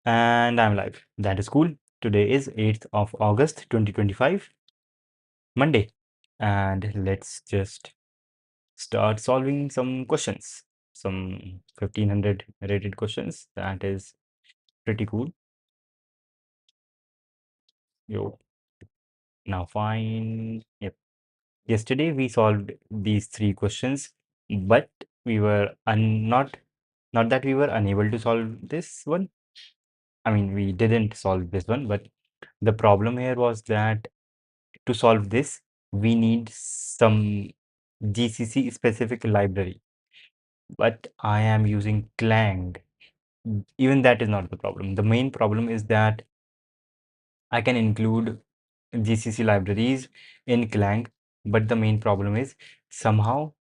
And I'm live. That is cool. Today is 8th of August 2025, Monday. And let's just start solving some questions. Some 1500 rated questions. That is pretty cool. Yo, now fine. Yep. Yesterday we solved these three questions, but we were not that we were unable to solve this one. I mean, we didn't solve this one, but the problem here was that to solve this, we need some GCC specific library, but I am using Clang. Even that is not the problem. The main problem is that I can include GCC libraries in Clang, but the main problem is somehow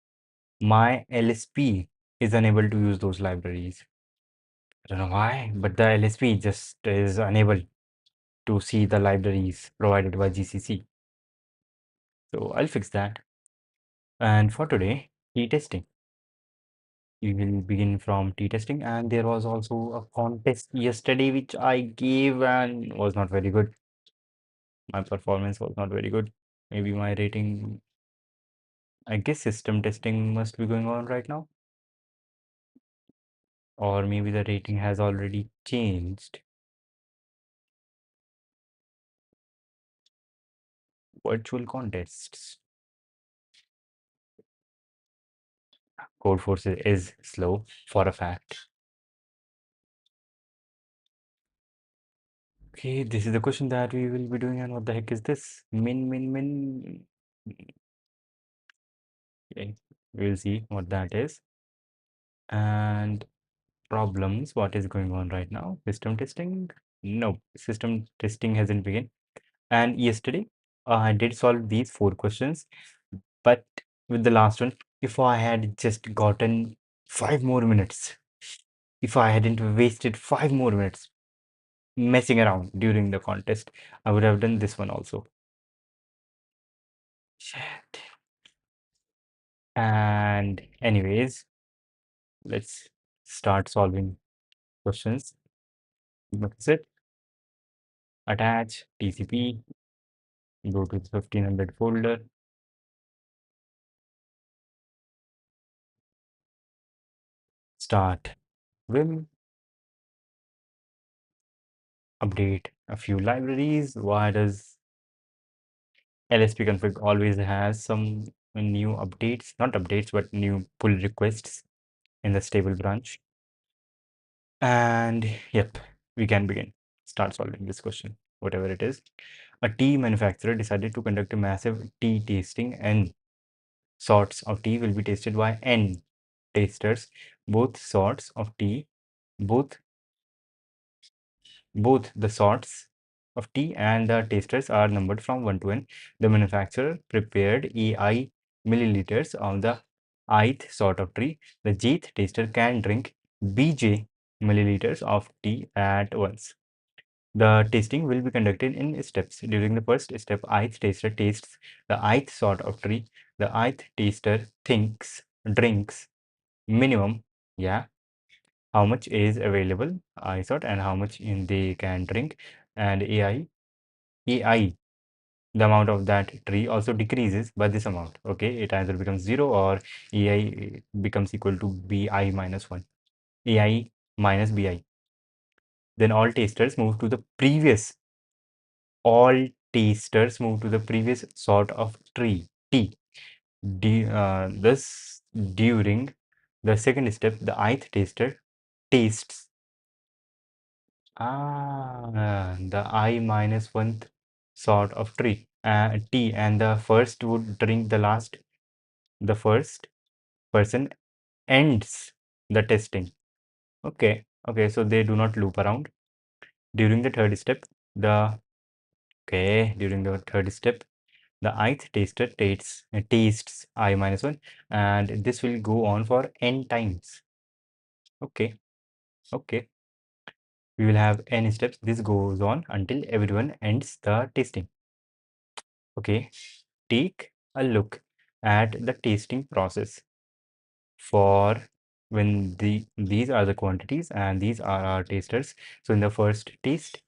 my LSP is unable to use those libraries. I don't know why, but the LSP just is unable to see the libraries provided by GCC. So I'll fix that. And for today, t-testing. We will begin from t-testing, and there was also a contest yesterday which I gave and was not very good. My performance was not very good. Maybe my rating, I guess system testing must be going on right now, or maybe the rating has already changed. Virtual contests. Codeforce is slow for a fact. Okay, this is the question that we will be doing, and what the heck is this? Min. Okay, we'll see what that is. And problems, what is going on right now? System testing? No, system testing hasn't begun. And yesterday, I did solve these four questions, but with the last one, if I had just gotten 5 more minutes, if I hadn't wasted 5 more minutes messing around during the contest, I would have done this one also. Shit. And anyways, let's start solving questions. That's it. Attach TCP, go to the 1500 folder, start Vim, update a few libraries. Why does LSP config always has some new updates? Not updates, but new pull requests in the stable branch. And yep, we can begin. Start solving this question, whatever it is. A tea manufacturer decided to conduct a massive tea tasting, and sorts of tea will be tasted by N tasters. Both sorts of tea, both Both the sorts of tea and the tasters are numbered from 1 to n. The manufacturer prepared EI milliliters of the ith sort of tea. The jth taster can drink BJ milliliters of tea at once. The tasting will be conducted in steps. During the first step, ith taster tastes the ith sort of tea. The ith taster drinks minimum, yeah, how much is available I thought and how much in they can drink, and AI, the amount of that tree also decreases by this amount. Okay, it either becomes 0 or AI becomes equal to bi minus 1, AI minus bi. Then all tasters move to the previous sort of tea. Thus during the second step, the ith taster tastes the I minus one sort of tea, and the first would drink the last. The first person ends the testing. Okay, so they do not loop around. During the third step, during the third step, the ith taster tastes I minus one, and this will go on for n times. Okay, okay. We will have n steps. This goes on until everyone ends the tasting. Okay, take a look at the tasting process. For when these are the quantities and these are our tasters. So in the first taste,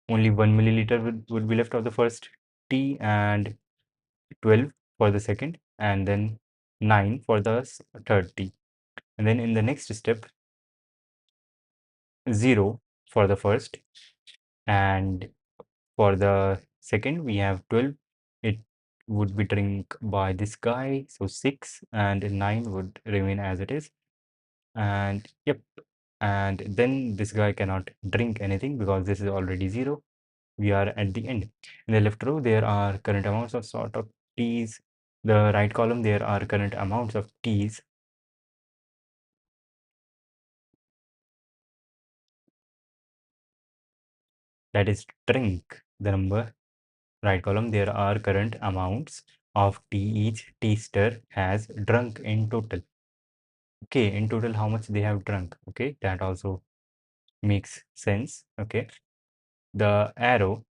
only 1 milliliter would be left of the first tea, and 12 for the second, and then 9 for the third tea. And then in the next step, 0 for the first, and for the second we have 12. It would be drink by this guy, so 6, and 9 would remain as it is. And yep, and then this guy cannot drink anything because this is already 0. We are at the end. In the left row there are current amounts of sort of teas. The right column there are current amounts of teas. That is drink. The number right column there are current amounts of tea each taster has drunk in total. Okay, in total how much they have drunk. Okay, that also makes sense. Okay, the arrow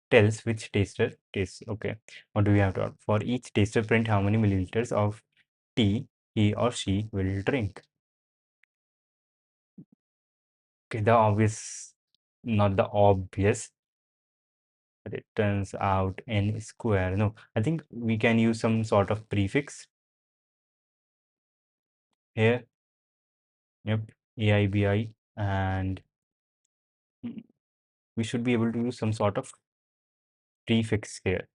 tells which taster tastes. Okay, what do we have to for each taster print how many milliliters of tea he or she will drink. Okay, the obvious, not the obvious, but it turns out n square. No, I think we can use some sort of prefix here. Yep, AIBI, and we should be able to use some sort of prefix here.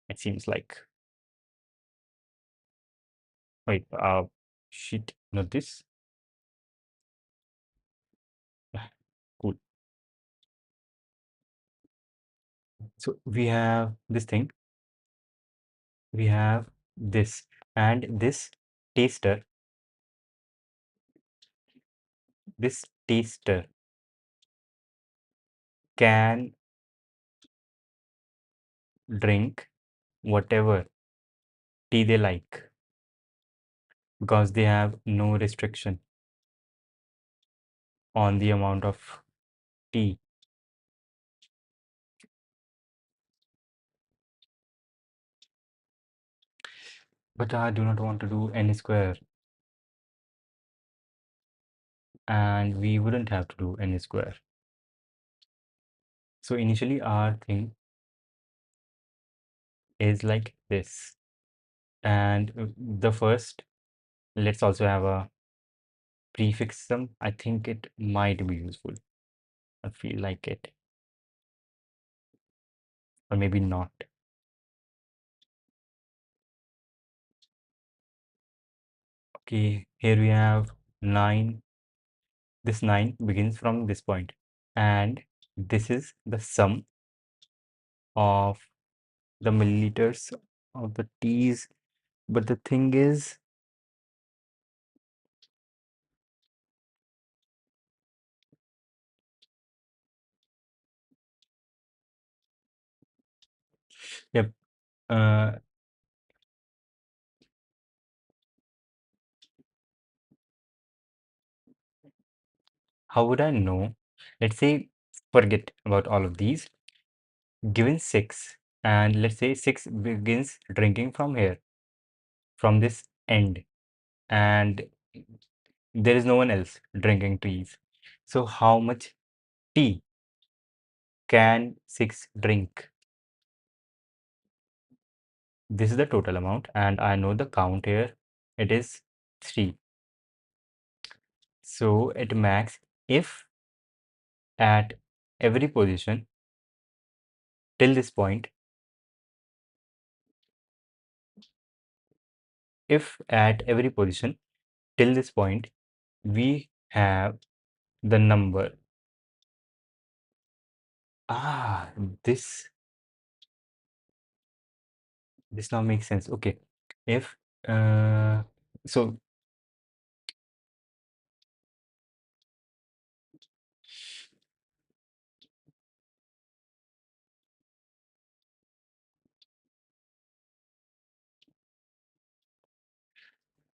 It seems like. Wait, shit, not this. Cool. So we have this thing, we have this, and taster, this taster can drink whatever tea they like because they have no restriction on the amount of tea. But I do not want to do n square, and we wouldn't have to do n square. So initially our thing is like this, and the first, let's also have a prefix them. I think it might be useful. I feel like it, or maybe not. Okay, here we have 9. This 9 begins from this point, and this is the sum of the milliliters of the teas. But the thing is, yep, uh, how would I know? Let's say, forget about all of these. Given 6, and let's say 6 begins drinking from here, from this end, and there is no one else drinking teas. So how much tea can 6 drink? This is the total amount, and I know the count here. It is 3. So at max, if at every position till this point, if at every position till this point we have the number, ah, this now makes sense. Okay, if so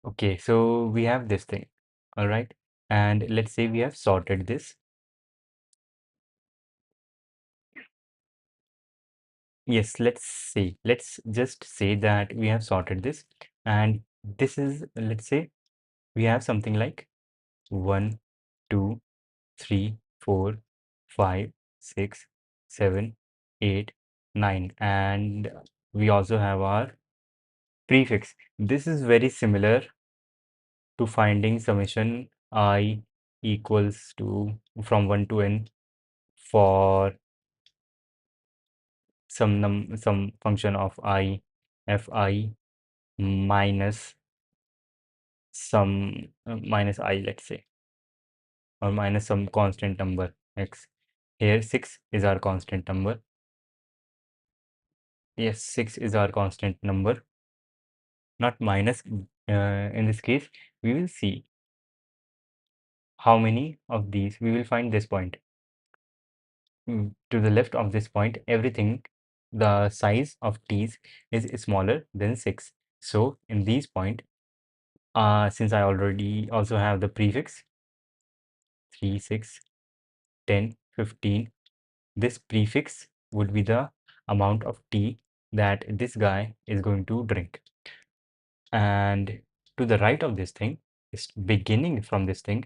okay, so we have this thing, all right, and let's say we have sorted this. Yes, let's just say that we have sorted this, and this is, let's say, we have something like 1, 2, 3, 4, 5, 6, 7, 8, 9, and we also have our prefix. This is very similar to finding summation I equals to from 1 to n for some function of I fi minus some minus I, let's say, or minus some constant number x. Here 6 is our constant number. Yes, 6 is our constant number, not minus. In this case, we will see how many of these we will find this point. To the left of this point, everything, the size of t's is smaller than 6. So in these point, since I already also have the prefix 3, 6, 10, 15, this prefix would be the amount of tea that this guy is going to drink. And to the right of this thing is beginning from this thing,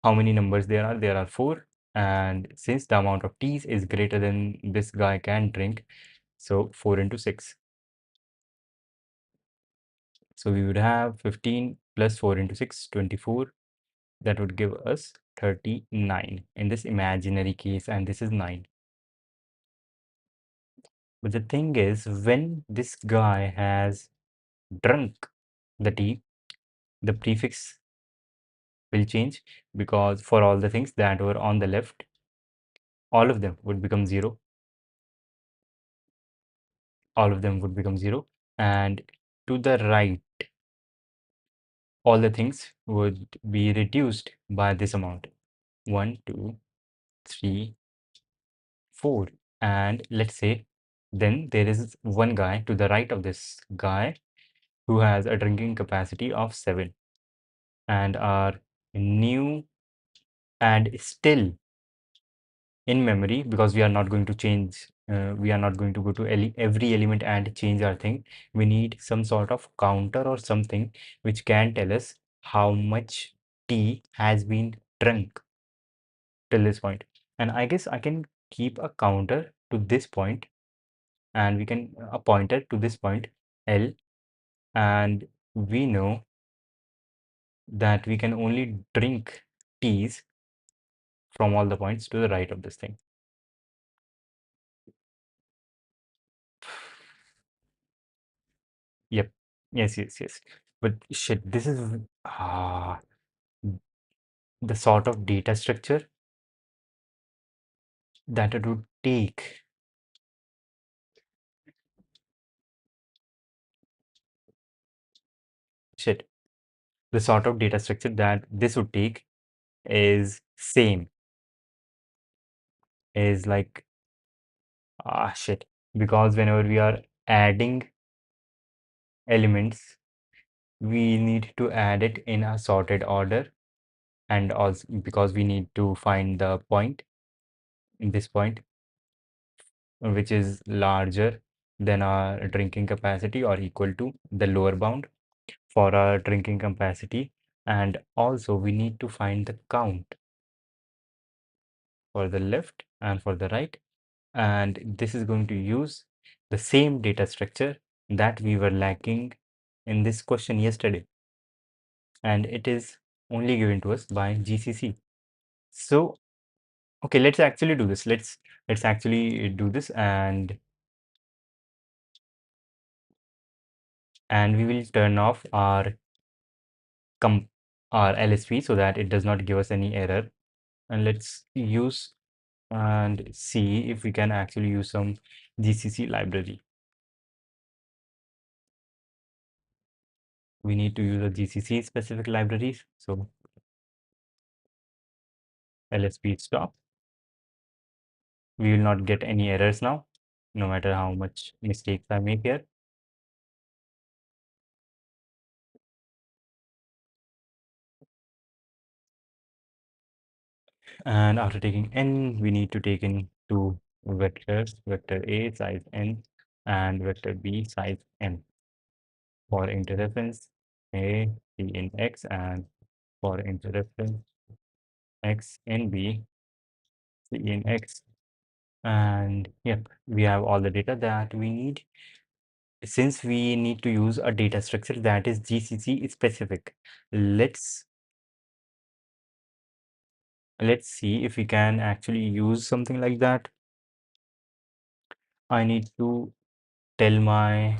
how many numbers there are? There are 4. And since the amount of teas is greater than this guy can drink, so 4 into 6. So we would have 15 plus 4 into 6, 24. That would give us 39 in this imaginary case, and this is 9. But the thing is, when this guy has drunk the tea, the prefix will change, because for all the things that were on the left, all of them would become 0. All of them would become 0. And to the right, all the things would be reduced by this amount. 1, 2, 3, 4. And let's say then there is one guy to the right of this guy who has a drinking capacity of 7. And our new, and still in memory, because we are not going to change, we are not going to go to every element and change our thing. We need some sort of counter or something which can tell us how much tea has been drunk till this point. And I guess I can keep a counter to this point, and we can a pointer to this point L, and we know that we can only drink teas from all the points to the right of this thing. Yep. Yes, yes, yes. But shit, this is the sort of data structure that it would take. Shit. The sort of data structure that this would take is same. Is like shit. Because whenever we are adding elements, we need to add it in a sorted order, and also because we need to find the point in this point which is larger than our drinking capacity or equal to the lower bound for our drinking capacity, and also we need to find the count for the left and for the right, and this is going to use the same data structure that we were lacking in this question yesterday, and it is only given to us by GCC. So okay, let's actually do this. Let's actually do this, and we will turn off our our LSP so that it does not give us any error. And let's use and see if we can actually use some GCC library. We need to use a GCC specific libraries. So LSP stop. We will not get any errors now, no matter how much mistakes I make here. And after taking n, we need to take in two vectors, vector A size n and vector B size n for interreference. A, C in X, and for interreference, X in B, C in X. And yep, we have all the data that we need. Since we need to use a data structure that is GCC specific, let's see if we can actually use something like that. I need to tell my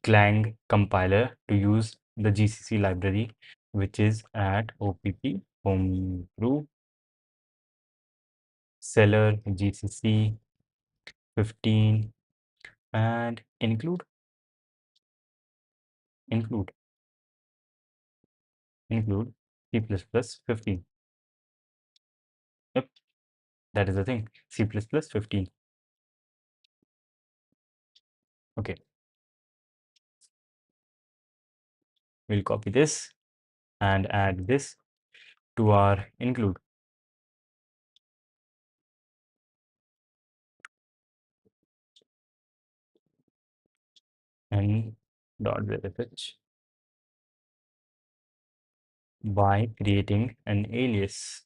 Clang compiler to use the GCC library, which is at OPP homebrew seller GCC 15 and include C++ 15. Yep, that is the thing. C++ 15. Okay, we'll copy this and add this to our include. And dot verifetch by creating an alias.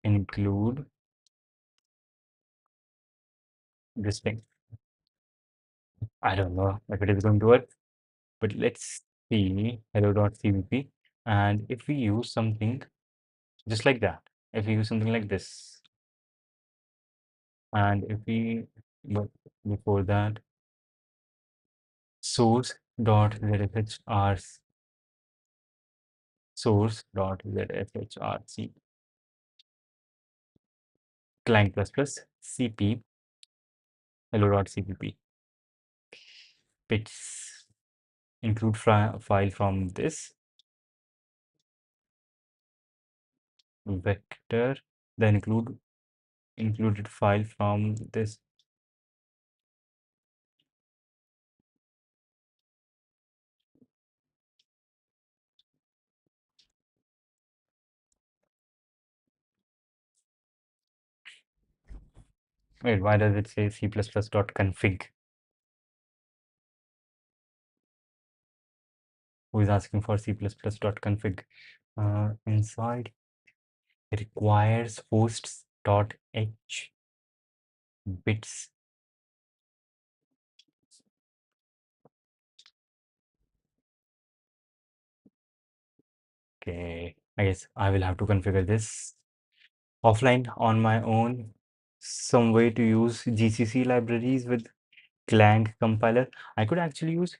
Include this thing. I don't know if it is going to work, but let's see hello.cvp. And if we use something just like that, if we use something like this, and if we, but before that, source.zfhr source.zfhrc clang plus plus cp hello.cpp bits include file from this vector, the included file from this. Wait, why does it say c++.config? Who is asking for c++.config? Inside requires hosts.h bits. Okay, I guess I will have to configure this offline on my own. Some way to use GCC libraries with Clang compiler. I could actually use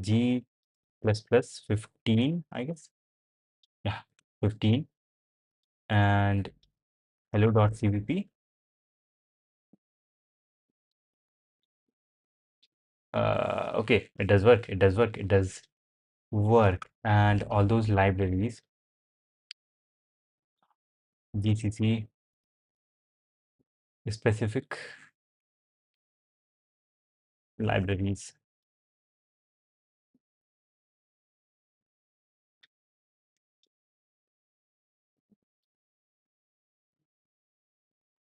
G++ 15, I guess. Yeah, 15 and hello.cvp. Okay, it does work. It does work. It does work. And all those libraries, GCC specific libraries.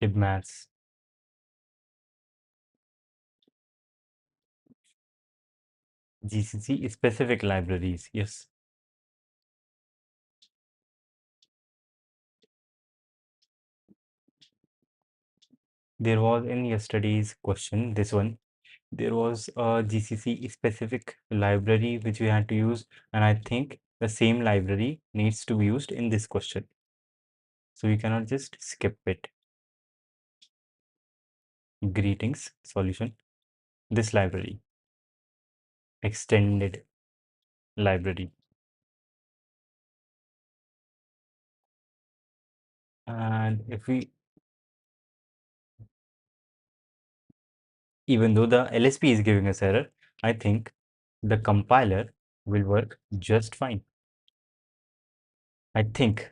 libmass, GCC specific libraries. Yes, there was in yesterday's question, this one, there was a GCC specific library which we had to use, and I think the same library needs to be used in this question. So we cannot just skip it. Greetings solution. This library, extended library. And if we, even though the LSP is giving us error, I think the compiler will work just fine. I think.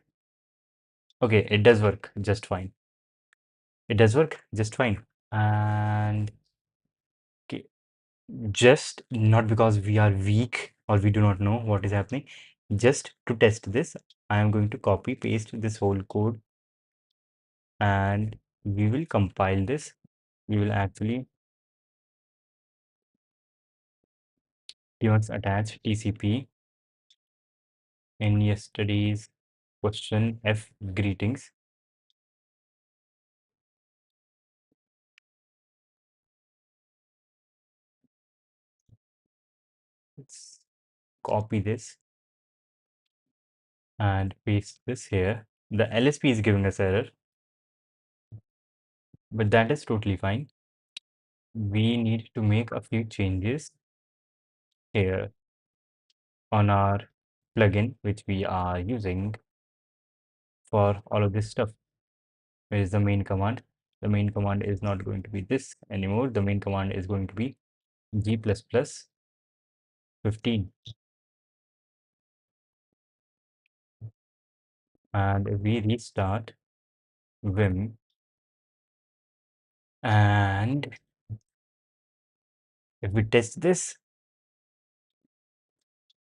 Okay, it does work just fine. It does work just fine. And okay, just not because we are weak or we do not know what is happening. Just to test this, I am going to copy paste this whole code and we will compile this. We will actually let's attach TCP in yesterday's question F greetings. Let's copy this and paste this here. The LSP is giving us error, but that is totally fine. We need to make a few changes here on our plugin, which we are using for all of this stuff. Where is the main command? The main command is not going to be this anymore. The main command is going to be g++ 15. And if we restart Vim and if we test this,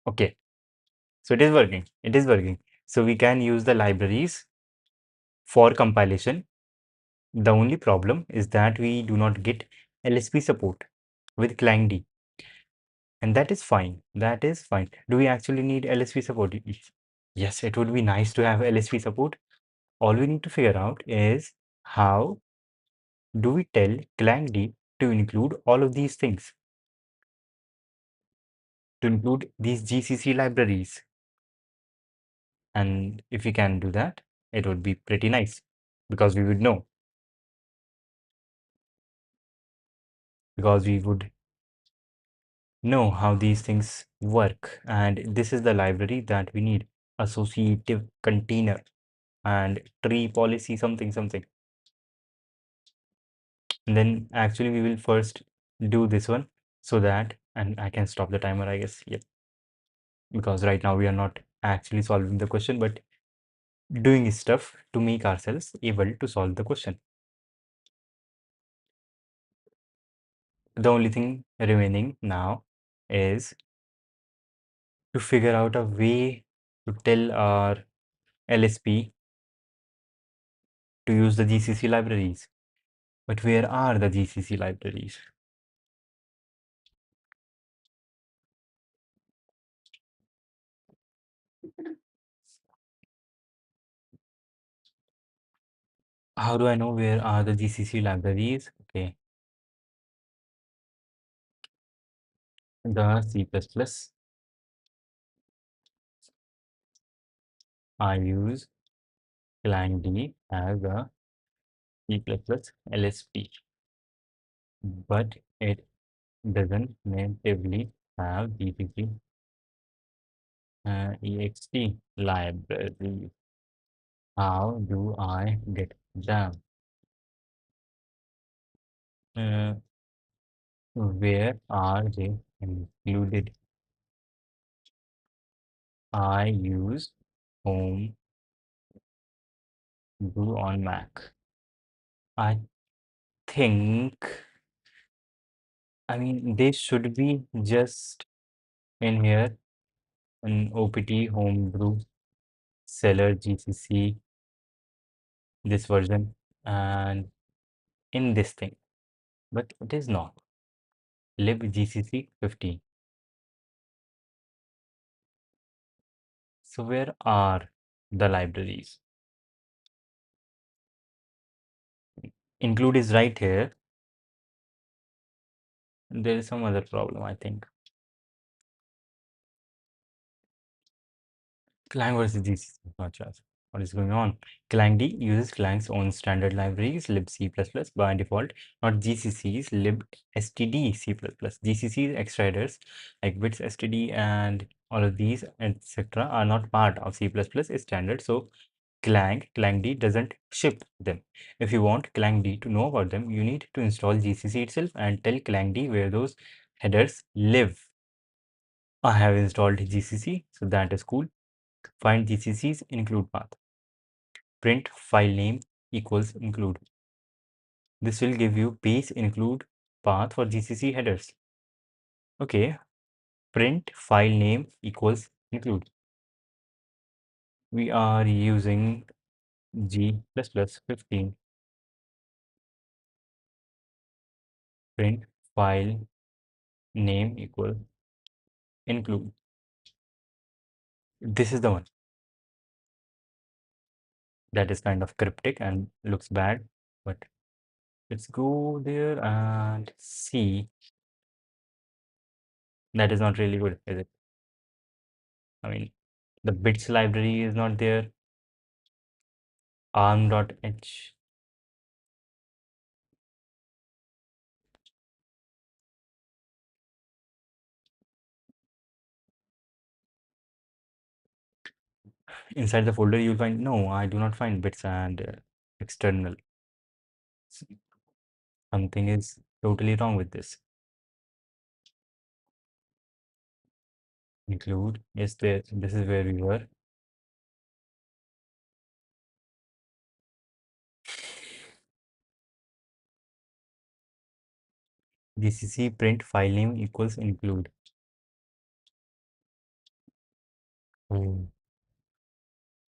okay, so it is working. It is working. So we can use the libraries for compilation. The only problem is that we do not get LSP support with ClangD, and that is fine. That is fine. Do we actually need LSP support? Yes, it would be nice to have LSP support. All we need to figure out is how do we tell ClangD to include all of these things, to include these GCC libraries. And if we can do that, it would be pretty nice because we would know how these things work. And this is the library that we need: associative container and tree policy something something. And then actually we will first do this one so that, and I can stop the timer, I guess. Yep. Because right now we are not actually solving the question, but doing stuff to make ourselves able to solve the question. The only thing remaining now is to figure out a way to tell our LSP to use the GCC libraries. But where are the GCC libraries? How do I know where are the GCC libraries? Okay, the C++. I use ClangD as a C++ LSP, but it doesn't natively have GCC ext library. How do I get them? Uh, where are they included? I use home brew on Mac. I think, I mean, they should be just in here in OPT homebrew seller GCC, this version, and in this thing, but it is not libgcc 15. So where are the libraries? Include is right here. There is some other problem, I think. Clang versus GCC, not sure what is going on. ClangD uses Clang's own standard libraries, libc++ by default, not GCC's libstd C++. GCC's extra headers like bits std and all of these, etc., are not part of C++ standard, so ClangD doesn't ship them. If you want ClangD to know about them, you need to install GCC itself and tell ClangD where those headers live. I have installed GCC, so that is cool. Find GCC's include path. Print file name equals include. This will give you base include path for GCC headers. Okay, print file name equals include. We are using G++15. Print file name equal include. This is the one that is kind of cryptic and looks bad, but let's go there and see. That is not really good, is it? I mean, the bits library is not there. arm.h. Inside the folder, you'll find no, I do not find bits and external. Something is totally wrong with this. Include, yes, there. This is where we were. GCC print file name equals include. Oh.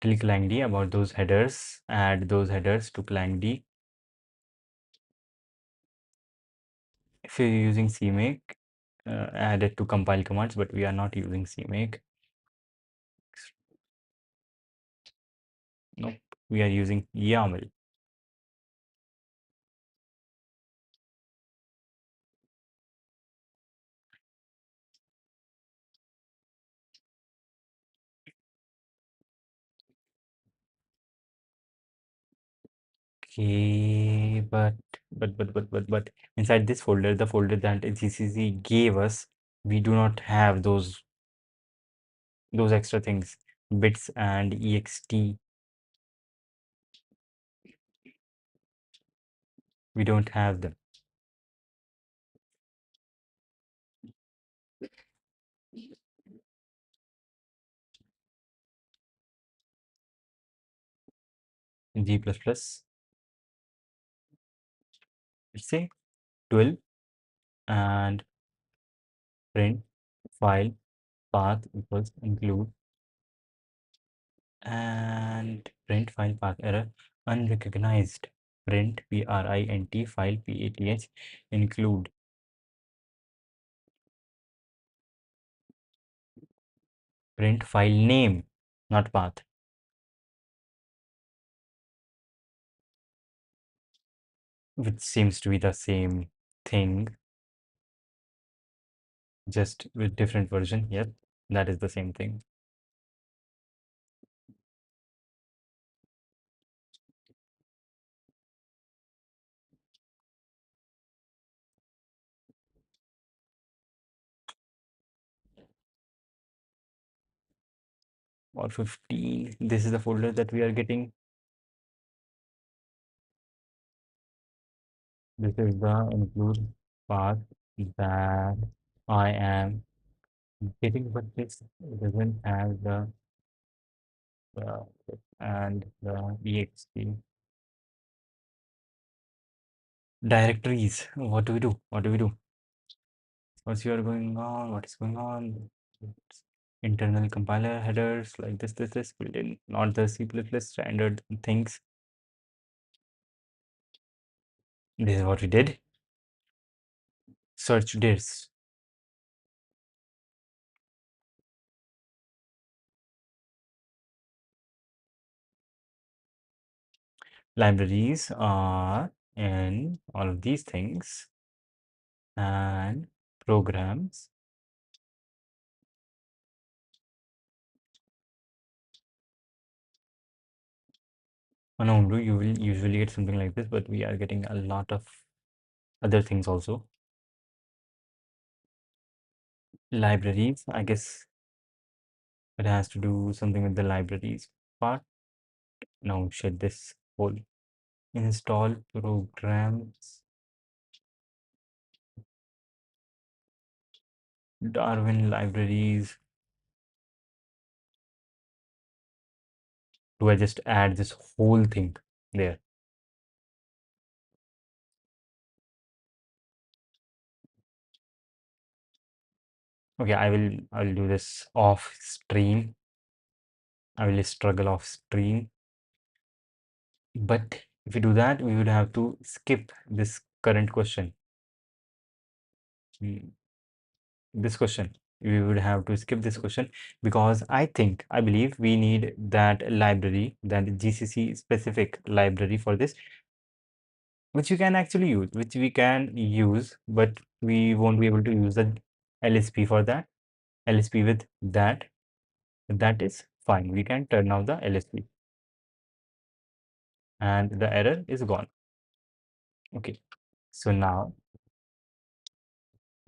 Tell Clang about those headers. Add those headers to Clang. If you're using CMake, add it to compile commands, but we are not using CMake. Nope, we are using YAML. Okay, but inside this folder, the folder that GCC gave us, we do not have those extra things, bits and ext. We don't have them. G++, let's say 12, and print file path equals include, and print file path error unrecognized. Print print file path include. Print file name, not path. Which seems to be the same thing, just with different version. Yep, that is the same thing. Or 15, this is the folder that we are getting. This is the include path that I am getting, but this doesn't have the and the ext directories. What do we do? What do we do? What's here going on? What is going on? It's internal compiler headers like this built in, not the C++ standard things. This is what we did. Search this. Libraries are in all of these things, and programs. On Ubuntu, you will usually get something like this, but we are getting a lot of other things also. Libraries, I guess it has to do something with the libraries part. Now shut this whole install programs. Darwin libraries. Do I just add this whole thing there? Okay, I'll do this off stream. I will struggle off stream. But if we do that, we would have to skip this current question. Mm, This question. We would have to skip this question because I believe we need that library, that GCC specific library for this, which we can actually use, but we won't be able to use the LSP for that. LSP with that, that is fine. We can turn off the LSP and the error is gone. Okay, so now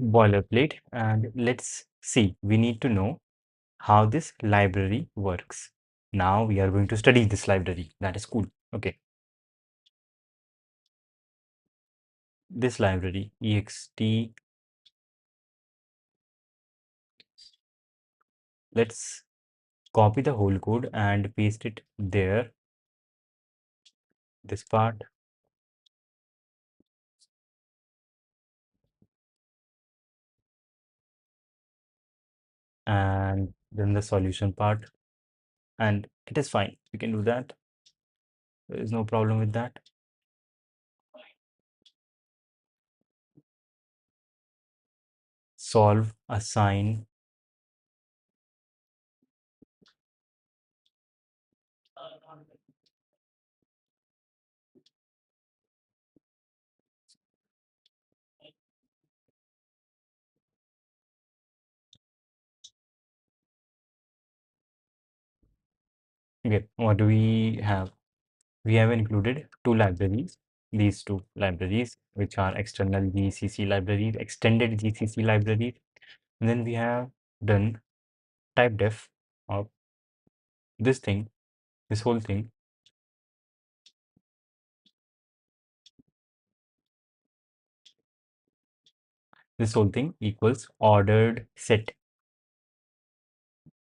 boilerplate, and let's see. We need to know how this library works. Now we are going to study this library. That is cool. Okay, this library ext. Let's copy the whole code and paste it there. This part, and then the solution part, and it is fine. We can do that. There is no problem with that. Solve, assign. Okay, what do we have? We have included two libraries, these two libraries, which are external GCC libraries, extended GCC libraries. And then we have done type def of this thing, this whole thing. This whole thing equals ordered set.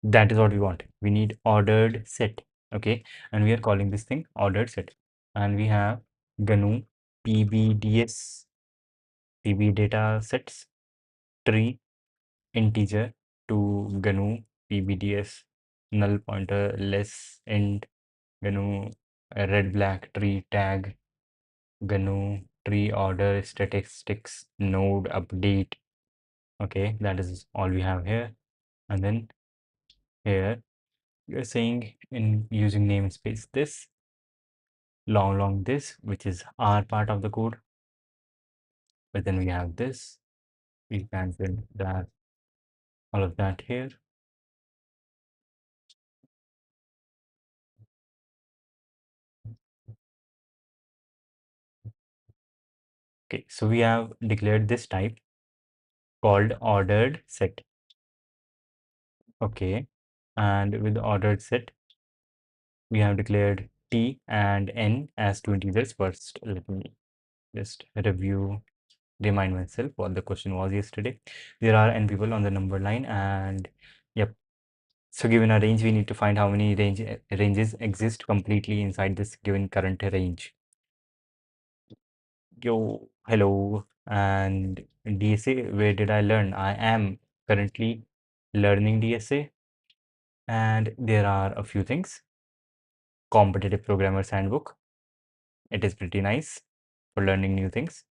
That is what we want. We need ordered set. Okay. And we are calling this thing ordered set. And we have GNU PBDS, PB data sets, tree, integer to GNU PBDS, null pointer, less, int, GNU red black tree tag, GNU tree order statistics node update. Okay, that is all we have here. And then here you're saying in using namespace this long this, which is our part of the code. But then we have this. We can build that all of that here. Okay, so we have declared this type called ordered set. Okay, and with the ordered set, we have declared t and n as two integers. First, let me just remind myself what the question was yesterday. There are n people on the number line, and yep. So given a range, we need to find how many ranges exist completely inside this given current range. Yo, hello, and DSA, where did I learn? I am currently learning DSA, and there are a few things. Competitive Programmer's Handbook. It is pretty nice for learning new things.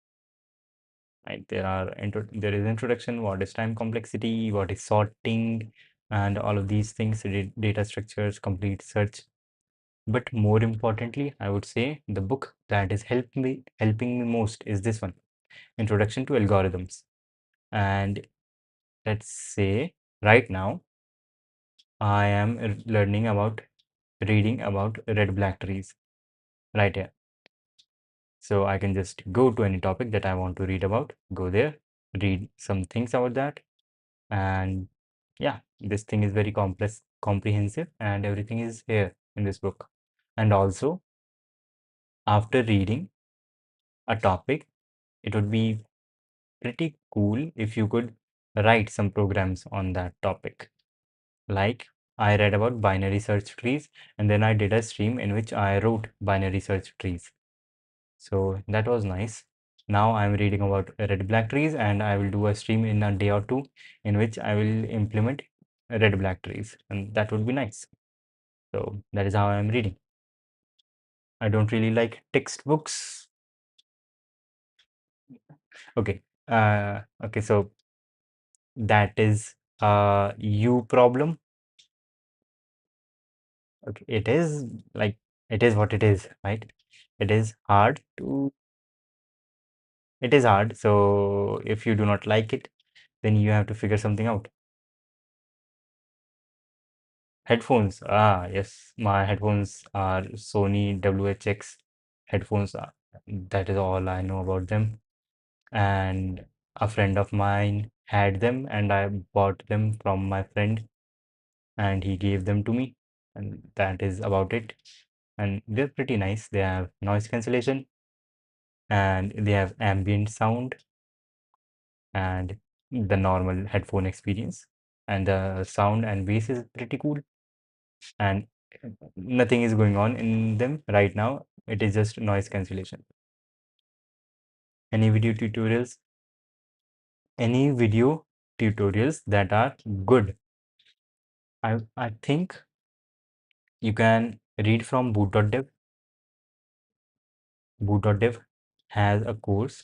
Right? There is introduction, what is time complexity, what is sorting, and all of these things, data structures, complete search. But more importantly, I would say the book that is helping me most is this one, Introduction to Algorithms. And let's say right now I am reading about red black trees right here. So I can just go to any topic that I want to read about, go there, read some things about that. And yeah, this thing is very complex, comprehensive, and everything is here in this book. And also, after reading a topic, it would be pretty cool if you could write some programs on that topic. Like I read about binary search trees, and then I did a stream in which I wrote binary search trees. So that was nice. Now I'm reading about red black trees, and I will do a stream in a day or two in which I will implement red black trees, and that would be nice. So that is how I'm reading. I don't really like textbooks. Okay. Okay, so that is a you problem. Okay, it is like it is what it is, right? It is hard to it is hard. So if you do not like it, then you have to figure something out. Headphones. Ah, yes, my headphones are Sony WHX headphones. That is all I know about them. And a friend of mine had them, and I bought them from my friend, and he gave them to me, and that is about it. And they're pretty nice. They have noise cancellation, and they have ambient sound, and the normal headphone experience, and the sound and bass is pretty cool, and nothing is going on in them right now. It is just noise cancellation. Any video tutorials? Any video tutorials that are good? I think you can read from boot.dev. Boot.dev has a course.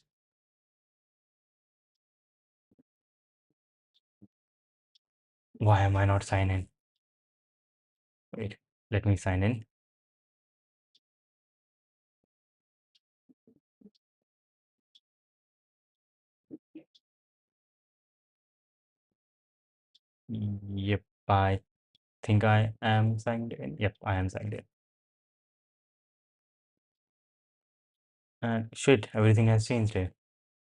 Why am I not sign in? Wait, let me sign in. Yep, I think I am signed in. Yep, I am signed in. And shit, everything has changed here.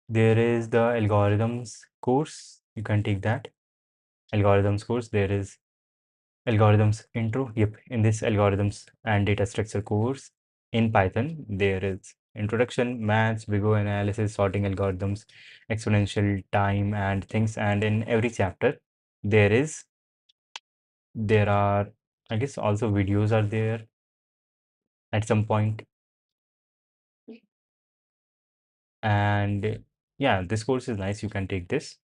There is the algorithms course. You can take that. Algorithms course. There is algorithms intro. Yep, in this algorithms and data structure course in Python, there is introduction, maths, big O analysis, sorting algorithms, exponential time and things. And in every chapter, there is there are, I guess, also videos are there at some point. And yeah, this course is nice. You can take this.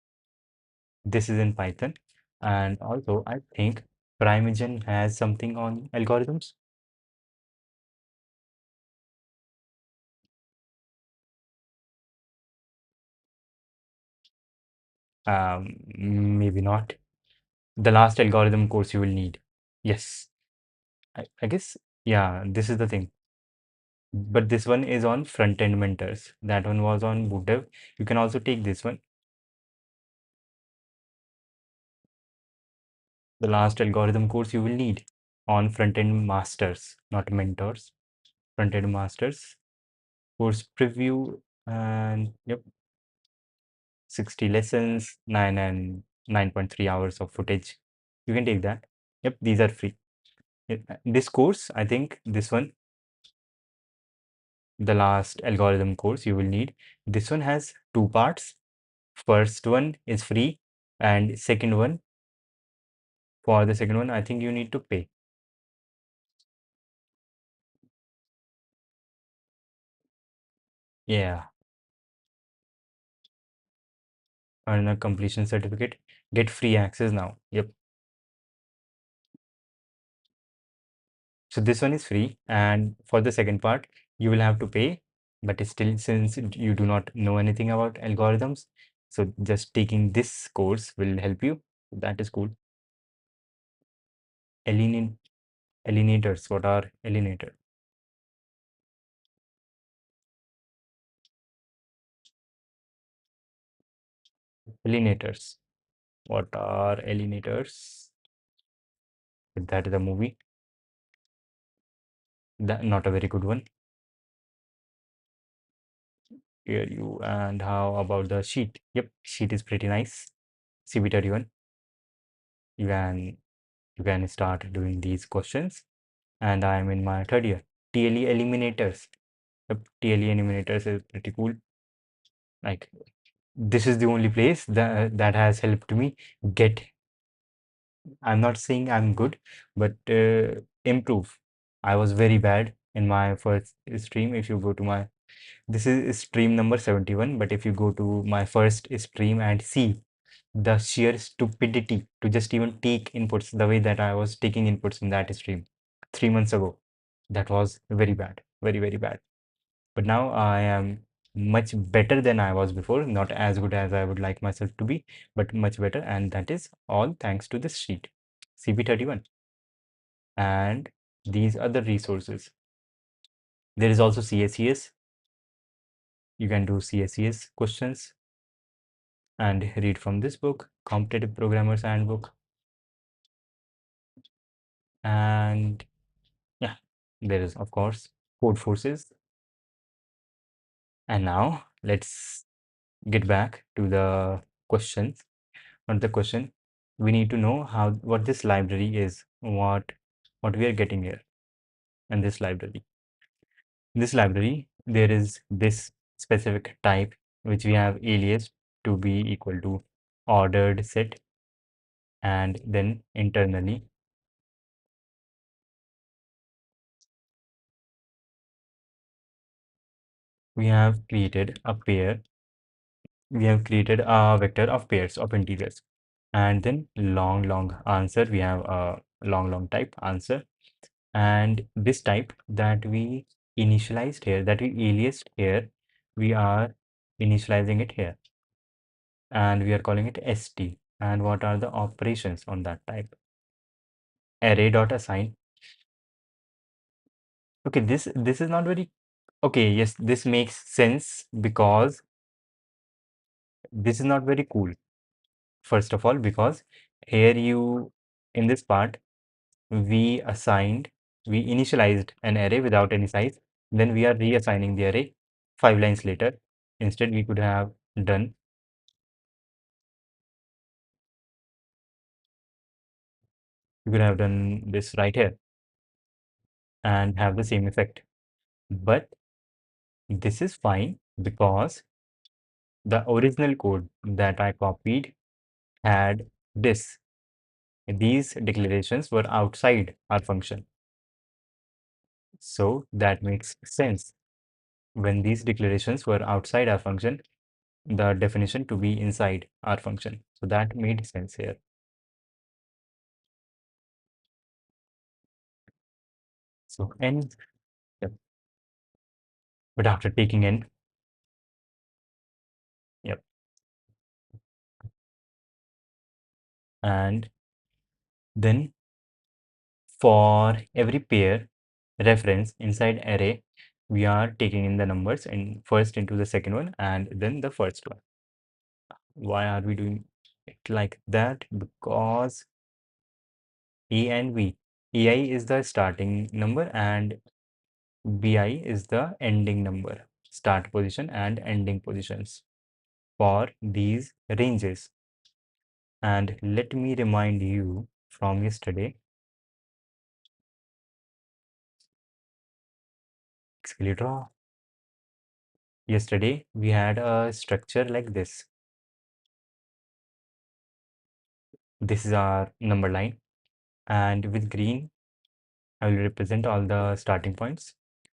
This is in Python. And also, I think Primeagen has something on algorithms. Maybe not. The last algorithm course you will need. Yes, I guess, yeah, this is the thing. But this one is on front-end mentors. That one was on bootdev. You can also take this one. The last algorithm course you will need on front-end masters, not mentors. Front-end masters. Course preview, and yep, 60 lessons, 9.3 hours of footage. You can take that. Yep, these are free. This course, I think this one, the last algorithm course you will need. This one has two parts. First one is free, and second one, for the second one, I think you need to pay. Yeah, earn a completion certificate, get free access now. Yep. So this one is free, and for the second part, you will have to pay. But it's still, since you do not know anything about algorithms, so just taking this course will help you. That is cool. Alienate, alienators. What are alienator? Alienators. What are alienators? That is a movie. That not a very good one. Here you, and how about the sheet? Yep, sheet is pretty nice. CB31. You can you can start doing these questions. And I am in my third year. TLE eliminators. Yep, TLE eliminators is pretty cool. Like, this is the only place that has helped me get. I'm not saying I'm good, but improve. I was very bad in my first stream. If you go to my This is stream number 71, but if you go to my first stream and see the sheer stupidity to just even take inputs the way that I was taking inputs in that stream 3 months ago, that was very bad, very, very bad. But now I am much better than I was before, not as good as I would like myself to be, but much better. And that is all thanks to this sheet, CP31, and these other resources. There is also CSES. You can do CSES questions and read from this book, Competitive Programmers Handbook. And yeah, there is, of course, Code Forces. And now let's get back to the questions. On the question, we need to know what this library is, what we are getting here in this library. In this library, there is this specific type which we have aliased to be equal to ordered set, and then internally we have created a pair. We have created a vector of pairs of integers, and then long answer. We have a long type answer, and this type that we initialized here, that we aliased here, we are initializing it here, and we are calling it st. And what are the operations on that type? Array dot assign. Okay, this is not very okay. Yes, this makes sense because this is not very cool. First of all, because here you in this part we initialized an array without any size, then we are reassigning the array 5 lines later. Instead, we could have done this right here and have the same effect. But this is fine because the original code that I copied had this. These declarations were outside our function. So that makes sense. When these declarations were outside our function, the definition to be inside our function. So that made sense here. So n, yep. But after taking n, yep. And then for every pair reference inside array, we are taking in the numbers and first into the second one and then the first one. Why are we doing it like that? Because A and B, EI is the starting number and BI is the ending number, start position and ending positions for these ranges. And let me remind you from yesterday, इसके draw. Yesterday we had a structure like this. This is our number line, and with green I will represent all the starting points.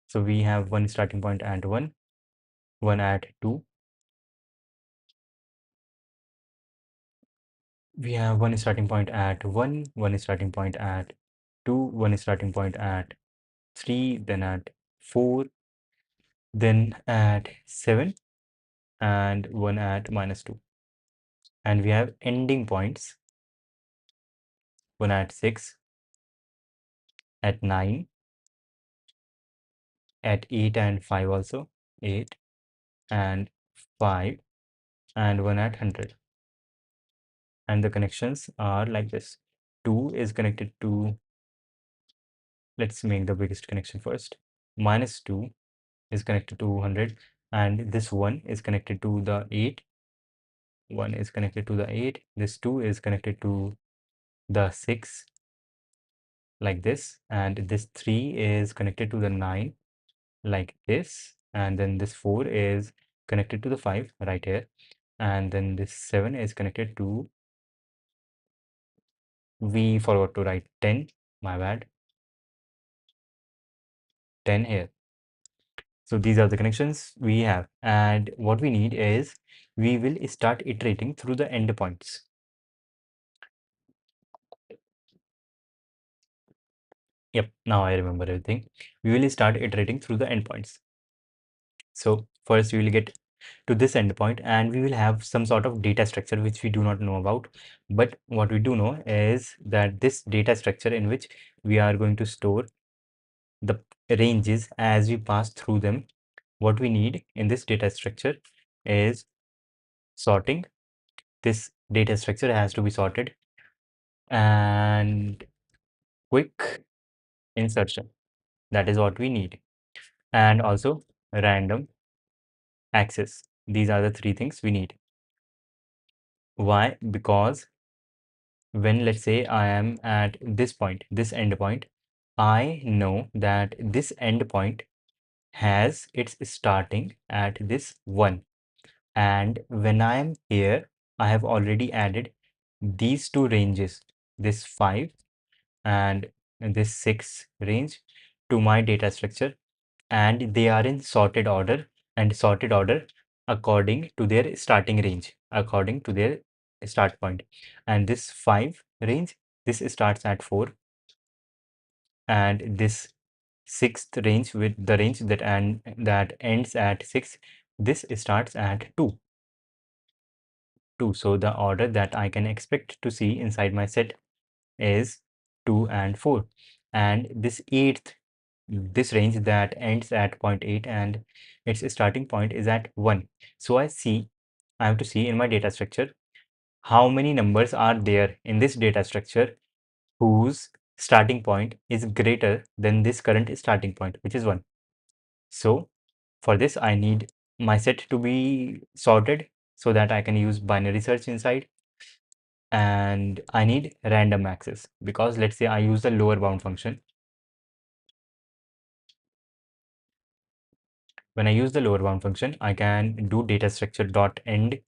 So we have one starting point at 1, one at 2, we have one starting point at 1, one starting point at 2, one starting point at 3, then at 4, then at 7, and one at -2. And we have ending points, one at 6, at 9, at 8 and 5 also, 8 and 5, and one at 100. And the connections are like this. 2 is connected to, let's make the biggest connection first. -2 is connected to 100, and this 1 is connected to the 8. 1 is connected to the 8. This 2 is connected to the 6, like this, and this 3 is connected to the 9, like this, and then this 4 is connected to the 5 right here, and then this 7 is connected to, we forgot to write 10, my bad, 10 here. So these are the connections we have, and what we need is we will start iterating through the endpoints. Yep, now I remember everything. We will start iterating through the endpoints. So first we will get to this endpoint and we will have some sort of data structure which we do not know about. But what we do know is that this data structure in which we are going to store the ranges as we pass through them, what we need in this data structure is sorting. This data structure has to be sorted, and quick insertion. That is what we need. And also random access. These are the three things we need. Why? Because when, let's say, I am at this point, this endpoint, I know that this endpoint has its starting at this 1. And when I am here, I have already added these two ranges, this 5 and this 6 range to my data structure, and they are in sorted order, and sorted order according to their starting range, according to their start point. And this 5 range, this starts at 4, and this 6th range with the range that ends at 6, this starts at 2. So the order that I can expect to see inside my set is 2 and 4. And this 8th, this range that ends at 0 0.8 and its starting point is at 1. So I have to see in my data structure how many numbers are there in this data structure whose starting point is greater than this current starting point, which is 1. So for this, I need my set to be sorted so that I can use binary search inside. And I need random access because let's say I use the lower bound function. When I use the lower bound function, I can do data structure dot end,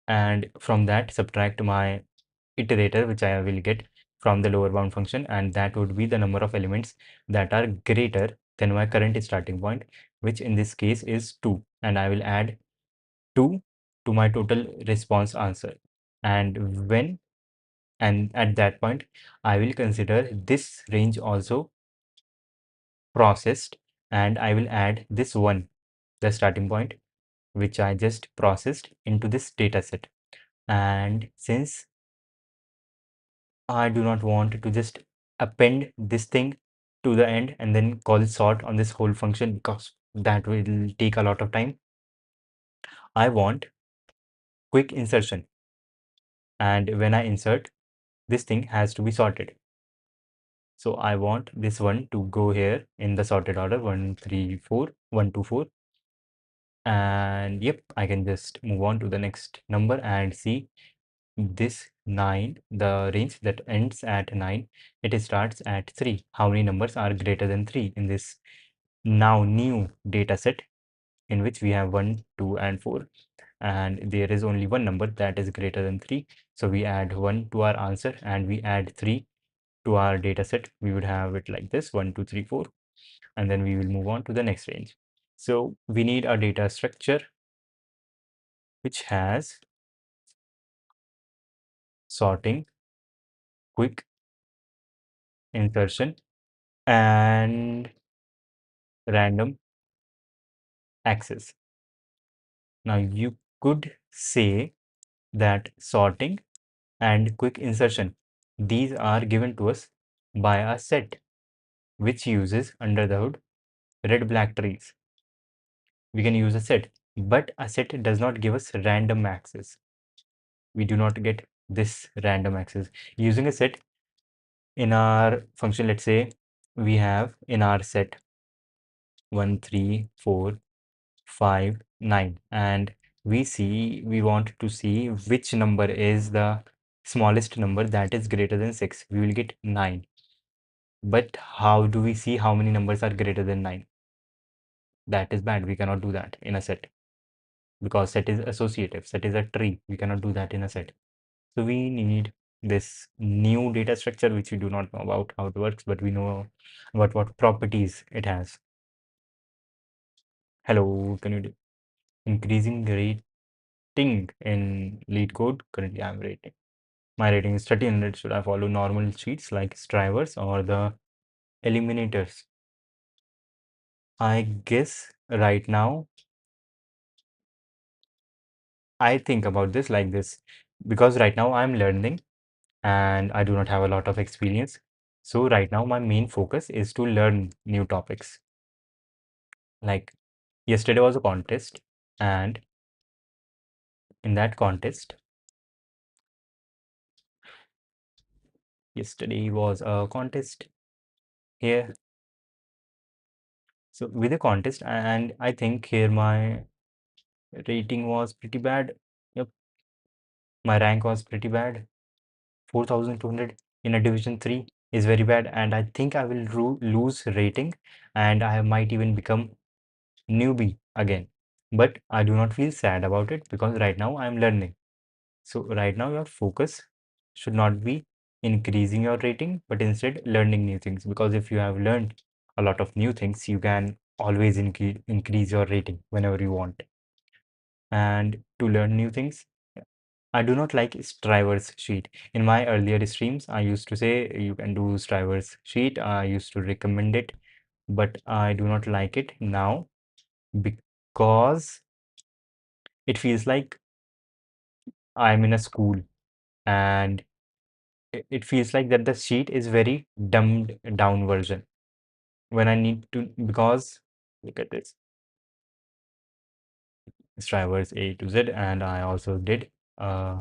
and from that subtract my iterator, which I will get from the lower bound function, and that would be the number of elements that are greater than my current starting point, which in this case is 2, and I will add 2 to my total response answer. And at that point, I will consider this range also processed, and I will add this 1, the starting point, which I just processed into this data set. And since I do not want to just append this thing to the end and then call sort on this whole function because that will take a lot of time, I want quick insertion. And when I insert, this thing has to be sorted. So I want this one to go here in the sorted order 1, 3, 4, 1, 2, 4. And yep, I can just move on to the next number and see this 9, the range that ends at 9, it starts at 3. How many numbers are greater than 3 in this now new data set in which we have 1, 2, and 4? And there is only one number that is greater than 3. So we add 1 to our answer and we add 3 to our data set. We would have it like this 1, 2, 3, 4, and then we will move on to the next range. So we need a data structure which has sorting, quick insertion, and random access. Now you could say that sorting and quick insertion, these are given to us by a set which uses under the hood red black trees. We can use a set, but a set does not give us random access. We do not get this random access. Using a set in our function, let's say we have in our set 1, 3, 4, 5, 9, and we want to see which number is the smallest number that is greater than 6. We will get 9. But how do we see how many numbers are greater than 9? That is bad. We cannot do that in a set because set is associative. Set is a tree. We cannot do that in a set. So we need this new data structure which we do not know about how it works, but we know about what properties it has. Hello, can you increasing rating in lead code? Currently, I'm rating. My rating is 1300. Should I follow normal cheats like strivers or the eliminators? I guess right now I think about this like this because right now I'm learning and I do not have a lot of experience. So right now my main focus is to learn new topics. Like yesterday was a contest, and in that contest, yesterday was a contest here. So with a contest, and I think here my rating was pretty bad. Yep, my rank was pretty bad. 4200 in a division 3 is very bad, and I think I will lose rating and I might even become newbie again. But I do not feel sad about it because right now I'm learning. So right now your focus should not be increasing your rating, but instead learning new things. Because if you have learned a lot of new things, you can always increase your rating whenever you want. And to learn new things, I do not like Striver's sheet. In my earlier streams, I used to say you can do Striver's sheet. I used to recommend it, but I do not like it now because it feels like I'm in a school, and it feels like that the sheet is very dumbed down version when I need to, because look at this, Striver's A to Z, and I also did uh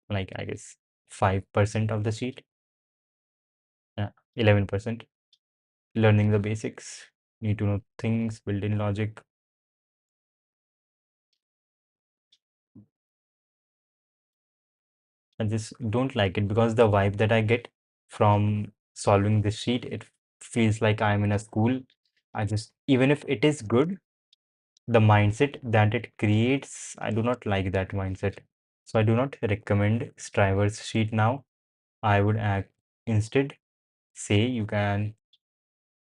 like I guess 5% of the sheet, 11%. Learning the basics, need to know things, built-in logic. I just don't like it because the vibe that I get from solving this sheet, it feels like I'm in a school. I just, even if it is good, the mindset that it creates, I do not like that mindset. So I do not recommend Striver's sheet now. I would instead say you can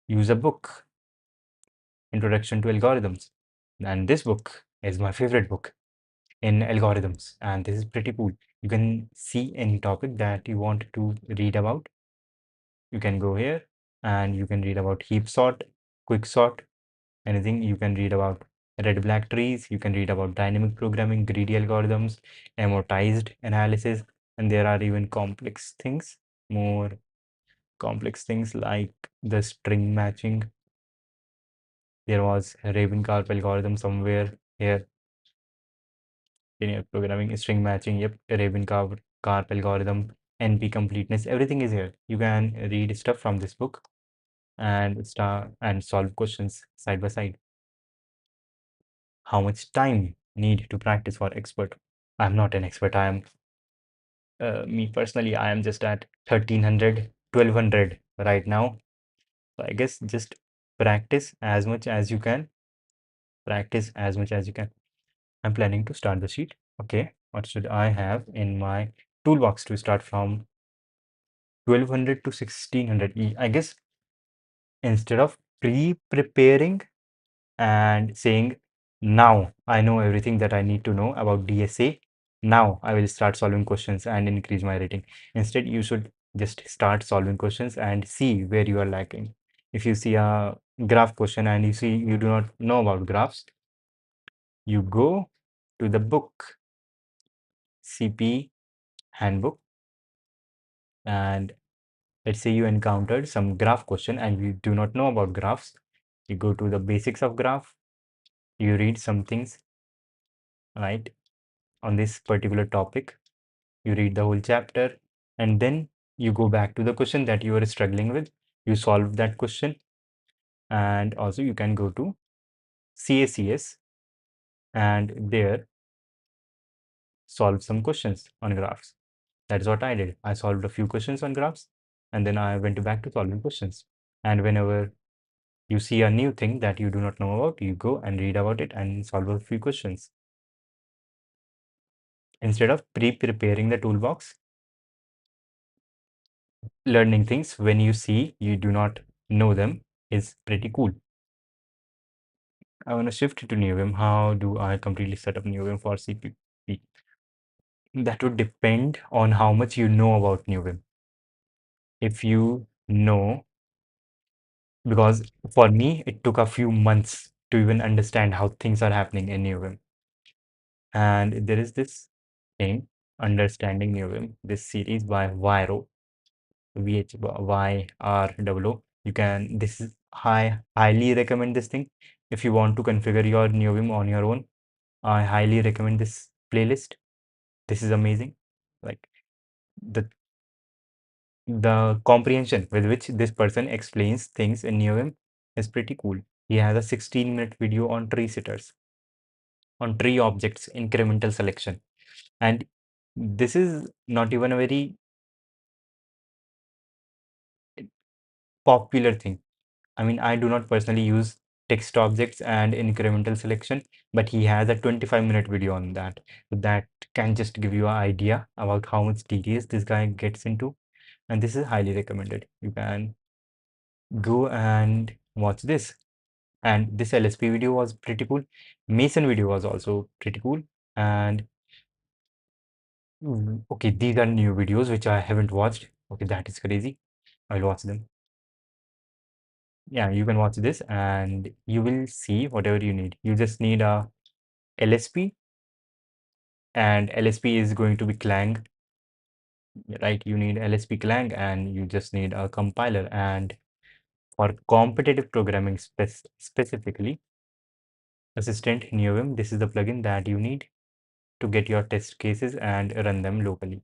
use a book, Introduction to Algorithms. And this book is my favorite book in algorithms, and this is pretty cool. You can see any topic that you want to read about. You can go here and you can read about heap sort, quick sort, anything. You can read about red black trees, you can read about dynamic programming, greedy algorithms, amortized analysis, and there are even complex things, more complex things like the string matching. There was a Ravenkarp algorithm somewhere here. Linear programming, string matching, yep, Ravenkarp algorithm, NP completeness, everything is here. You can read stuff from this book and start and solve questions side by side. How much time need to practice for expert? I'm not an expert. I am me personally, I am just at 1300, 1200 right now. So I guess just practice as much as you can. Practice as much as you can. I'm planning to start the sheet. Okay, what should I have in my toolbox to start from 1200 to 1600? I guess instead of pre-preparing and saying, now I know everything that I need to know about DSA, now I will start solving questions and increase my rating. Instead, you should just start solving questions and see where you are lacking. If you see a graph question and you see you do not know about graphs, you go to the book, CP handbook, and let's say you encountered some graph question and you do not know about graphs. You go to the basics of graph, you read some things, right, on this particular topic. You read the whole chapter, and then you go back to the question that you were struggling with. You solve that question, and also you can go to CACS and there solve some questions on graphs. That is what I did. I solved a few questions on graphs, and then I went back to solving questions. And whenever you see a new thing that you do not know about, you go and read about it and solve a few questions. Instead of pre-preparing the toolbox, learning things when you see you do not know them is pretty cool. I want to shift to new vim. How do I completely set up new vim for CPP? That would depend on how much you know about new vim. If you know, because for me, it took a few months to even understand how things are happening in new vim. And there is this thing, Understanding new vim, this series by Vyro, VHYROO. You can, this is highly recommend this thing. If you want to configure your new vim on your own, I highly recommend this playlist. This is amazing. Like the the comprehension with which this person explains things in NeoVim is pretty cool. He has a 16-minute video on tree sitters, on tree objects, incremental selection. And this is not even a very popular thing. I mean, I do not personally use text objects and incremental selection, but he has a 25-minute video on that. So that can just give you an idea about how much details this guy gets into. And this is highly recommended. You can go and watch this. And this LSP video was pretty cool. Mason video was also pretty cool. And okay, these are new videos which I haven't watched. Okay, that is crazy. I'll watch them. Yeah, you can watch this and you will see whatever you need. You just need a LSP, and LSP is going to be Clang, right? You need LSP Clang and you just need a compiler. And for competitive programming specifically, Assistant NeoVim, this is the plugin that you need to get your test cases and run them locally.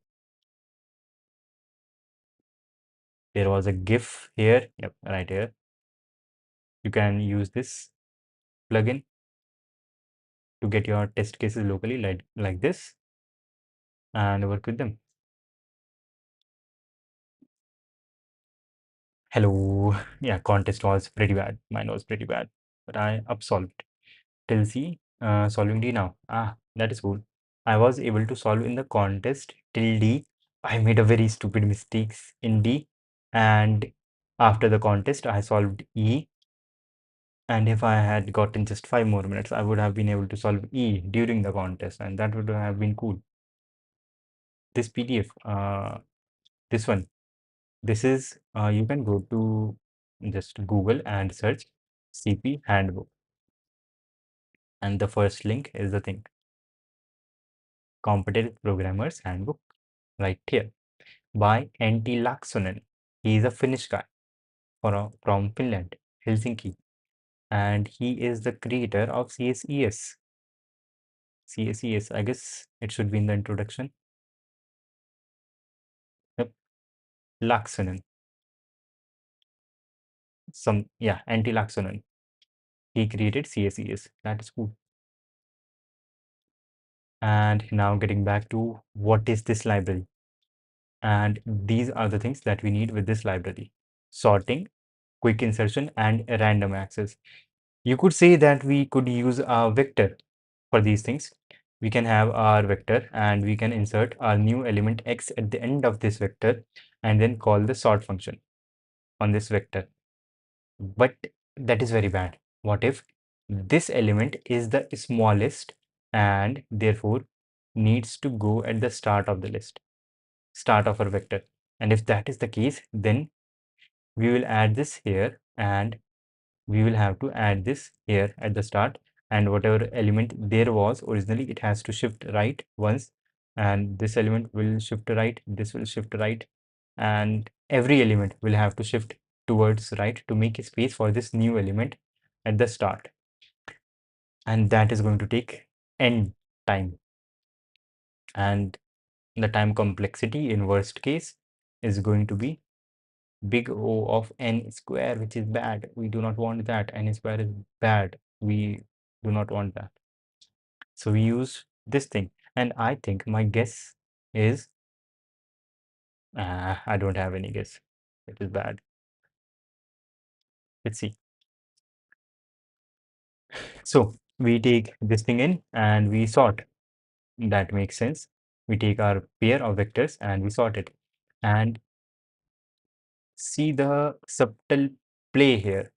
There was a GIF here, yep, right here. You can use this plugin to get your test cases locally like this and work with them. Hello. Yeah, contest was pretty bad. Mine was pretty bad, but I upsolved till C, solving D now. Ah, that is cool. I was able to solve in the contest till D. I made a very stupid mistakes in D, and after the contest, I solved E. And if I had gotten just 5 more minutes, I would have been able to solve E during the contest, and that would have been cool. This PDF, this one, this is, you can go to just Google and search CP handbook. And the first link is the thing, Competitive Programmers Handbook, right here, by Antti Laaksonen. He is a Finnish guy from Finland, Helsinki, and he is the creator of CSES. CSES, I guess it should be in the introduction. Yep, Laaksonen. Yeah, Antti Laaksonen. He created CSES. That is cool. And now getting back to what is this library? And these are the things that we need with this library: sorting, quick insertion, and random access. You could say that we could use a vector for these things. We can have our vector and we can insert our new element x at the end of this vector and then call the sort function on this vector. But that is very bad. What if this element is the smallest and therefore needs to go at the start of the list, start of our vector? And if that is the case, then we will add this here and we will have to add this here at the start, and whatever element there was originally, it has to shift right once, and this element will shift right, this will shift right, and every element will have to shift towards right to make a space for this new element at the start. And that is going to take n time, and the time complexity in worst case is going to be big O of n square, which is bad. We do not want that. N square is bad. We do not want that. So we use this thing. And I think my guess is, I don't have any guess. It is bad. Let's see. So we take this thing in and we sort. That makes sense. We take our pair of vectors and we sort it. And see the subtle play here.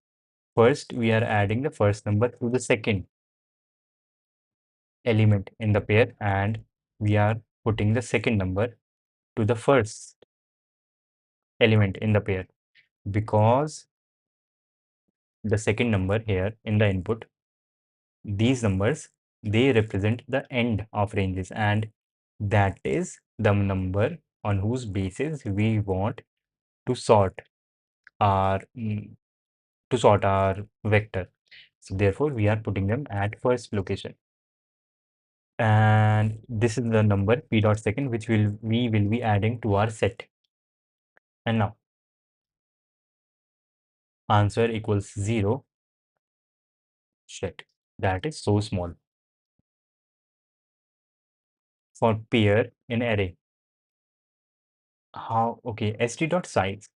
First, we are adding the first number to the second element in the pair, and we are putting the second number to the first element in the pair, because the second number here in the input, these numbers, they represent the end of ranges, and that is the number on whose basis we want to sort our vector. So therefore we are putting them at first location, and this is the number p dot second which we will be adding to our set. And now answer equals 0. Shit, that is so small for pair in array. How? Okay, st dot size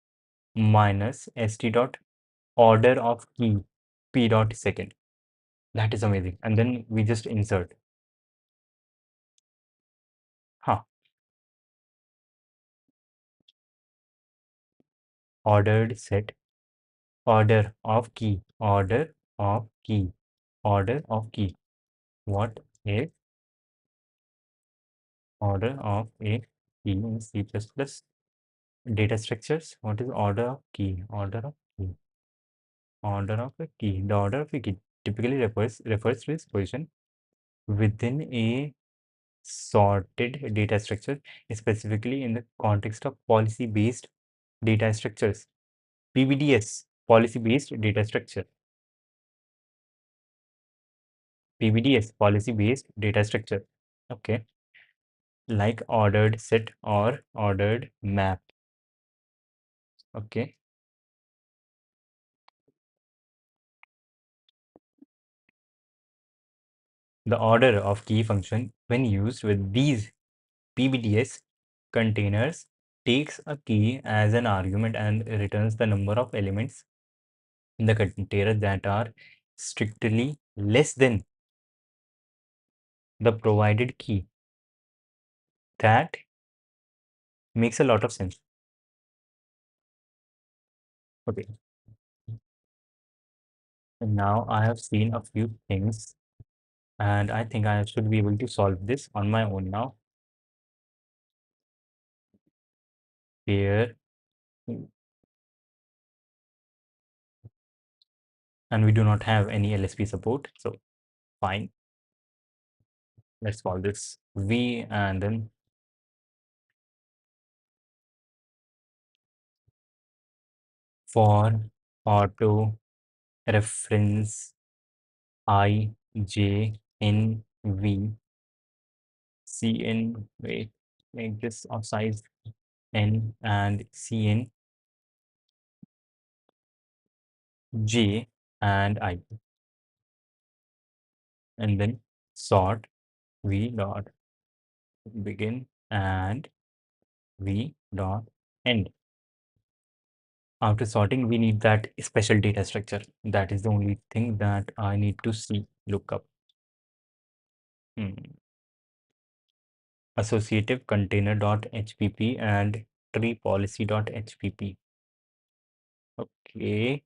minus st dot order of key p dot second. That is amazing. And then we just insert. Huh. Ordered set, order of key, order of key, order of key. What is order of a key in C++? Data structures. What is order of key? Order of key. Order of a key. The order of a key typically refers to its position within a sorted data structure, specifically in the context of policy-based data structures. PBDS, policy-based data structure. PBDS, policy-based data structure. Okay, like ordered set or ordered map. Okay, the order of key function when used with these PBDS containers takes a key as an argument and returns the number of elements in the container that are strictly less than the provided key. That makes a lot of sense. Okay, and now I have seen a few things, and I think I should be able to solve this on my own now. Here, and we do not have any LSP support, so fine. Let's call this V, and then for auto reference I J N V C N, wait, make this of size N, and C N J and I, and then sort V dot begin and V dot end. After sorting, we need that special data structure. That is the only thing that I need to look up. Associative container.hpp and tree policy.hpp. Okay,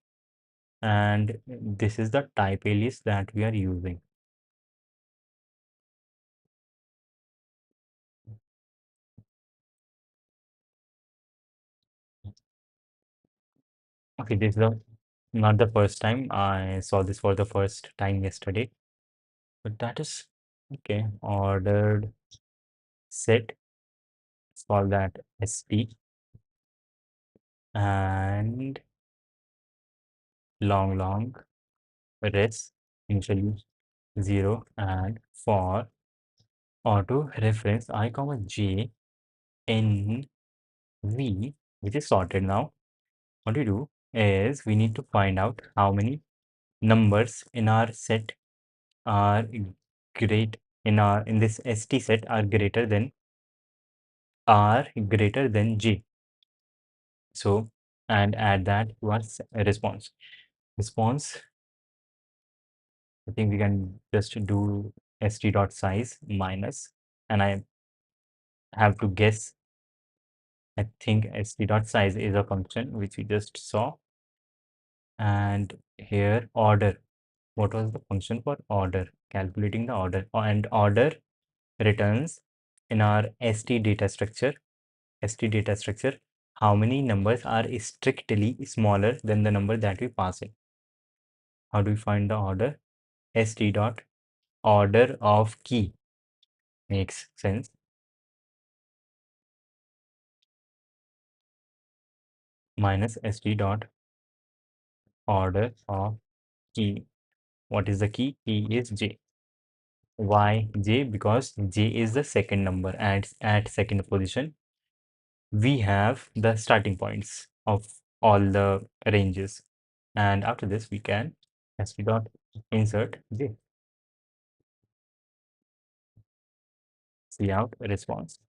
and this is the type alias that we are using. Okay, this is not the first time. I saw this for the first time yesterday, but that is okay. Ordered set, let's call that st, and long res initially 0, and for auto reference I comma j n v, which is sorted now. What we do is we need to find out how many numbers in our set are great in this st set are greater than j. So, and add that to our response. I think we can just do st dot size minus, and I have to guess. I think st dot size is a function which we just saw, And here order. What was the function for order? Calculating the order. And order returns in our ST data structure, how many numbers are strictly smaller than the number that we pass in. How do we find the order? ST dot order of key makes sense. Minus ST dot order of key. What is the key? Key is J. Why J? Because J is the second number, and at second position we have the starting points of all the ranges, and after this we can ST dot insert J. See out response.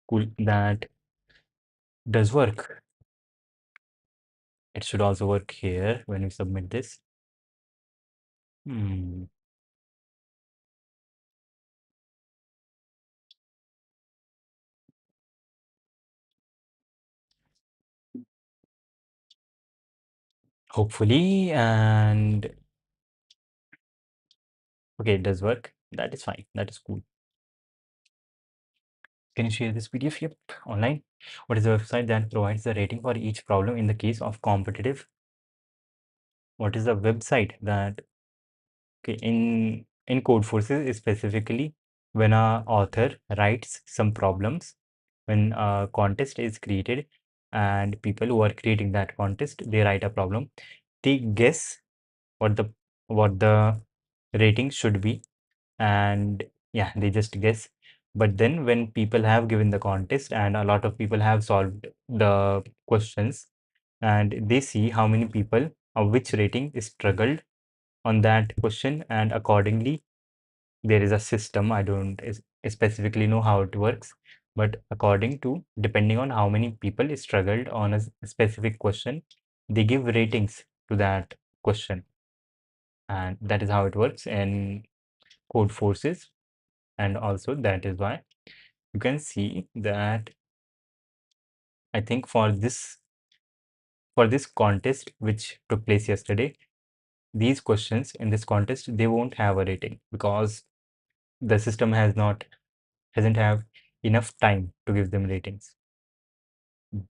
Cool, that does work. It should also work here when we submit this. Hmm. Hopefully, and okay, it does work. That is fine. That is cool. Can you share this PDF? Yep, online. What is the website that provides the rating for each problem in the case of competitive? What is the website that, okay, in code forces specifically, when a author writes some problems, when a contest is created and people who are creating that contest, they write a problem, they guess what the rating should be, and yeah, they just guess. But then when people have given the contest and a lot of people have solved the questions, and they see how many people of which rating struggled on that question, and accordingly there is a system. I don't specifically know how it works, but according to, depending on how many people struggled on a specific question, they give ratings to that question, and that is how it works in code forces. And also that is why you can see that I think for this contest which took place yesterday, these questions in this contest, they won't have a rating because the system hasn't have enough time to give them ratings.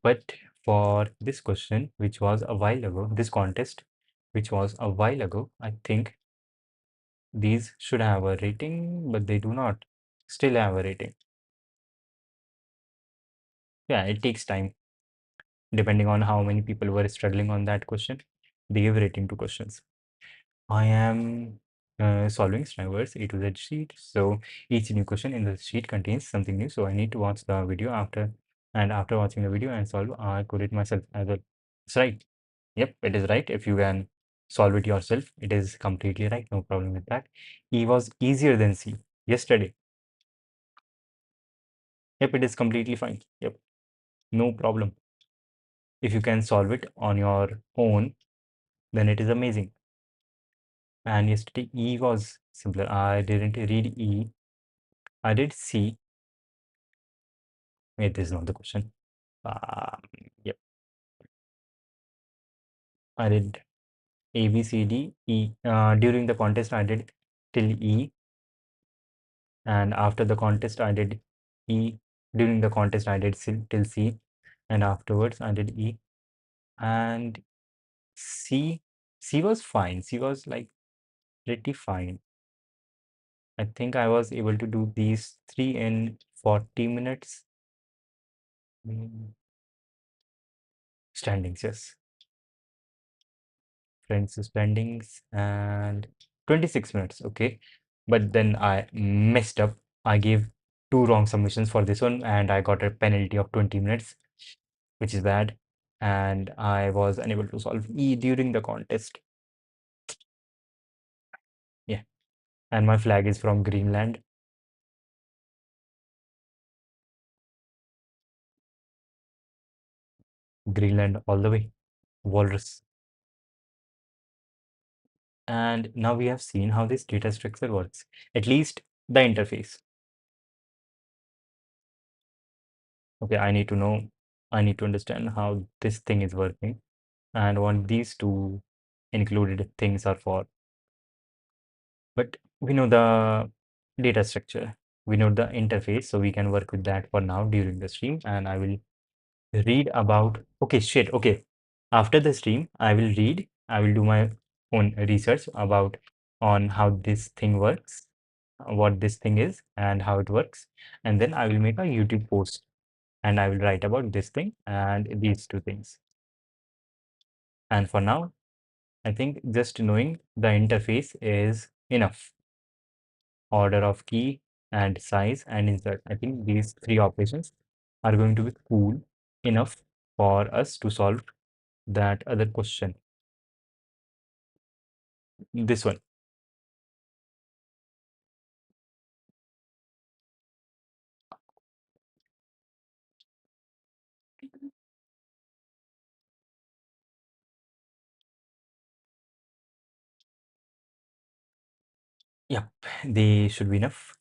But for this question, which was a while ago, this contest, which was a while ago, I think these should have a rating, but they do not still have a rating. Yeah, it takes time depending on how many people were struggling on that question. They give rating to questions. I am solving Schreiber's A to Z sheet. So each new question in the sheet contains something new. So I need to watch the video after, and after watching the video and solve, I code it myself as well. It's right. Yep, it is right. If you can solve it yourself, it is completely right. No problem with that. E was easier than C yesterday. Yep, it is completely fine. Yep, no problem. If you can solve it on your own, then it is amazing. And yesterday E was simpler. I didn't read E. I did C. Wait, this is not the question. Yep, I did A, B, C, D, E. During the contest, I did till E, and after the contest, I did E. During the contest, I did till C, and afterwards, I did E. And C, C was fine. C was like pretty fine. I think I was able to do these three in 40 minutes. Standings, yes. Friends standings and 26 minutes, okay. But then I messed up. I gave two wrong submissions for this one and I got a penalty of 20 minutes, which is bad. And I was unable to solve E during the contest. Yeah. And my flag is from Greenland. Greenland all the way. Walrus. And now we have seen how this data structure works, at least the interface. Okay, I need to know I need to understand how this thing is working and what these two included things are for. But we know the data structure, we know the interface, so we can work with that for now during the stream. And I will read about, okay, shit, okay. After the stream, I will do my own research about on how this thing works, what this thing is and how it works. And then I will make a YouTube post and I will write about this thing and these two things. And for now, I think just knowing the interface is enough. Order of key and size and insert. I think these three operations are going to be cool enough for us to solve that other question. This one. Yep, they should be enough,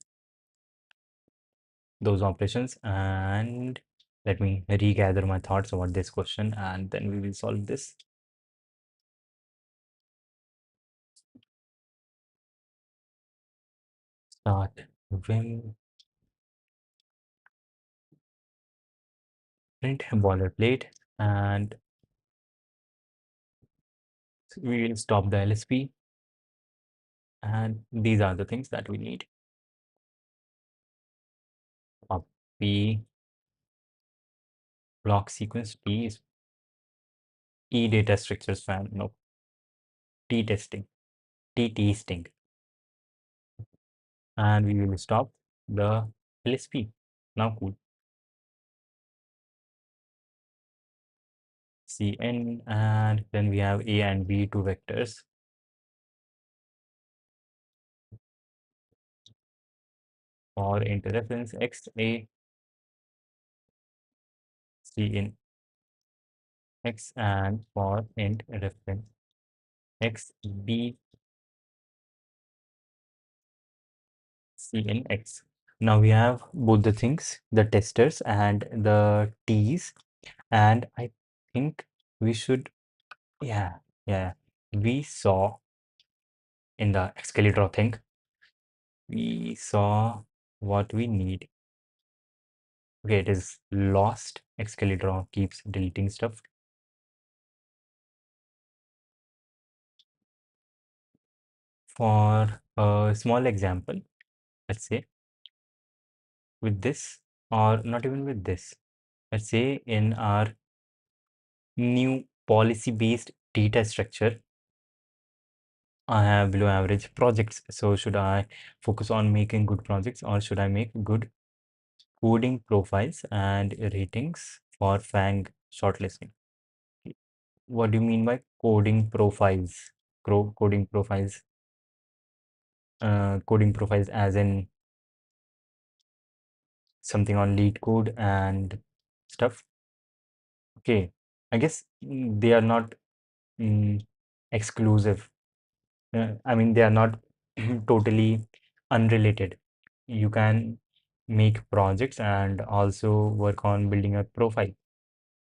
those operations. And let me regather my thoughts about this question and then we will solve this. Start Vim print boilerplate and we will stop the LSP. And these are the things that we need. Copy block sequence T is E data structures fan, no, T testing, T testing. And we will stop the LSP. Now cool. Cn and then we have A and B two vectors. For interreference X A C in X and for int reference X B C in X. Now we have both the things, the testers and the T's, and I think we should, yeah, yeah, we saw in the escalator thing, we saw what we need. Okay, it is lost. Escalator keeps deleting stuff. For a small example, let's say with this, or not even with this, let's say in our new policy-based data structure, I have below average projects. So should I focus on making good projects or should I make good coding profiles and ratings for FANG shortlisting? What do you mean by coding profiles? Coding profiles, coding profiles as in something on lead code and stuff. Okay, I guess they are not exclusive. I mean, they are not totally unrelated. You can make projects and also work on building a profile.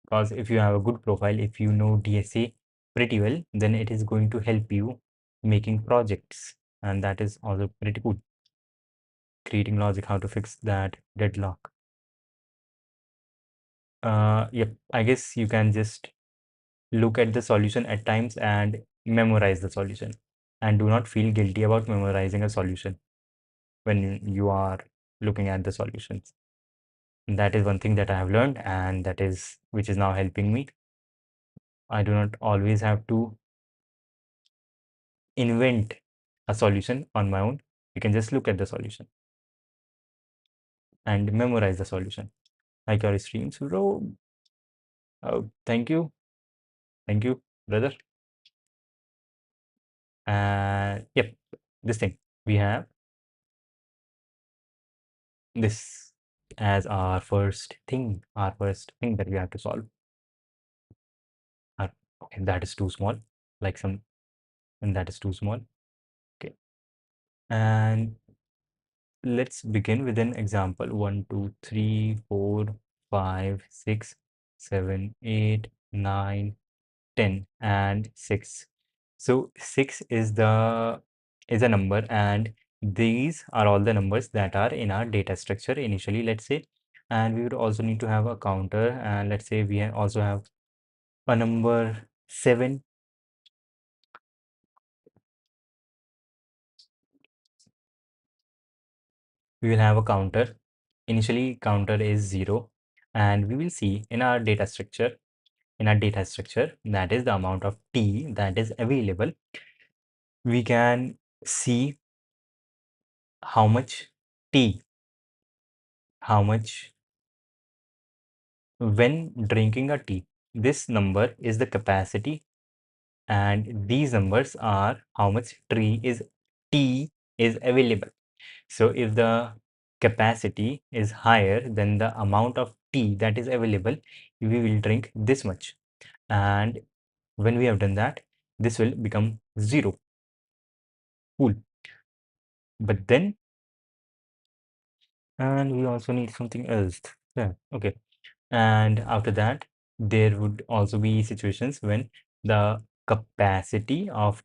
Because if you have a good profile, if you know DSA pretty well, then it is going to help you making projects. And that is also pretty good. Creating logic, how to fix that deadlock. Yep, I guess you can just look at the solution at times and memorize the solution. And do not feel guilty about memorizing a solution when you are looking at the solutions. And that is one thing that I have learned and that is which is now helping me. I do not always have to invent a solution on my own. You can just look at the solution and memorize the solution. Like your streams, bro. Oh, thank you. Thank you, brother. And yep, this thing. We have this as our first thing that we have to solve. Okay, that is too small, like some, and that is too small. Okay, and let's begin with an example. 1 2 3 4 5 6 7, 8, 9, 10, and 6. So 6 is a number, and these are all the numbers that are in our data structure initially, let's say. And we would also need to have a counter, and let's say we also have a number 7. We will have a counter. Initially counter is 0, and we will see in our data structure, that is the amount of t that is available. We can see how much t, how much when drinking a tea. This number is the capacity, and these numbers are how much tea is available. So if the capacity is higher than the amount of tea that is available, we will drink this much. And when we have done that, this will become 0. Cool. But then, and we also need something else. Yeah, okay. And after that, there would also be situations when the capacity of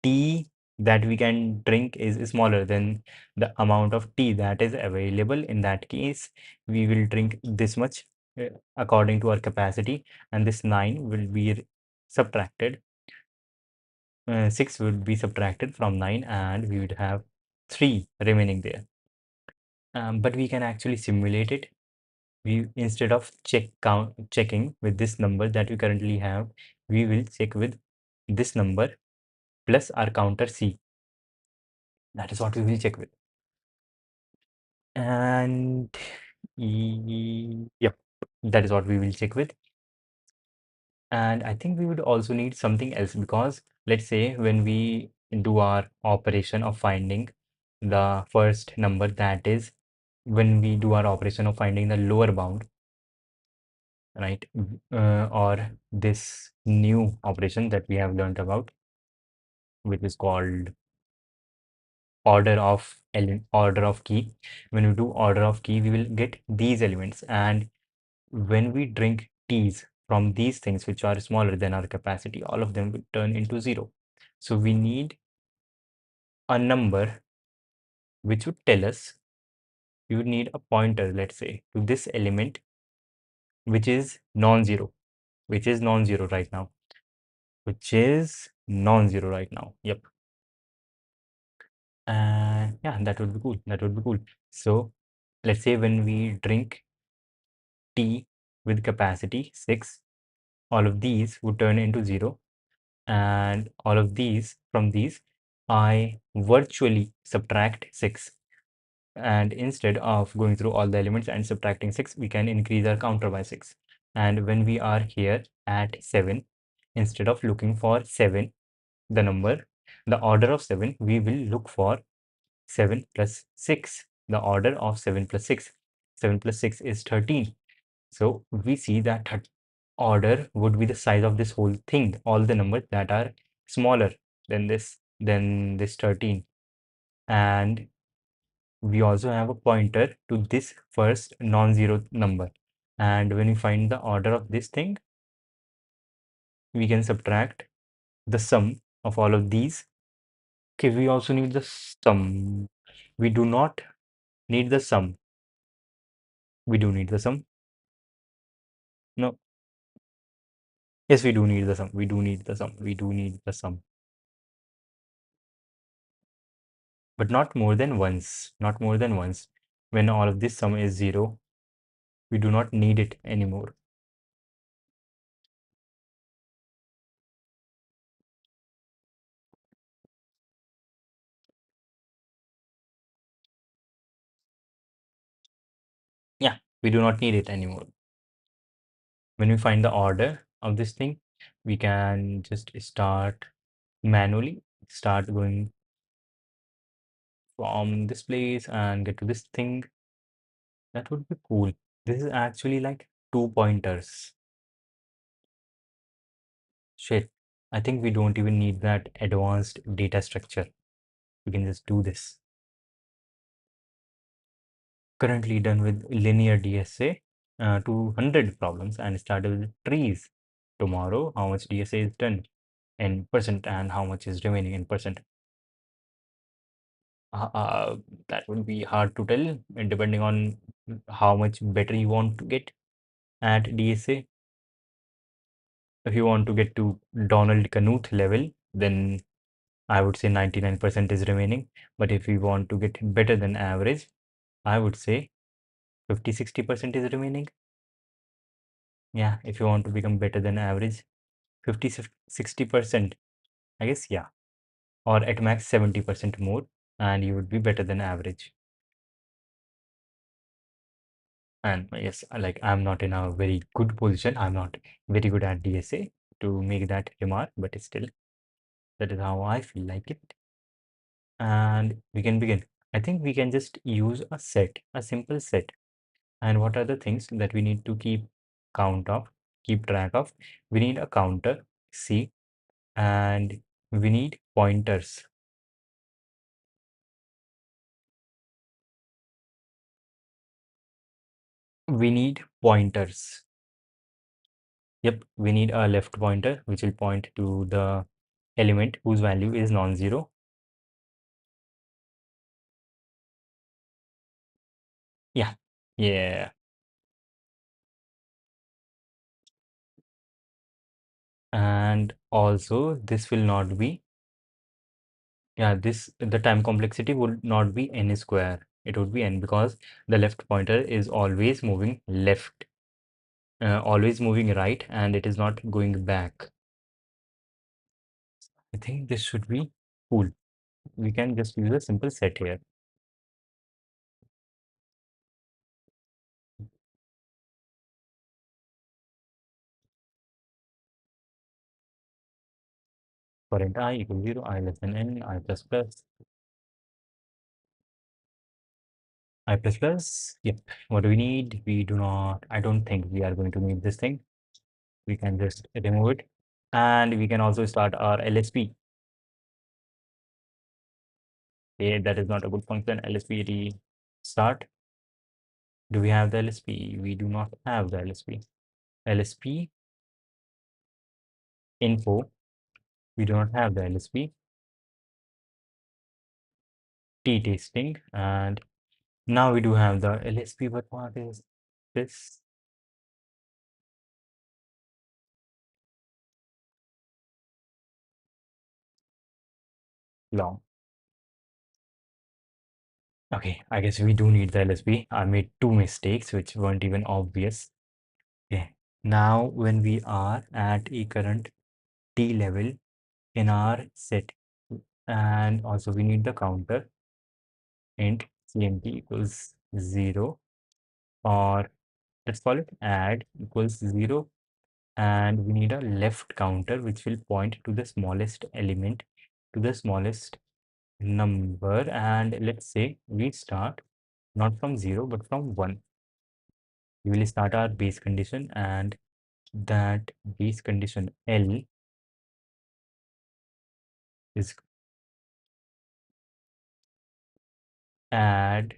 tea that we can drink is smaller than the amount of tea that is available. In that case, we will drink this much according to our capacity, and this 9 will be subtracted. 6 would be subtracted from 9, and we would have 3 remaining there. But we can actually simulate it. We, instead of checking with this number that we currently have, we will check with this number plus our counter C. That is what we will check with. And yep, that is what we will check with. And I think we would also need something else, because let's say when we do our operation of finding the first number, that is when we do our operation of finding the lower bound, right? Or this new operation that we have learned about, which is called order of key. When we do order of key, we will get these elements, and when we drink teas from these things which are smaller than our capacity, all of them will turn into 0. So we need a number which would tell us, we would need a pointer, let's say, to this element which is non-zero, which is non-zero right now, which is non-zero right now. Yep. And yeah, that would be cool. That would be cool. So let's say when we drink tea with capacity 6, all of these would turn into 0. And all of these, from these, I virtually subtract 6. And instead of going through all the elements and subtracting 6, we can increase our counter by 6. And when we are here at 7, instead of looking for 7, the number, the order of 7, we will look for 7 plus 6, the order of 7 plus 6. 7 plus 6 is 13. So we see that order would be the size of this whole thing, all the numbers that are smaller than this 13. And we also have a pointer to this first non-zero number. And when we find the order of this thing, we can subtract the sum of all of these. Okay, we also need the sum. We do not need the sum. We do need the sum. No. Yes, we do need the sum. We do need the sum. We do need the sum. But not more than once. Not more than once. When all of this sum is 0, we do not need it anymore. Yeah, we do not need it anymore. When we find the order of this thing, we can just start manually, start going from this place and get to this thing. That would be cool. This is actually like 2 pointers. Shit. I think we don't even need that advanced data structure. We can just do this. Currently done with linear DSA. to 100 problems and start with trees. Tomorrow, how much DSA is done in percent and how much is remaining in percent. Uh, uh, that would be hard to tell, depending on how much better you want to get at DSA. If you want to get to Donald Knuth level, then I would say 99% is remaining. But if you want to get better than average, I would say 50-60% is remaining. Yeah, if you want to become better than average, 50-60%, I guess, yeah. Or at max 70% more, and you would be better than average. And yes, like I'm not in a very good position. I'm not very good at DSA to make that remark, but still, that is how I feel like it. And we can begin. I think we can just use a set, a simple set. And what are the things that we need to keep track of? We need a counter, C, and we need pointers. We need pointers. Yep, we need a left pointer which will point to the element whose value is non-zero. Yeah, yeah. And also this will not be, yeah, this the time complexity would not be n square. It would be n because the left pointer is always moving left, always moving right, and it is not going back. I think this should be cool. We can just use a simple set here. For int I equals 0, I less than n, I plus plus, I plus plus. Yep. What do we need? We do not, I don't think we are going to need this thing. We can just remove it. And we can also start our LSP. Okay, that is not a good function. LSP start. Do we have the LSP? We do not have the LSP. LSP info. We do not have the LSP. T testing. And now we do have the LSP, but what is this? Long. Okay, I guess we do need the LSP. I made two mistakes which weren't even obvious. Okay, now when we are at a current T level in our set, and also we need the counter int cmt equals 0, or let's call it add equals 0, and we need a left counter which will point to the smallest element, to the smallest number, and let's say we start not from 0 but from 1. We will start our base condition, and that base condition L is add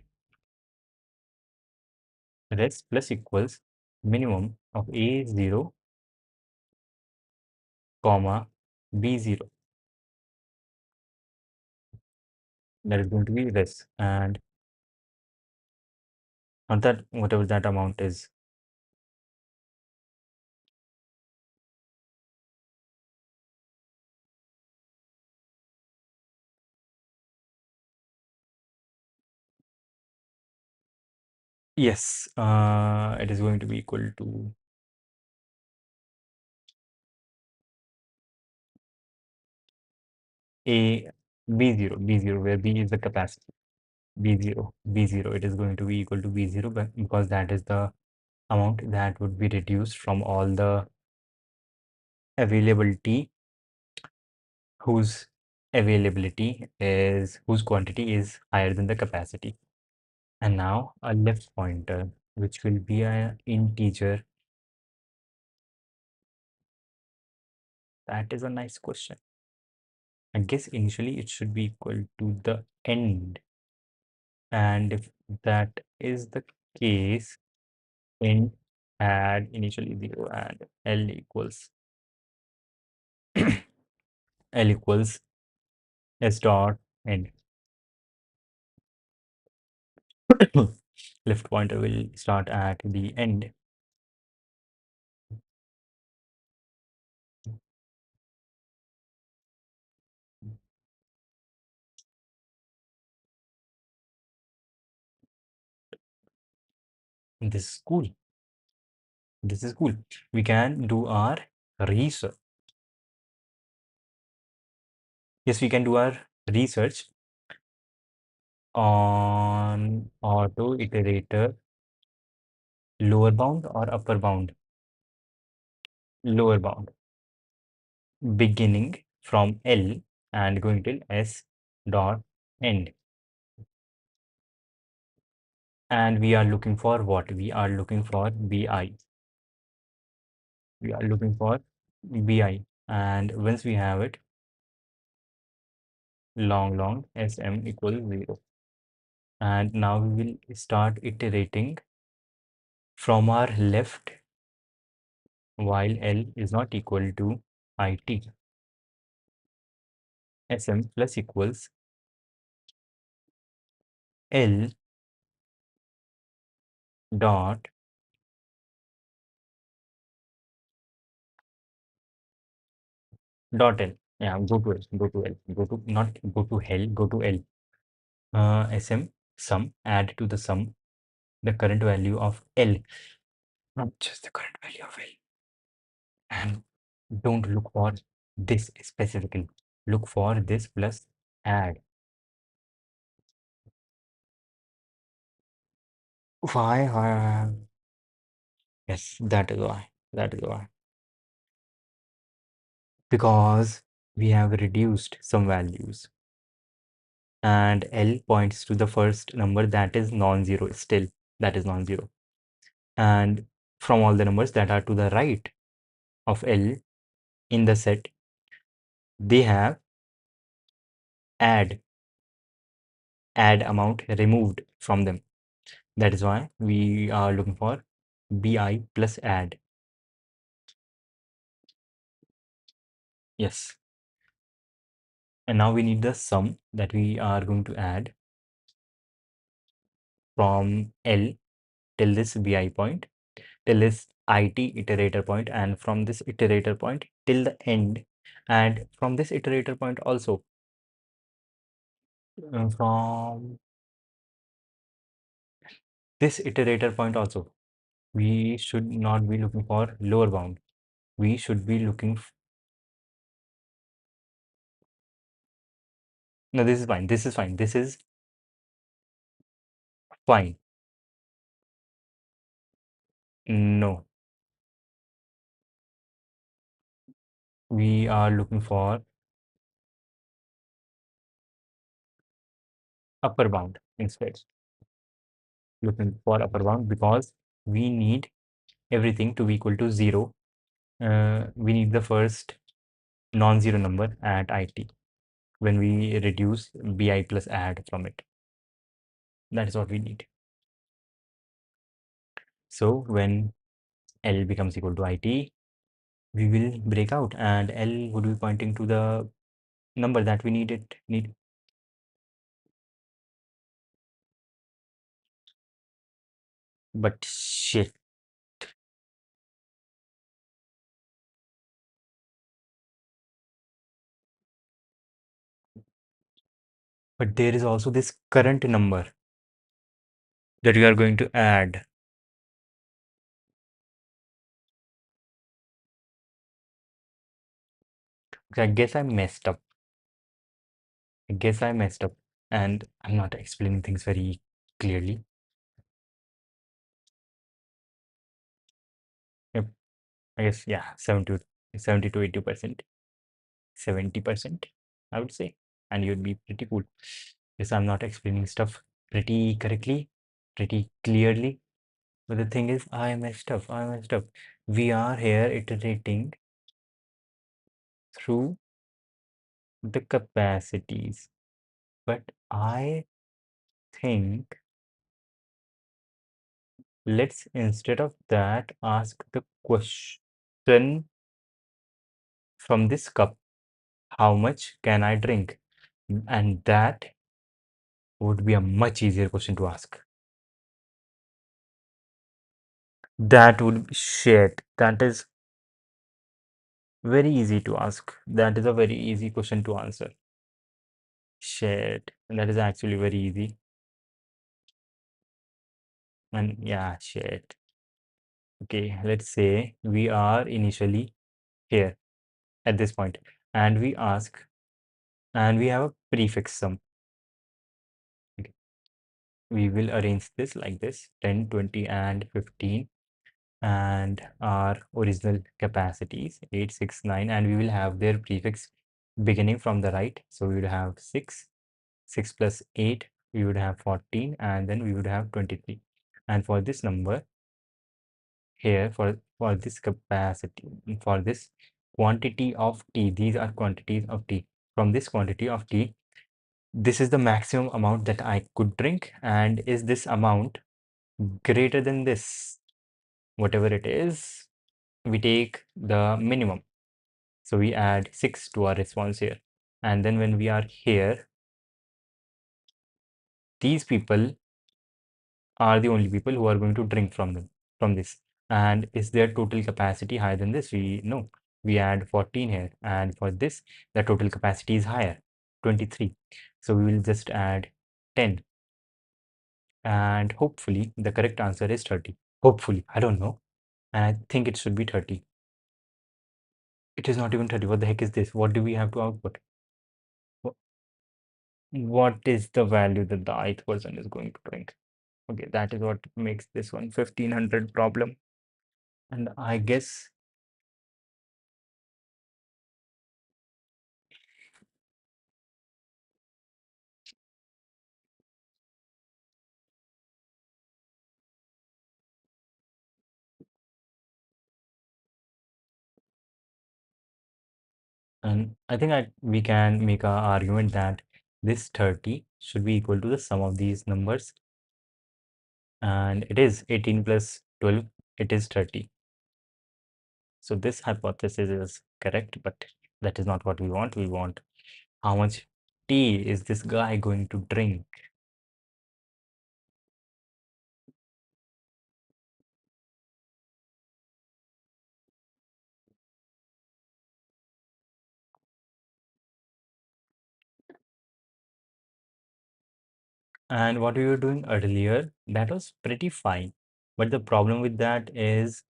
rest plus equals minimum of a0 comma b0. That is going to be this, and not that whatever that amount is. Yes, it is going to be equal to a b0 where b is the capacity. B0 it is going to be equal to b0, but because that is the amount that would be reduced from all the available T whose whose quantity is higher than the capacity. And now a left pointer which will be an integer. That is a nice question. I guess initially it should be equal to the end, and if that is the case, int add initially 0 and L equals L equals S dot end. Left pointer will start at the end. This is cool. This is cool. We can do our research. Yes, we can do our research on auto iterator lower bound or upper bound. Lower bound beginning from L and going till S dot end. And we are looking for what? We are looking for BI. We are looking for BI. And once we have it, long SM equals 0. And now we will start iterating from our left while L is not equal to IT. SM plus equals L dot L. Yeah, go to L, go to L, go to not go to hell, go to L. SM sum, add to the sum the current value of L, not just the current value of L. And don't look for this specifically. Look for this plus add. Why? Yes, that is why. That is why. Because we have reduced some values. And L points to the first number that is non-zero still. That is non-zero. And from all the numbers that are to the right of L in the set, they have add amount removed from them. That is why we are looking for BI plus add. Yes. And now we need the sum that we are going to add from L till this BI point, till this IT iterator point, and from this iterator point till the end, and from this iterator point also, from this iterator point also. We should not be looking for lower bound. We should be looking. No, this is fine. This is fine. This is fine. No, we are looking for upper bound instead. Looking for upper bound because we need everything to be equal to 0. We need the first non-zero number at IT when we reduce BI plus add from it. That is what we need. So when L becomes equal to IT, we will break out and L would be pointing to the number that we need. But shit. But there is also this current number that we are going to add. I guess I messed up. I guess I messed up and I'm not explaining things very clearly. Yep. I guess, yeah, 70 to 80%, 70%, I would say. And you'd be pretty cool. Yes, I'm not explaining stuff pretty correctly, pretty clearly. But the thing is, I messed up. I messed up. We are here iterating through the capacities. But I think let's instead of that ask the question from this cup, how much can I drink? And that would be a much easier question to ask. That would be shit. That is very easy to ask. That is a very easy question to answer. Shit. That is actually very easy. And yeah, shit. Okay, let's say we are initially here at this point, and we ask, and we have a prefix sum. Okay. We will arrange this like this 10, 20, and 15, and our original capacities 8, 6, 9, and we will have their prefix beginning from the right. So we would have 6, 6 plus 8, we would have 14, and then we would have 23. And for this number here, for this capacity, for this quantity of t, these are quantities of t. From this quantity of t, this is the maximum amount that I could drink. And is this amount greater than this? Whatever it is, we take the minimum. So we add 6 to our response here. And then when we are here, these people are the only people who are going to drink from this. And is their total capacity higher than this? We know. We add 14 here. And for this, the total capacity is higher, 23. So we will just add 10. And hopefully the correct answer is 30. Hopefully, I don't know. And I think it should be 30. It is not even 30. What the heck is this? What do we have to output? What is the value that the ith person is going to drink? Okay, that is what makes this one 1500 problem. And I guess, and I think we can make a argument that this 30 should be equal to the sum of these numbers. And it is 18 plus 12, it is 30. So this hypothesis is correct, but that is not what we want. We want how much tea is this guy going to drink? And what we were doing earlier, that was pretty fine. But the problem with that is,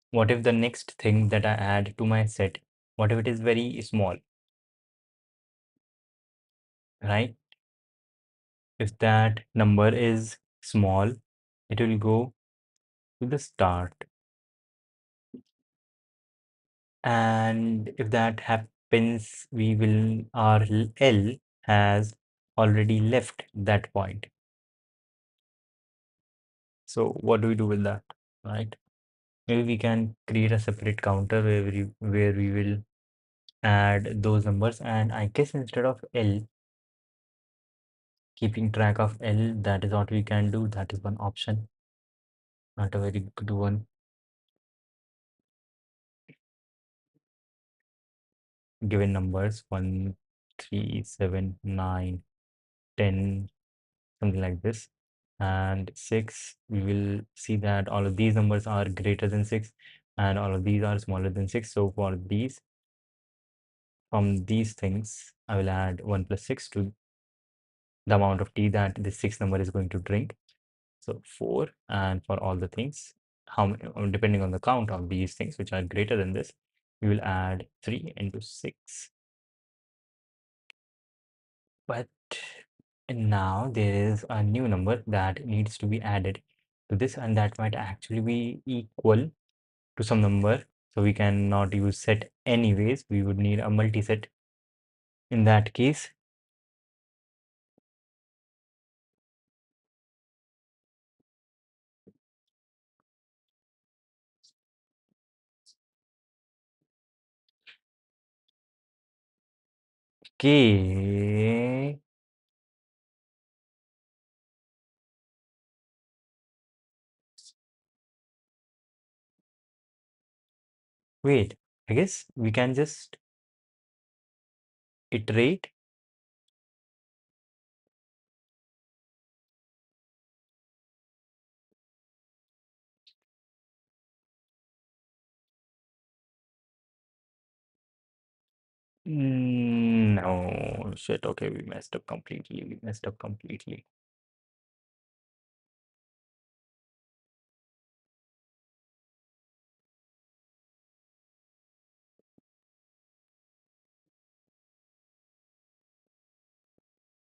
what if the next thing that I add to my set, what if it is very small, right? If that number is small, it will go to the start. And if that happens, our L has already left that point. So what do we do with that, right? Maybe we can create a separate counter where we will add those numbers. And I guess instead of L, keeping track of L, that is what we can do. That is one option, not a very good one. Given numbers 1, 3, 7, 9, 10, something like this, and 6, we will see that all of these numbers are greater than 6 and all of these are smaller than 6. So for these, from these things, I will add 1 plus 6 to the amount of tea that this 6 number is going to drink. So 4, and for all the things, depending on the count of these things which are greater than this, we will add 3 into 6. But now there is a new number that needs to be added to this, and that might actually be equal to some number. So we cannot use set anyways. We would need a multiset in that case. Okay. Wait, I guess we can just iterate. No, shit. Okay, we messed up completely. We messed up completely.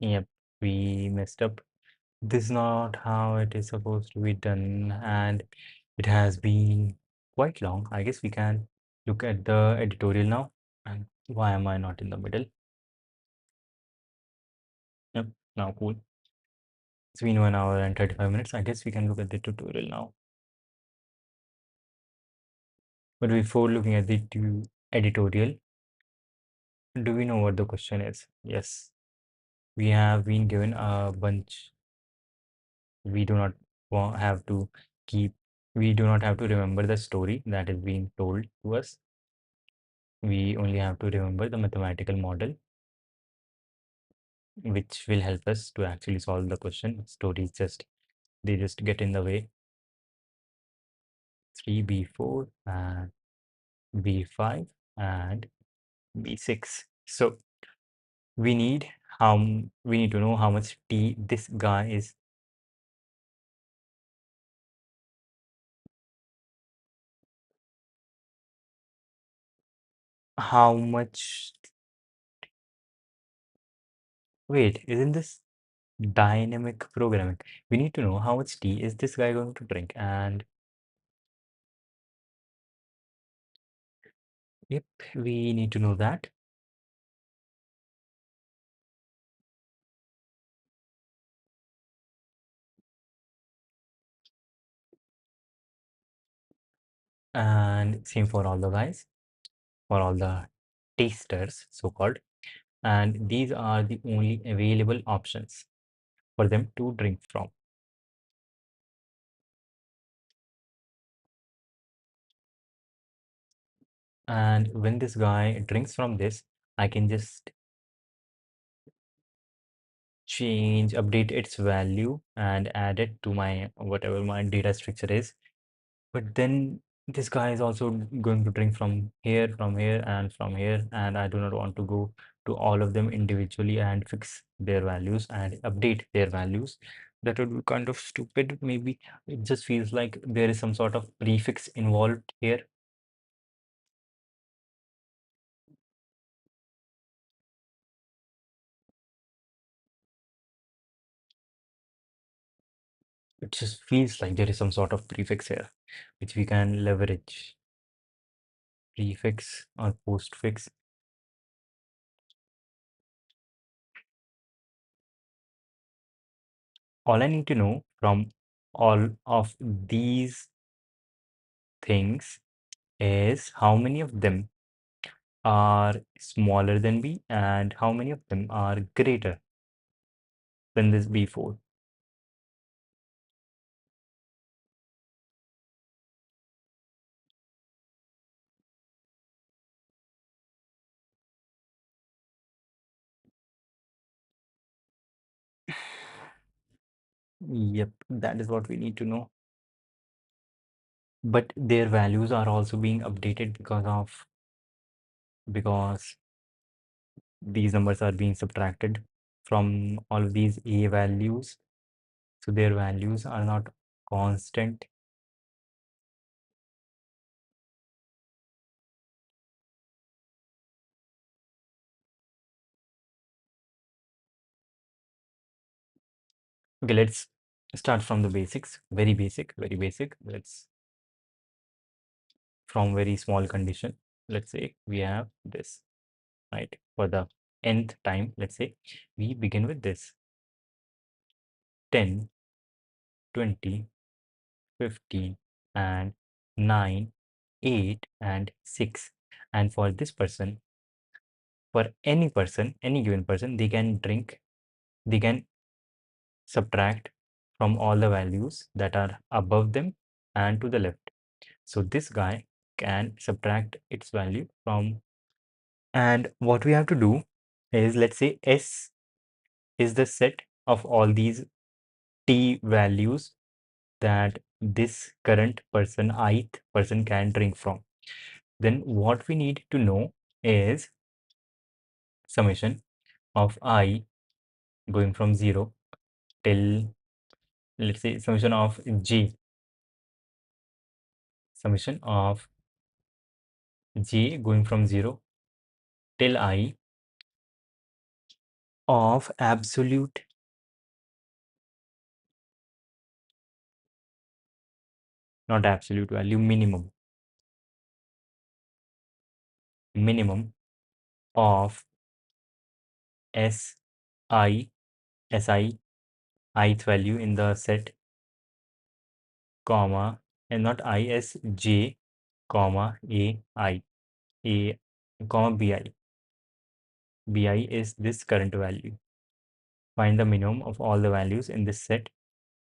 Yep, we messed up. This is not how it is supposed to be done, and it has been quite long. I guess we can look at the editorial now. And why am I not in the middle? Yep, now cool. It's been 1 hour and 35 minutes. I guess we can look at the tutorial now. But before looking at the editorial, do we know what the question is? Yes, we have been given a bunch. We do not have to keep, we do not have to remember the story that is being told to us. We only have to remember the mathematical model, which will help us to actually solve the question. Stories just, they just get in the way. 3b4 and b5 and b6. So we need we need to know how much t this guy is. How much, wait, isn't this dynamic programming? We need to know how much tea is this guy going to drink, and yep, we need to know that. And same for all the guys, for all the tasters, so-called. And these are the only available options for them to drink from. And when this guy drinks from this, I can just change, update its value and add it to my whatever my data structure is. But then this guy is also going to drink from here, and from here, and I do not want to go to all of them individually and fix their values and update their values. That would be kind of stupid. Maybe it just feels like there is some sort of prefix involved here. It just feels like there is some sort of prefix here, which we can leverage. Prefix or postfix. All I need to know from all of these things is how many of them are smaller than b and how many of them are greater than this b4. Yep, that is what we need to know. But their values are also being updated because these numbers are being subtracted from all of these a values. So their values are not constant. Okay, let's start from the basics. Very basic, very basic. Let's from very small condition. Let's say we have this, right? For the nth time, let's say we begin with this 10, 20, 15, and 9, 8, and 6. And for this person, for any person, any given person, they can drink, they can subtract from all the values that are above them and to the left. So this guy can subtract its value from, and what we have to do is, let's say S is the set of all these T values that this current person, ith person, can drink from. Then what we need to know is summation of I going from 0 till, let's say, summation of j going from 0 till I of absolute, not absolute value, minimum of si si ith value in the set, comma, and not I, s, j, comma, a, comma, bi is this current value. Find the minimum of all the values in this set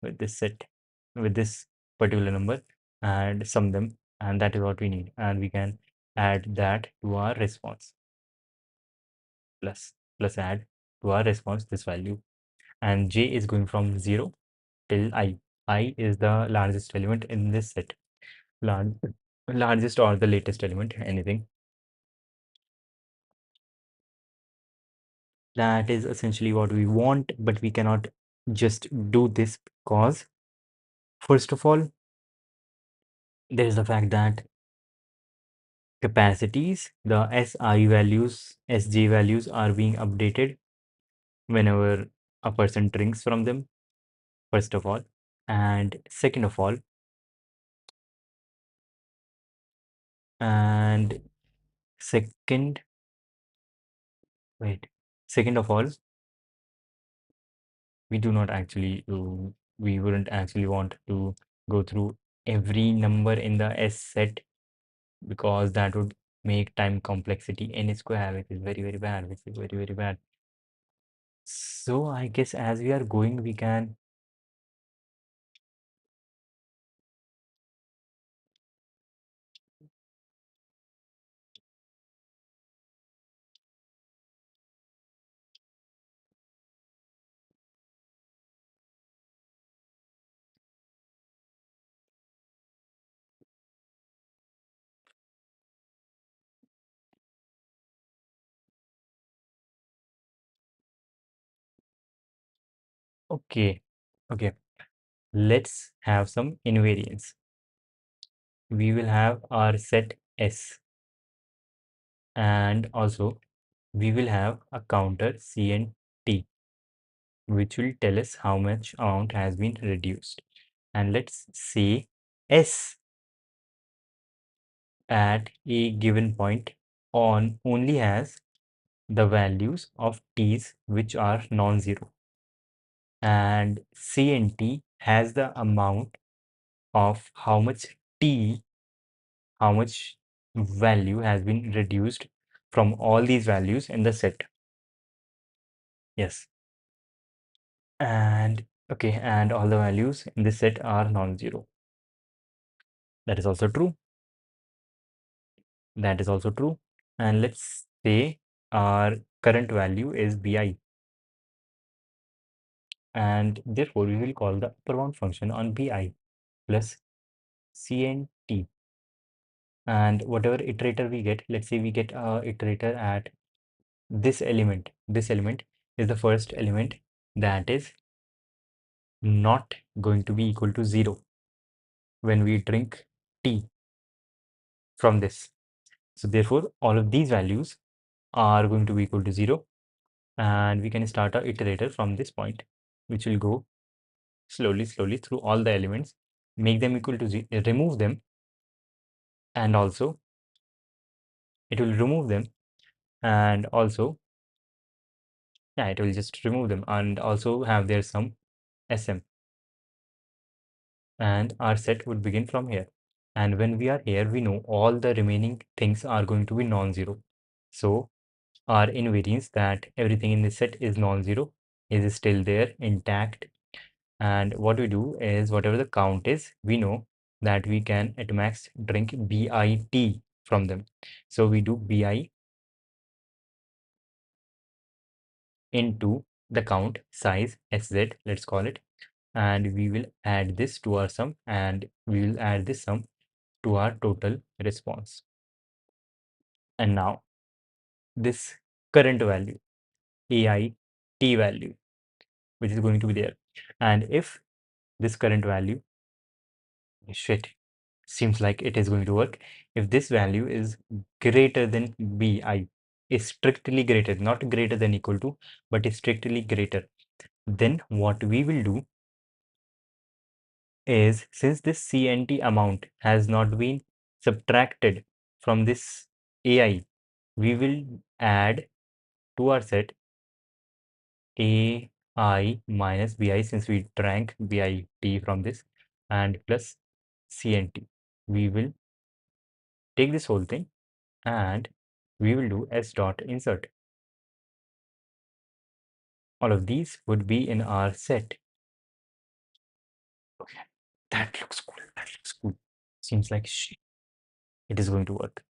with this particular number and sum them, and that is what we need, and we can add that to our response, plus add to our response this value, and j is going from 0 till I is the largest element in this set, large largest or the latest element, anything. That is essentially what we want, but we cannot just do this because, first of all, there is the fact that capacities, the SI values, SJ values are being updated whenever a person drinks from them, first of all. And second of all, and second, wait, second of all, we do not actually, we wouldn't actually want to go through every number in the S set, because that would make time complexity n square, which is very, very bad, which is very, very bad. So I guess as we are going, we can, okay, okay, let's have some invariance. We will have our set S, and also we will have a counter C and T, which will tell us how much amount has been reduced. And let's say S at a given point on only has the values of T's which are non-zero, and C and T has the amount of how much T, how much value has been reduced from all these values in the set. Yes. And okay, and all the values in this set are non-zero. That is also true. That is also true. And let's say our current value is bi, and therefore we will call the upper bound function on bi plus c and t, and whatever iterator we get, let's say we get a iterator at this element. This element is the first element that is not going to be equal to 0 when we drink tea from this. So therefore all of these values are going to be equal to 0, and we can start our iterator from this point, which will go slowly through all the elements, make them equal to 0, remove them, and also it will remove them, and also, yeah, it will just remove them and also have their sum sm, and our set would begin from here. And when we are here, we know all the remaining things are going to be non-zero. So our invariance that everything in this set is non-zero is still there intact. And what we do is, whatever the count is, we know that we can at max drink BIT from them. So we do BI into the count size SZ, let's call it, and we will add this to our sum, and we will add this sum to our total response. And now this current value, AI T value, which is going to be there. And if this current value, shit, seems like it is going to work. If this value is greater than BI, is strictly greater, not greater than equal to, but is strictly greater, then what we will do is, since this CNT amount has not been subtracted from this AI, we will add to our set AI minus BI, since we drank BIT from this, and plus CNT. We will take this whole thing and we will do S dot insert. All of these would be in our set. Okay, that looks cool. That looks cool. Seems like shit. It is going to work.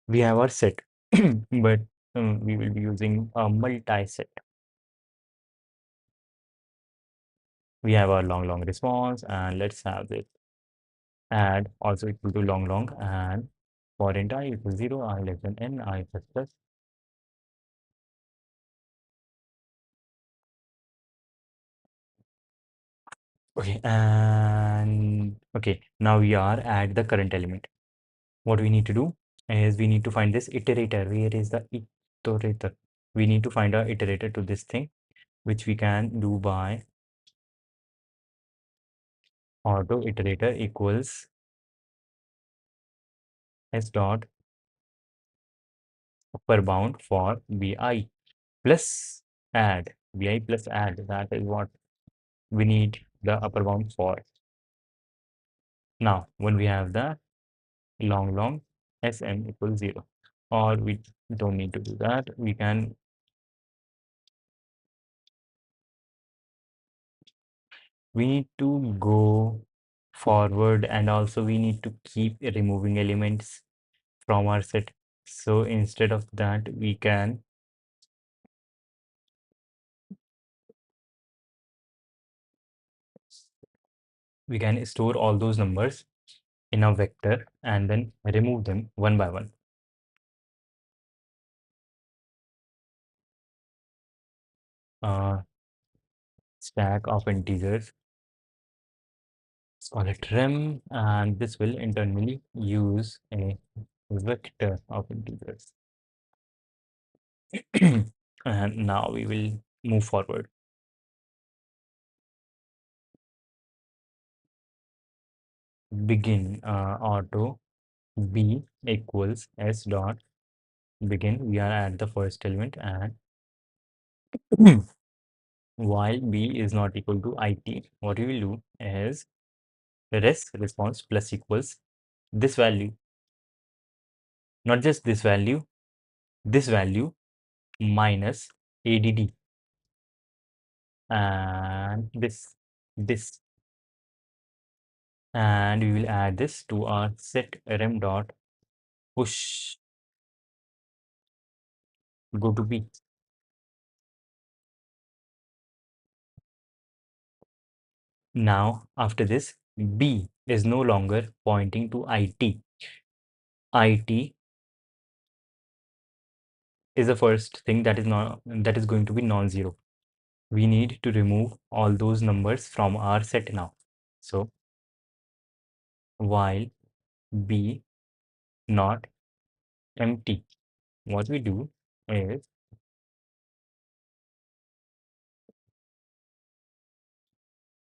We have our set, but we will be using a multi-set. We have our long response, and let's have this add also equal to long, and for int I equals 0, I less than n, I plus plus. Okay, and okay, now we are at the current element. What we need to do is we need to find this iterator. Where is the iterator? We need to find our iterator to this thing, which we can do by auto iterator equals s dot upper bound for bi plus add. Bi plus add, that is what we need the upper bound for. Now when we have the long sm equals 0, or we don't need to do that, we can we need to go forward, and also we need to keep removing elements from our set. So instead of that, we can store all those numbers in a vector and then remove them one by one. Stack of integers, let's call it rem, and this will internally use a vector of integers. And now we will move forward. Begin auto b equals s dot begin. We are at the first element, and while b is not equal to it, what we will do is response plus equals this value, not just this value minus add, and this, and we will add this to our set rem dot push go to b. Now after this, b is no longer pointing to it. It is the first thing that is going to be non-zero. We need to remove all those numbers from our set now. So while b not empty, what we do is,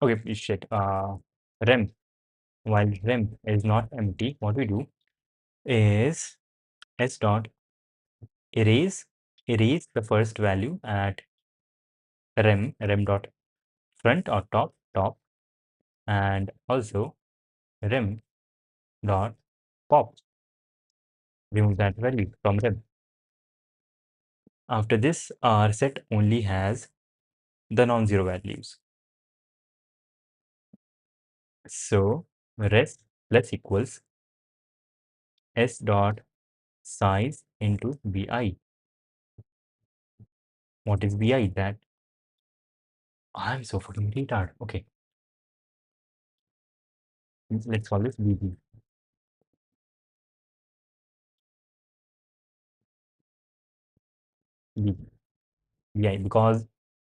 okay, shit, rem, while rem is not empty, what we do is s dot erase the first value at rem dot front or top, and also rem dot pop, remove that value from rem. After this, our set only has the non-zero values. So res plus equals s dot size into bi. What is bi? That I'm so fucking retard. Okay, let's call this bb. bb. Bi, because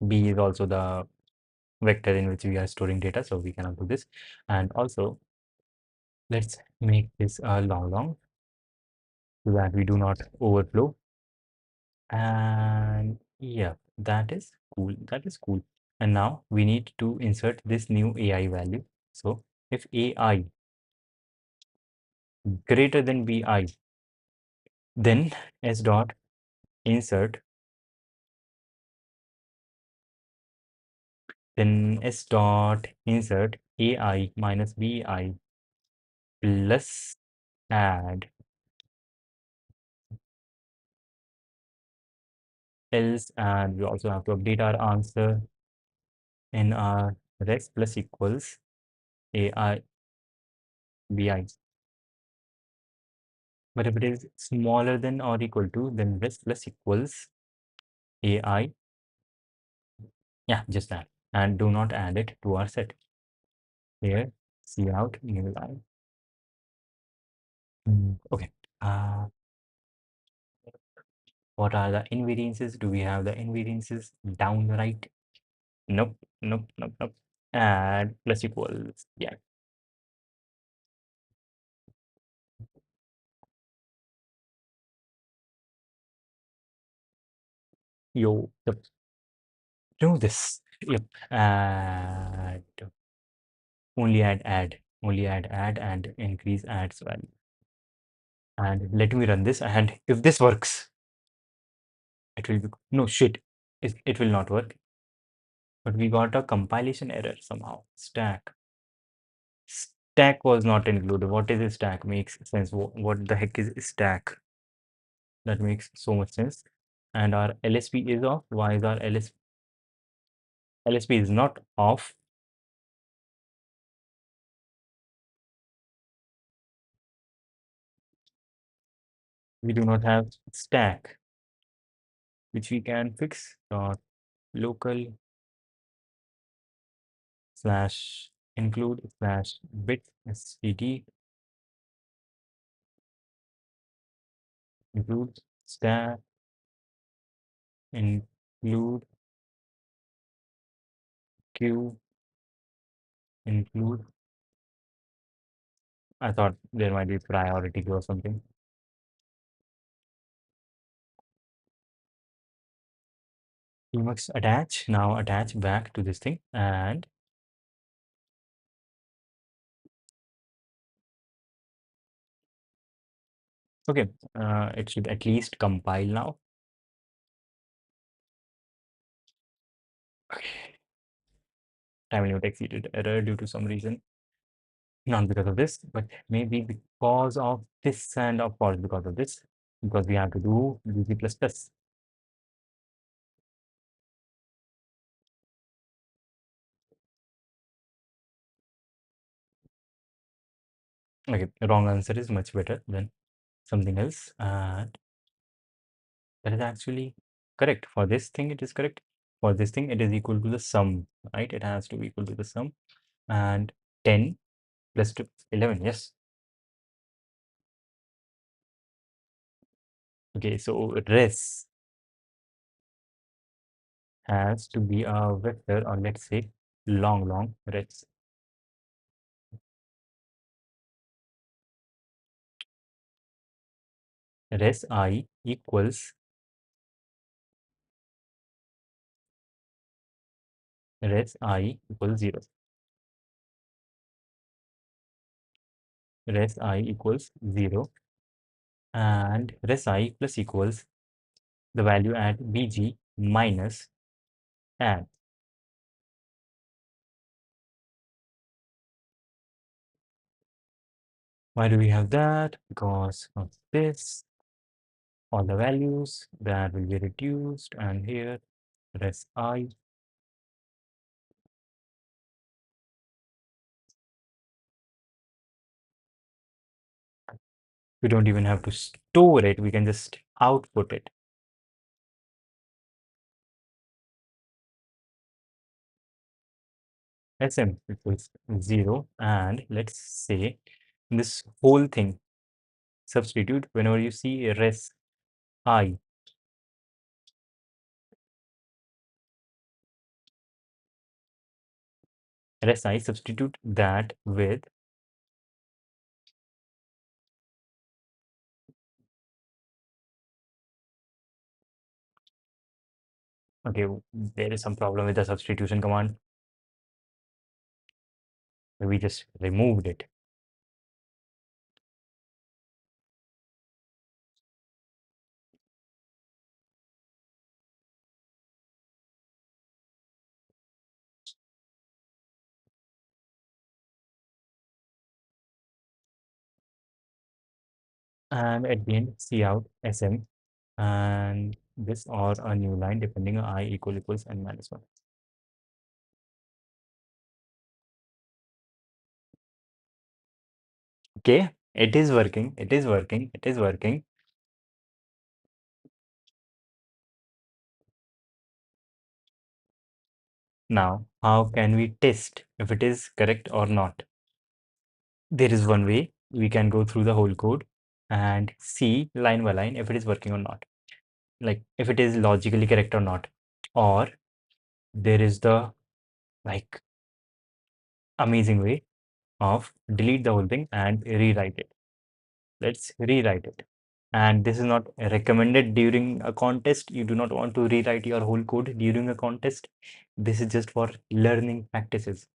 b is also the vector in which we are storing data, so we cannot do this. And also, let's make this a long so that we do not overflow. And yeah, that is cool. That is cool. And now we need to insert this new AI value. So if AI greater than BI, then S dot insert, then S dot insert AI minus BI plus add, else, and we also have to update our answer in our res plus equals AI BI. But if it is smaller than or equal to, then res plus equals AI. Yeah, just that. And do not add it to our set. Here, see out new line. Okay. Uh, what are the invariances? Do we have the invariances down the right? Nope, nope, nope, nope. Add plus equals. Yeah. Yo, yep. Do this. Yep. Add. Only add. Only add, and increase adds value. And let me run this. And if this works, it will be no shit. It will not work. But we got a compilation error somehow. Stack. Stack was not included. What is a stack? Makes sense. What the heck is stack? That makes so much sense. And our LSP is off. Why is our LSP is not off? We do not have stack, which we can fix. Dot local slash include slash bit std include stack include queue include. I thought there might be priority queue or something. You must attach now. Attach back to this thing and okay. It should at least compile now. Okay. Time limit exceeded error due to some reason. Not because of this, but maybe because of this, and of course because of this, because we have to do UG++. Okay, wrong answer is much better than something else, and that is actually correct. For this thing, it is correct. For this thing, it is equal to the sum, right? It has to be equal to the sum, and 10 plus 2, 11, yes. Okay, so res has to be a vector, or let's say long res. Res I equals res I equals 0. Res I equals 0, and res I plus equals the value at bg minus add. Why do we have that? Because of this, all the values that will be reduced, and here res I We don't even have to store it. We can just output it. Sm equals 0. And let's say this whole thing, substitute whenever you see res I. Res I, substitute that with okay, there is some problem with the substitution command. We just removed it. And at the end, see out sm and this or a new line depending on I equals n minus 1. Okay, it is working, it is working, it is working. Now, how can we test if it is correct or not? There is one way. We can go through the whole code and see line by line if it is working or not. Like if it is logically correct or not. Or there is the like amazing way of delete the whole thing and rewrite it. Let's rewrite it. And this is not recommended during a contest. You do not want to rewrite your whole code during a contest. This is just for learning practices.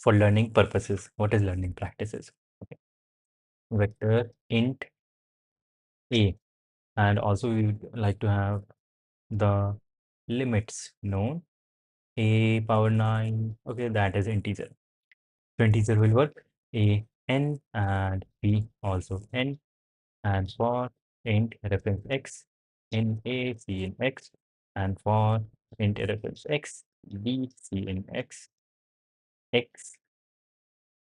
For learning purposes. What is learning practices? Okay. Vector int a. And also we would like to have the limits known. A power 9. Okay, that is integer. So integer will work. A n and b also n. And for int reference x in a c in x, and for int reference x b c in x x.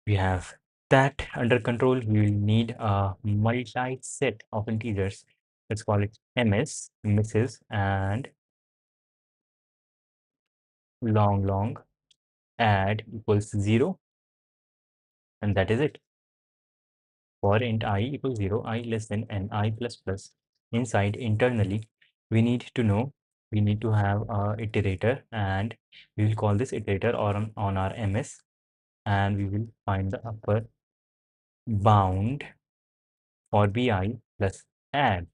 We have that under control. We will need a multi-set of integers. Let's call it ms, misses, and long add equals 0, and that is it. For int I equals 0, I less than n I plus plus. Inside internally, we need to know, we need to have a iterator, and we will call this iterator on our ms, and we will find the upper bound for bi plus add.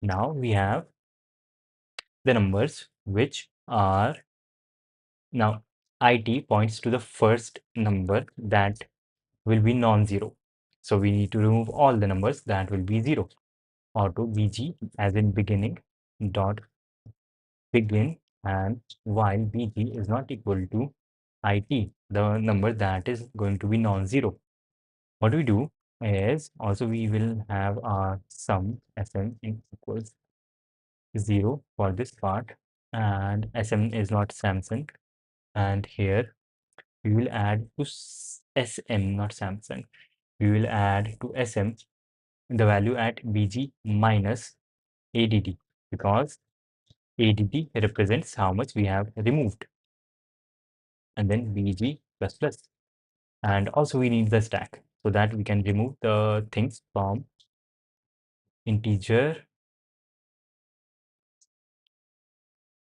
Now we have the numbers which are now it points to the first number that will be non-zero. So we need to remove all the numbers that will be 0. Auto bg as in beginning dot begin, and while bg is not equal to it, the number that is going to be non-zero. What we do is also we will have our sum sm equals 0 for this part, and sm is not Samsung, and here we will add to sm, not Samsung. We will add to sm the value at bg minus add, because add represents how much we have removed, and then bg plus plus. And also we need the stack so that we can remove the things from integer.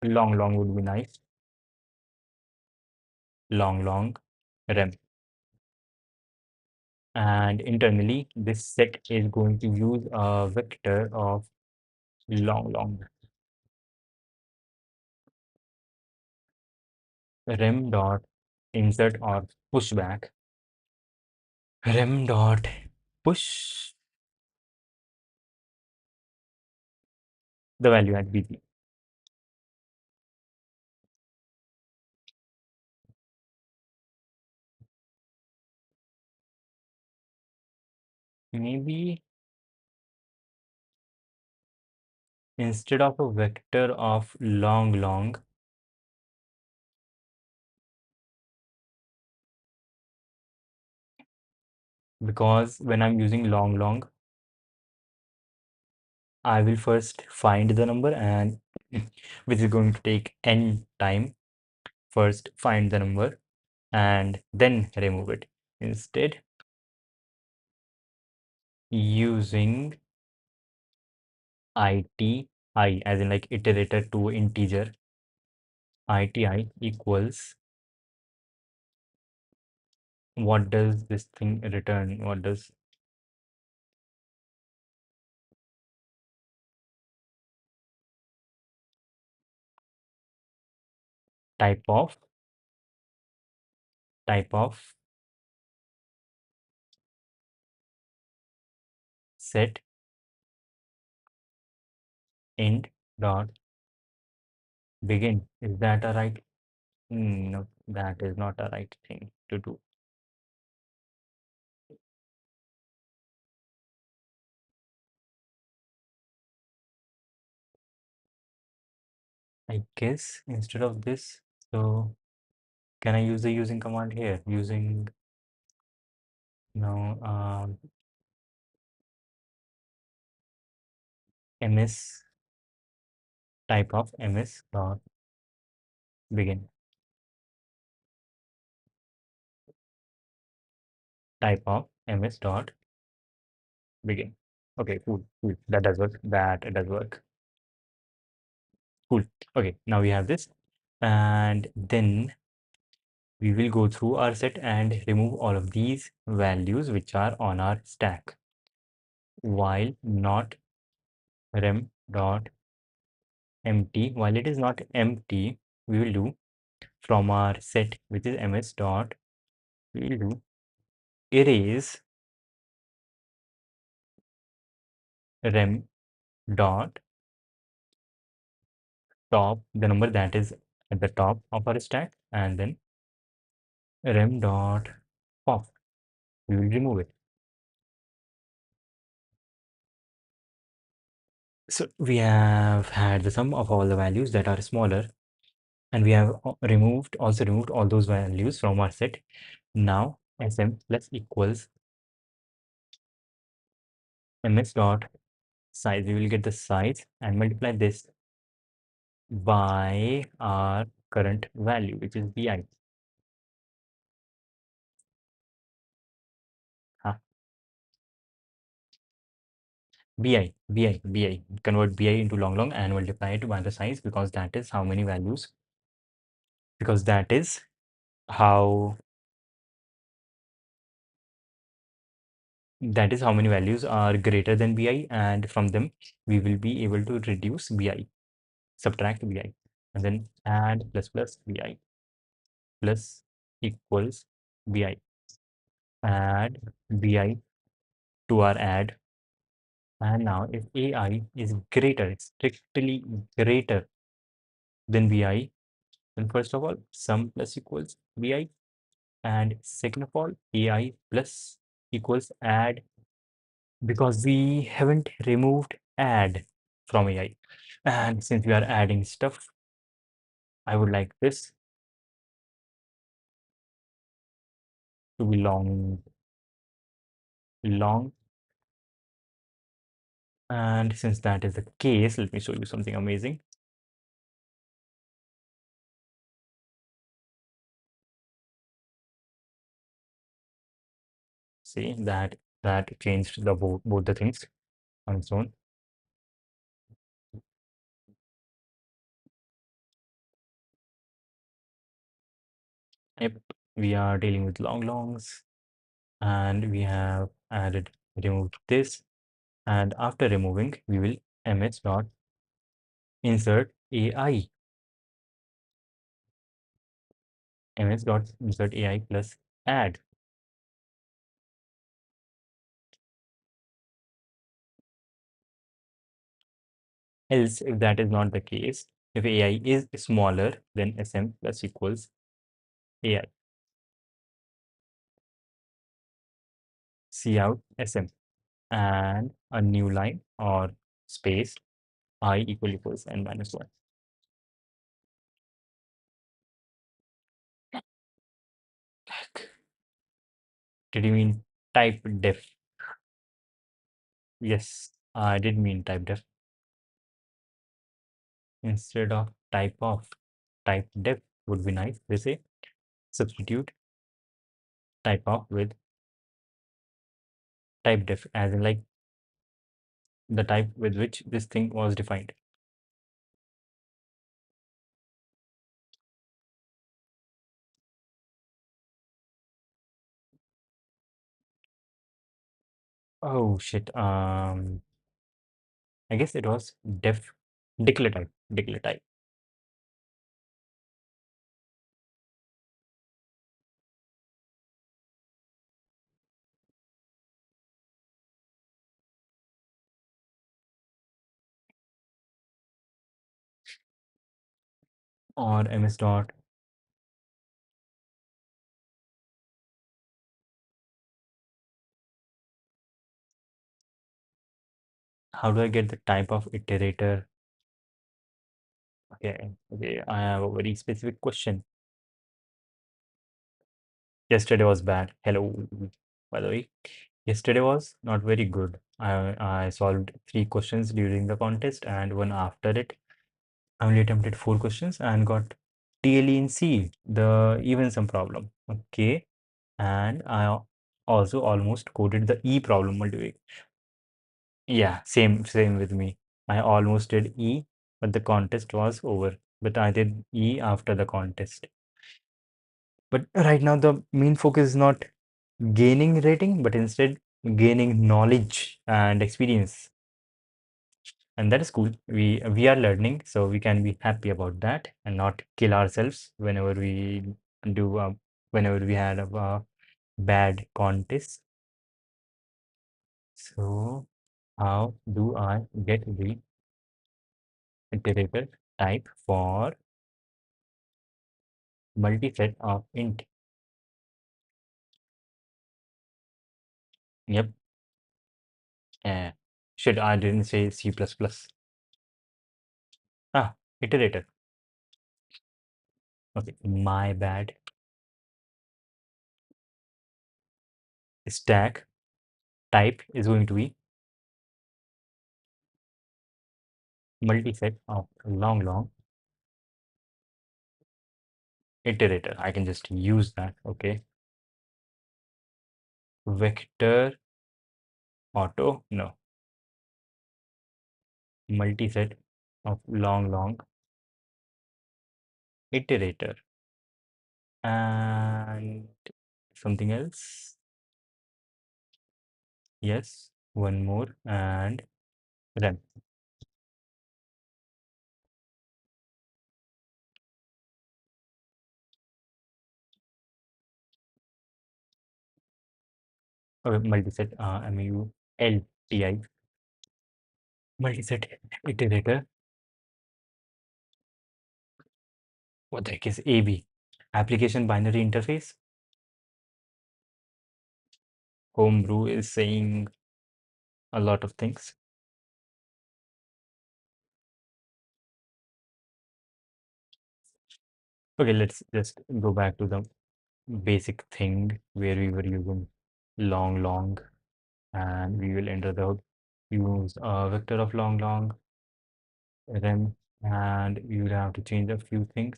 Long would be nice. Long rem. And internally this set is going to use a vector of long rem dot insert or pushback, rem dot push the value at bg. Maybe instead of a vector of long, because when I'm using long, I will first find the number and which is going to take n time. First find the number and then remove it. Instead, using iti, as in like iterator to integer, iti equals, what does this thing return? What does type of type of set int dot begin? Is that a right? No, that is not a right thing to do. I guess instead of this, so can I use the using command here? Using, no, ms, type of ms dot begin, type of ms dot begin. Okay, cool. That does work. That does work. Cool. Okay, now we have this, and then we will go through our set and remove all of these values which are on our stack, while not rem dot empty. While it is not empty, we will do from our set, which is ms dot, we will do erase rem dot top, the number that is at the top of our stack, and then rem dot pop, we will remove it. So we have had the sum of all the values that are smaller, and we have also removed all those values from our set. Now sm plus equals ms dot size. We will get the size and multiply this by our current value, which is bi. Huh? Bi. Convert bi into long and multiply it by the size, because that is how many values, because that is how many values are greater than bi, and from them we will be able to reduce bi, subtract bi, and then add plus bi plus equals bi, add bi to our add. And now if ai is greater, strictly greater than bi, then first of all sum plus equals bi, and second of all ai plus equals add, because we haven't removed add from ai, and since we are adding stuff, I would like this to be long, and since that is the case, let me show you something amazing. See that changed the both the things on its own. Yep, we are dealing with longs, and we have removed this, and after removing we will ms dot insert ai, ms dot insert ai plus add. Else, if that is not the case, if ai is smaller, then sm plus equals ai, cout sm, and a new line or space, I equals n minus 1. Heck, did you mean type def. Yes, I did mean type def instead of type of. Type def would be nice. They say substitute type of with type def, as in like the type with which this thing was defined. Oh shit. I guess it was def declare type. Declare type. Or ms dot. How do I get the type of iterator? Okay, okay. I have a very specific question. Yesterday was bad. Hello, by the way. Yesterday was not very good. I solved 3 questions during the contest and one after it. I only attempted 4 questions and got TLE in C, the even sum problem. Okay. And also almost coded the E problem multiplication. Yeah, same with me. I almost did E, but the contest was over. But I did E after the contest. But right now the main focus is not gaining rating, but instead gaining knowledge and experience. And that is cool. We are learning, so we can be happy about that and not kill ourselves do whenever we had a bad contest. So how do I get the iterator type for multi-set of int? Yep. Uh, Shit, I didn't say C++. Ah, iterator. Okay, my bad. Stack type is going to be multi-set of long iterator. I can just use that. Okay. Vector auto, no. Multi-set of long iterator. And something else. Yes, one more and run. Okay, multi-set multi multi-set iterator. What the heck is AB? Application binary interface. Homebrew is saying a lot of things. Okay, let's just go back to the basic thing where we were using long, and we will enter the use a vector of long rem, and you will have to change a few things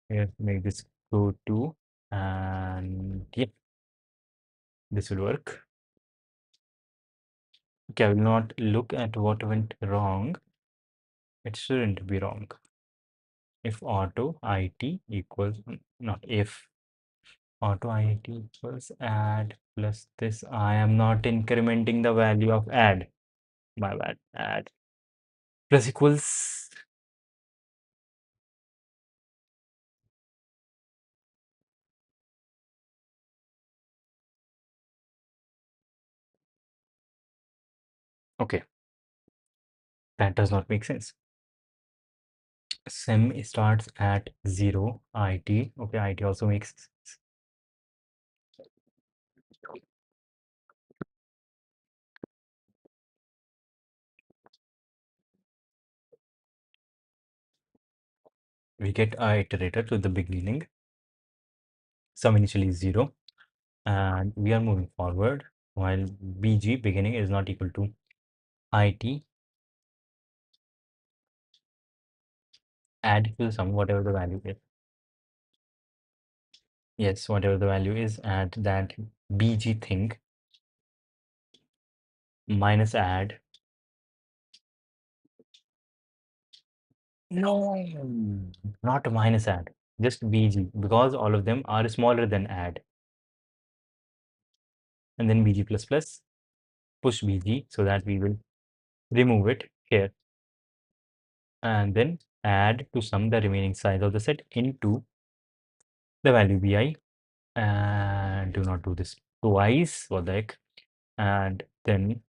here. Make this go to, and yeah, this will work. Okay, I will not look at what went wrong. It shouldn't be wrong. If auto it equals not if auto it equals add plus this, I am not incrementing the value of add. My bad. Add plus equals. Okay, that does not make sense. Sem starts at 0 it. Okay, it also makes sense. We get a iterator to the beginning. Sum initially is 0. and we are moving forward while BG beginning is not equal to IT, add to sum whatever the value is. Yes, whatever the value is, add that BG thing minus add. No, not minus add, just BG, because all of them are smaller than add. And then BG plus plus, push BG so that we will remove it here. And then add to sum the remaining size of the set into the value BI. And do not do this twice, what the heck. And then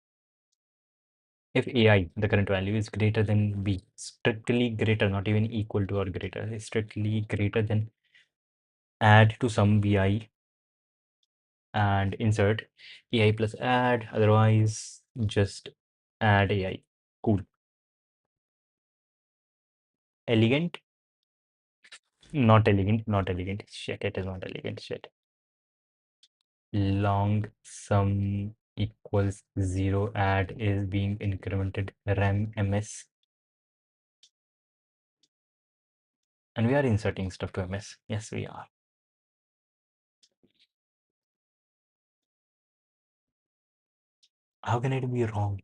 if AI, the current value, is greater than B, strictly greater, not even equal to or greater, is strictly greater than, add to sum BI and insert AI plus add, otherwise just add AI. Cool. Elegant? Not elegant, not elegant. Shit, it is not elegant. Shit. Long sum equals 0, add is being incremented rem ms, and we are inserting stuff to ms. Yes, we are. How can it be wrong?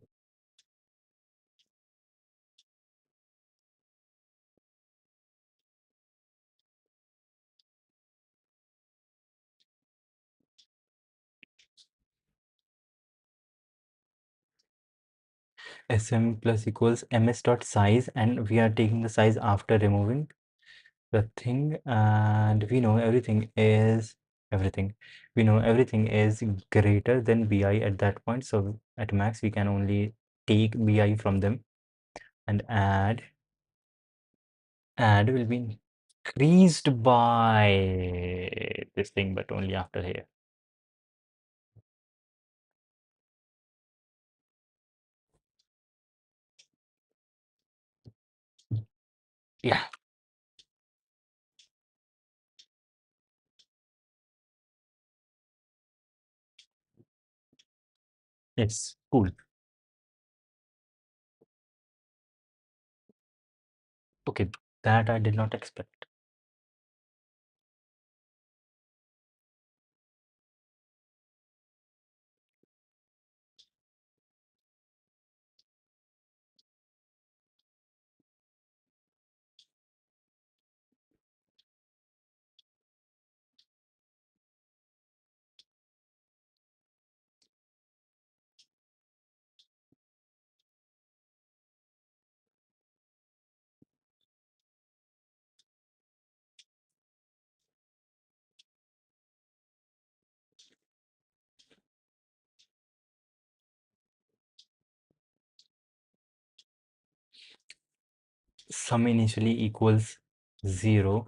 Sm plus equals ms dot size, and we are taking the size after removing the thing, and we know everything is everything. We know everything is greater than bi at that point, so at max we can only take bi from them, and add will be increased by this thing, but only after here. Yeah, it's cool. Okay, that I did not expect. Sum initially equals 0.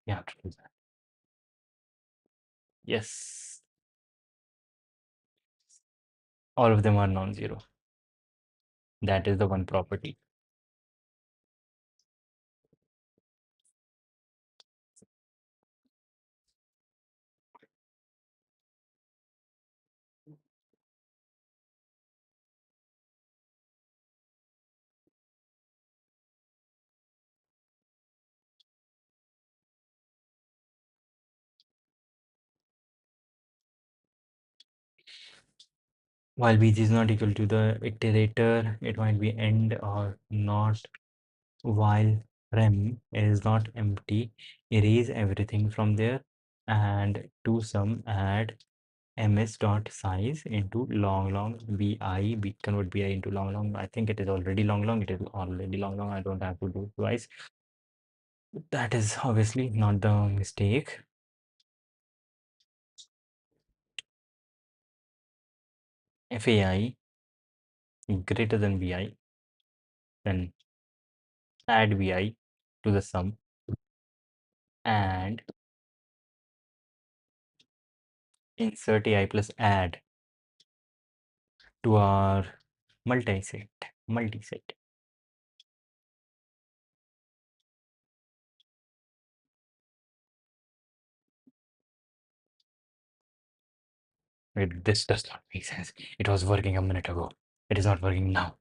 Yeah, to do that. Yes, all of them are non-zero. That is the one property. While bg is not equal to the iterator, it might be end or not. While rem is not empty, erase everything from there, and to sum add ms dot size into long bi, convert bi into long. I think it is already long. It is already long. I don't have to do twice. That is obviously not the mistake. Fai greater than bi, then add bi to the sum and insert ai plus add to our multi-set, multi-set. Wait, this does not make sense. It was working a minute ago. It is not working now.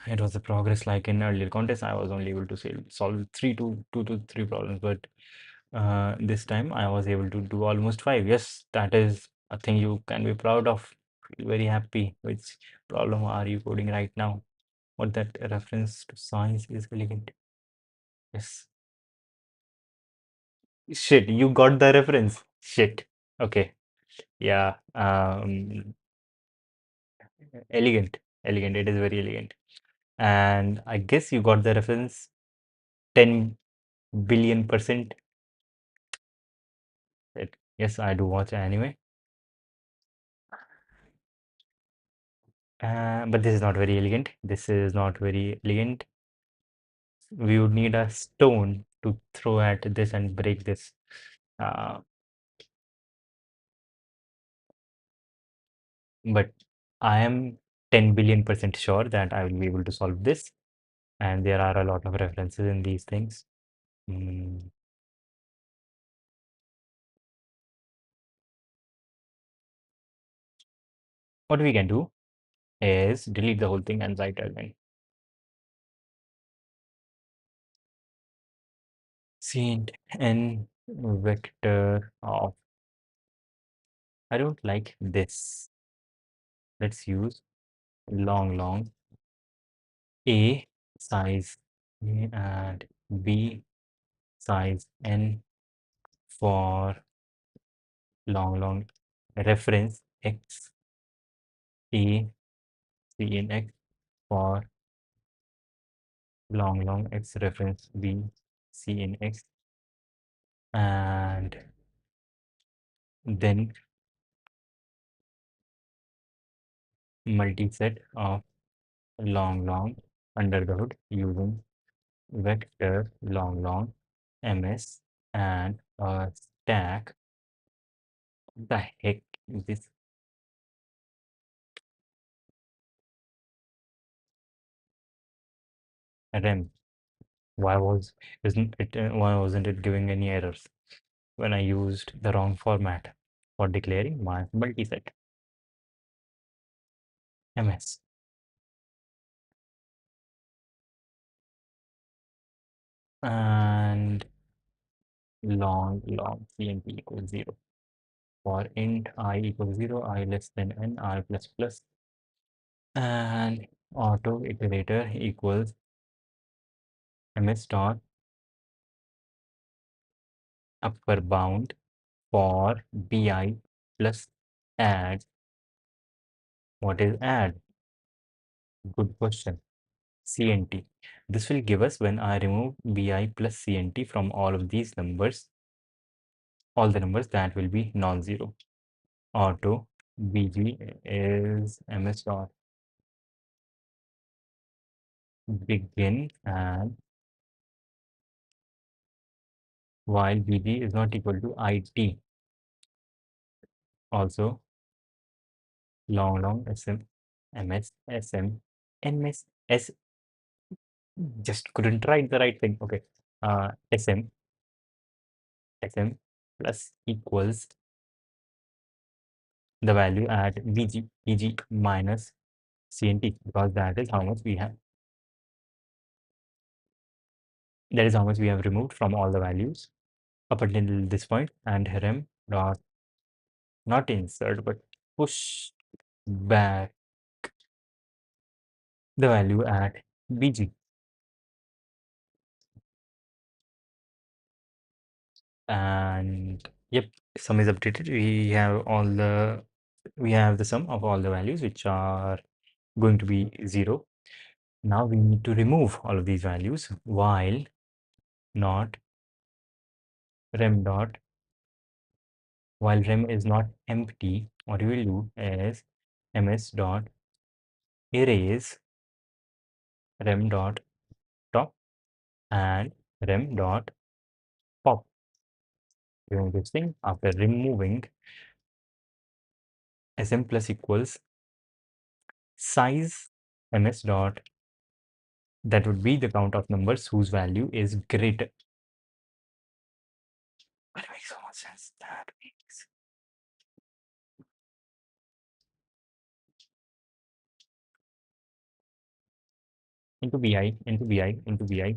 It was a progress like in earlier contests. I was only able to solve two to three problems, but this time I was able to do almost five. Yes, that is a thing you can be proud of. Feel very happy. Which problem are you coding right now? What that reference to science is elegant. Yes. Shit, you got the reference. Shit. Okay. Yeah. Elegant. Elegant. It is very elegant. And I guess you got the reference 10 billion%. Yes, I do watch anime. But this is not very elegant. This is not very elegant. We would need a stone to throw at this and break this. Uh, but I am 10 billion% sure that I will be able to solve this. And there are a lot of references in these things. Mm, what we can do is delete the whole thing and write again. Cint n vector of, I don't like this. Let's use long A size and B size n for long reference x A C in x for long x reference B C in x, and then multiset of long under the hood using vector long ms and a stack. The heck is this? Rem. Why wasn't it giving any errors when I used the wrong format for declaring my multiset? ms and long cmp equals 0 for int I equals 0, I less than n, I plus plus, and auto iterator equals ms dot upper bound for bi plus add. What is add? Good question. CNT. This will give us when I remove bi plus CNT from all of these numbers, all the numbers that will be non-zero. Auto bg is ms dot begin, and while bg is not equal to it, also long sm ms sm ms s, just couldn't write the right thing. Okay, sm plus equals the value at bg minus cnt, because that is how much we have, that is how much we have removed from all the values up until this point. And rem dot not insert but push back the value at bg. And yep, sum is updated. We have the sum of all the values which are going to be 0. Now we need to remove all of these values while not rem dot, while rem is not empty. What we will do is ms dot erase rem dot top and rem dot pop. Doing this thing after removing sm plus equals size ms dot, that would be the count of numbers whose value is greater. That makes so much sense. That makes into bi into bi into bi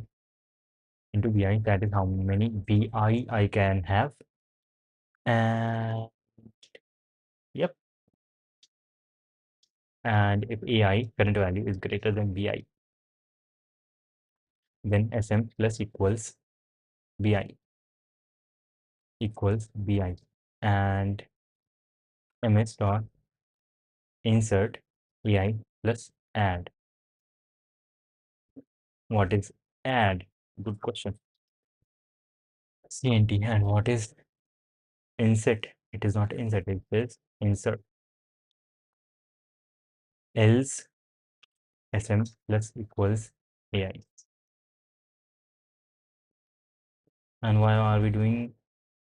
into bi. That is how many bi I can have. And yep. And if ai current value is greater than bi, then sm plus equals bi equals bi, and ms dot insert ai plus add. What is add? Good question. cnt. And what is insert? It is not insert, it is insert. Else sm plus equals ai. And why are we doing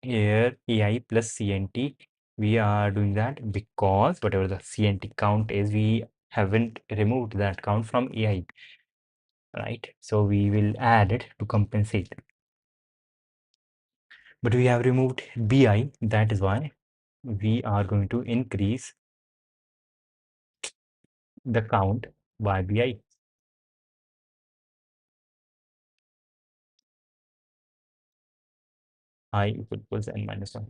here ai plus cnt? We are doing that because whatever the cnt count is, we haven't removed that count from ai, right? So we will add it to compensate. But we have removed bi, that is why we are going to increase the count by bi. I equals n minus 1.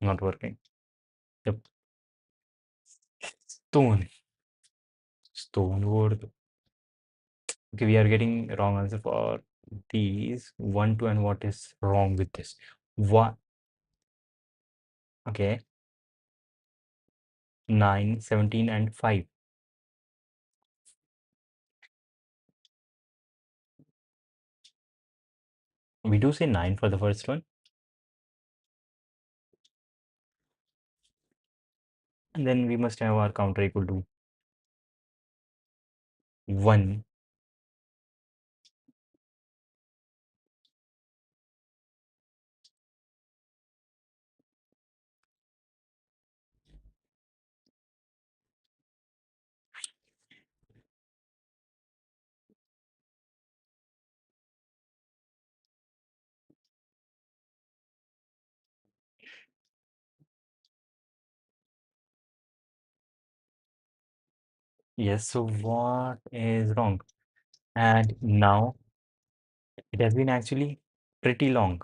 Not working. Yep. Stone. Stone word. Okay, we are getting wrong answer for these 1, 2, and what is wrong with this? What? Okay, 9, 17, and 5. We do say 9 for the first one, and then we must have our counter equal to 1. Yes, so what is wrong? And now it has been actually pretty long,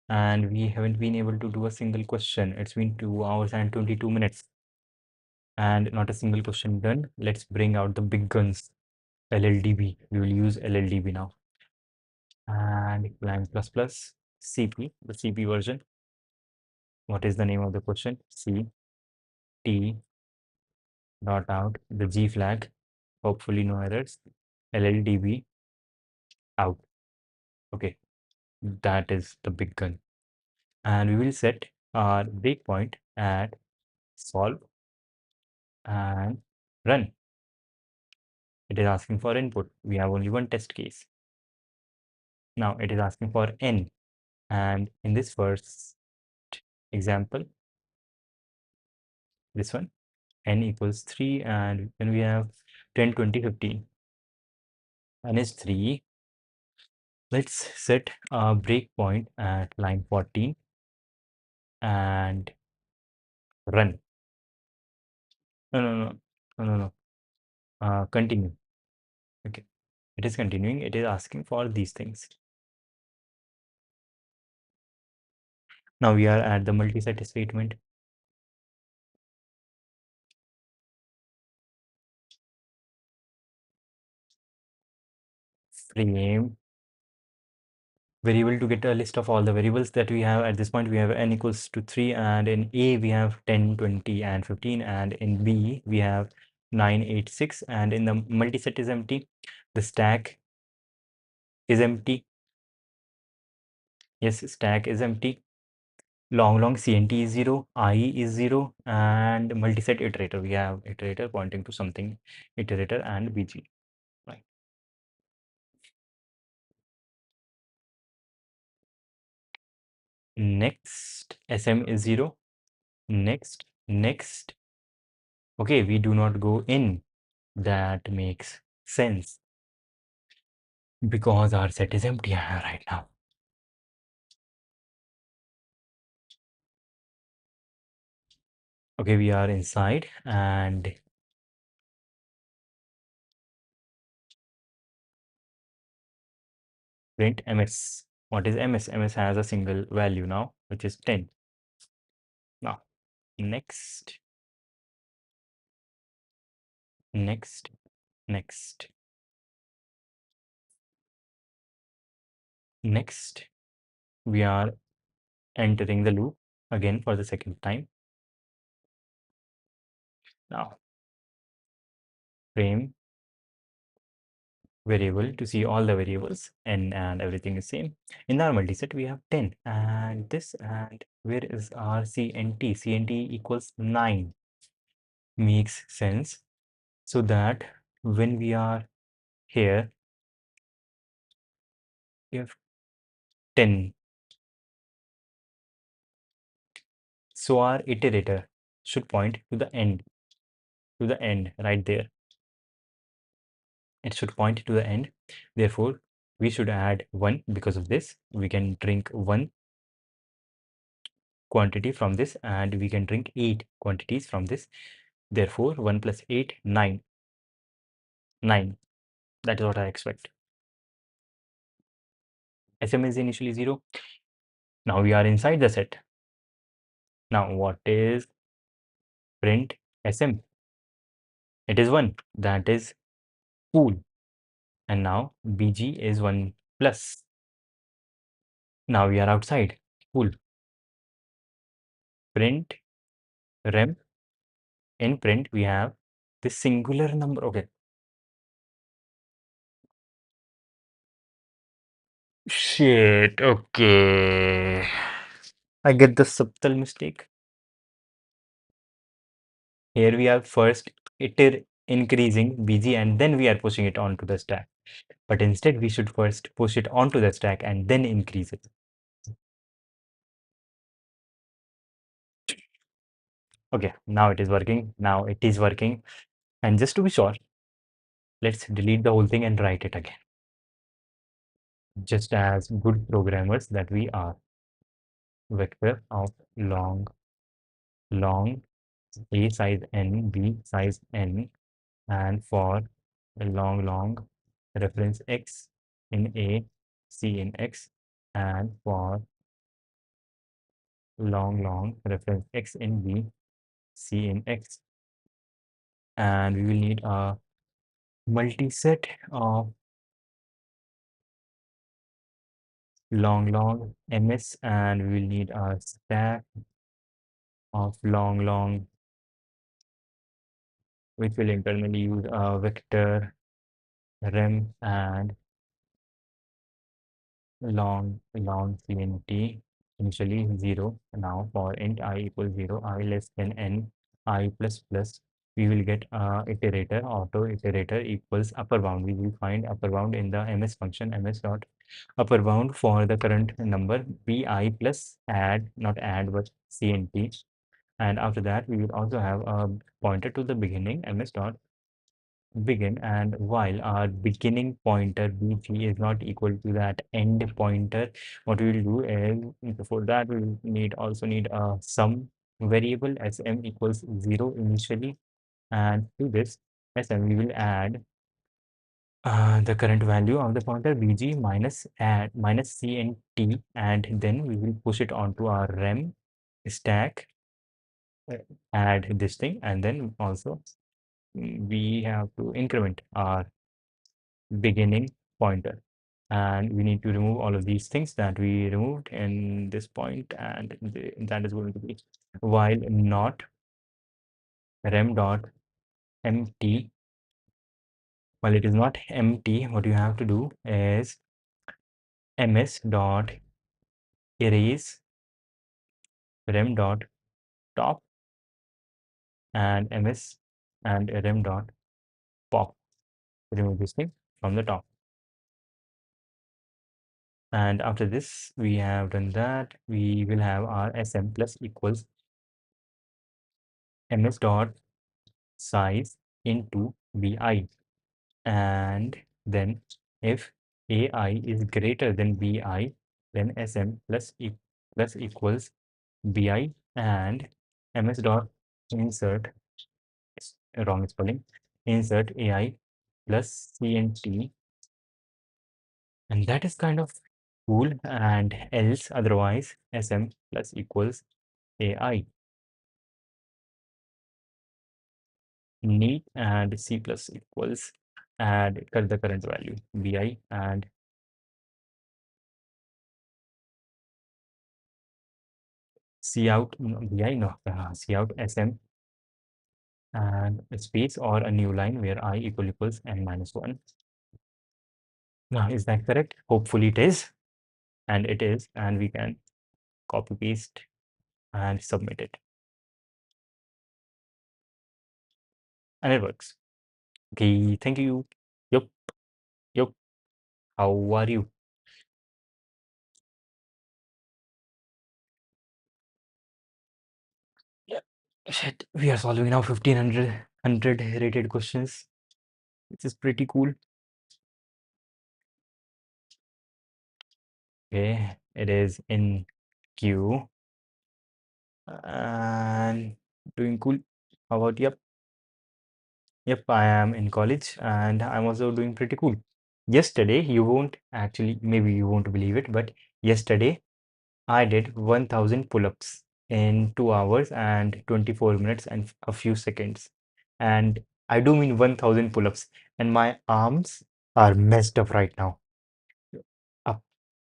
and we haven't been able to do a single question. It's been 2 hours and 22 minutes, and not a single question done. Let's bring out the big guns. LLDB. We will use LLDB now. And Lang plus plus CP, the CP version. What is the name of the question? C T dot out the G flag. Hopefully no errors. LLDB out. Okay, that is the big gun. And we will set our breakpoint at solve and run. It is asking for input. We have only one test case. Now it is asking for n, and in this first example, this one, n equals 3, and then we have 10, 20, 15. N is 3. Let's set a breakpoint at line 14 and run. No, no, no, no, no, no. Continue. Okay, it is continuing. It is asking for these things. Now we are at the multi-set statement. Frame variable to get a list of all the variables that we have. At this point we have n equals to 3, and in A we have 10, 20, and 15, and in B we have 9, 8, 6, and in the multi-set is empty. The stack is empty. Yes, stack is empty. Long CNT is 0, I is 0, and multiset iterator. We have iterator pointing to something, iterator and BG. Right. Next, SM is 0. Next, next. Okay, we do not go in. That makes sense because our set is empty right now. Okay, we are inside and print ms. What is ms? Ms has a single value now, which is 10. Now, next, next, next, next. We are entering the loop again for the second time. Now, frame variable to see all the variables and everything is same. In our multiset, we have 10 and this, and where is our CNT? CNT equals 9. Makes sense. So that when we are here, we have 10. So our iterator should point to the end right there. It should point to the end. Therefore, we should add 1 because of this. We can drink 1 quantity from this and we can drink 8 quantities from this. Therefore, 1 plus 8, 9. 9. That is what I expect. SM is initially 0. Now we are inside the set. Now what is print SM? It is 1. That is cool. And now BG is 1 plus. Now we are outside. Cool. Print rem. In print, we have this singular number. Okay. Shit. Okay. I get the subtle mistake. Here we are first iter increasing BG and then we are pushing it onto the stack. But instead, we should first push it onto the stack and then increase it. Okay, now it is working. Now it is working. And just to be sure, let's delete the whole thing and write it again. Just as good programmers that we are. Vector of long a size n, b size n, and for a long reference x in a, c in x, and for long reference x in b, c in x. And we will need a multiset of long ms, and we will need a stack of long, which will internally use a vector rem and long cnt initially 0. Now for int I equals 0, I less than n, I plus plus, we will get iterator, auto iterator equals upper bound. We will find upper bound in the ms function, ms dot upper bound for the current number bi plus add, not add but cnt. And after that, we will also have a pointer to the beginning, ms dot begin, and while our beginning pointer bg is not equal to that end pointer, what we will do is before that we will also need a sum variable sm equals 0 initially, and to this sm we will add the current value of the pointer bg minus add minus cnt, and then we will push it onto our rem stack, uh, add this thing, and then also we have to increment our beginning pointer, and we need to remove all of these things that we removed in this point, and that is going to be while not rem dot empty. While it is not empty, what you have to do is ms dot erase rem dot top and ms and rem dot pop. Remove this thing from the top. And after this, we have done that. We will have our SM plus equals ms dot size into bi. And then if ai is greater than bi, then sm plus equals bi and ms dot insert wrong spelling, insert ai plus cnt, and that is kind of cool. And else otherwise sm plus equals ai. Neat and c plus equals add the current value bi and c out no, bi no c out sm and a space or a new line where I equals n minus 1. Now, is that correct? Hopefully it is, and it is, and we can copy paste and submit it, and it works. Okay, thank you. Yup, yup. How are you? Yeah. Shit, we are solving now 1500 rated questions, which is pretty cool. Okay, it is in queue and doing cool. How about you? Yep, I am in college and I'm also doing pretty cool. Yesterday, you won't actually, maybe you won't believe it, but yesterday I did 1000 pull-ups in 2 hours and 24 minutes and a few seconds. And I do mean 1000 pull-ups, and my arms are messed up right now. Up,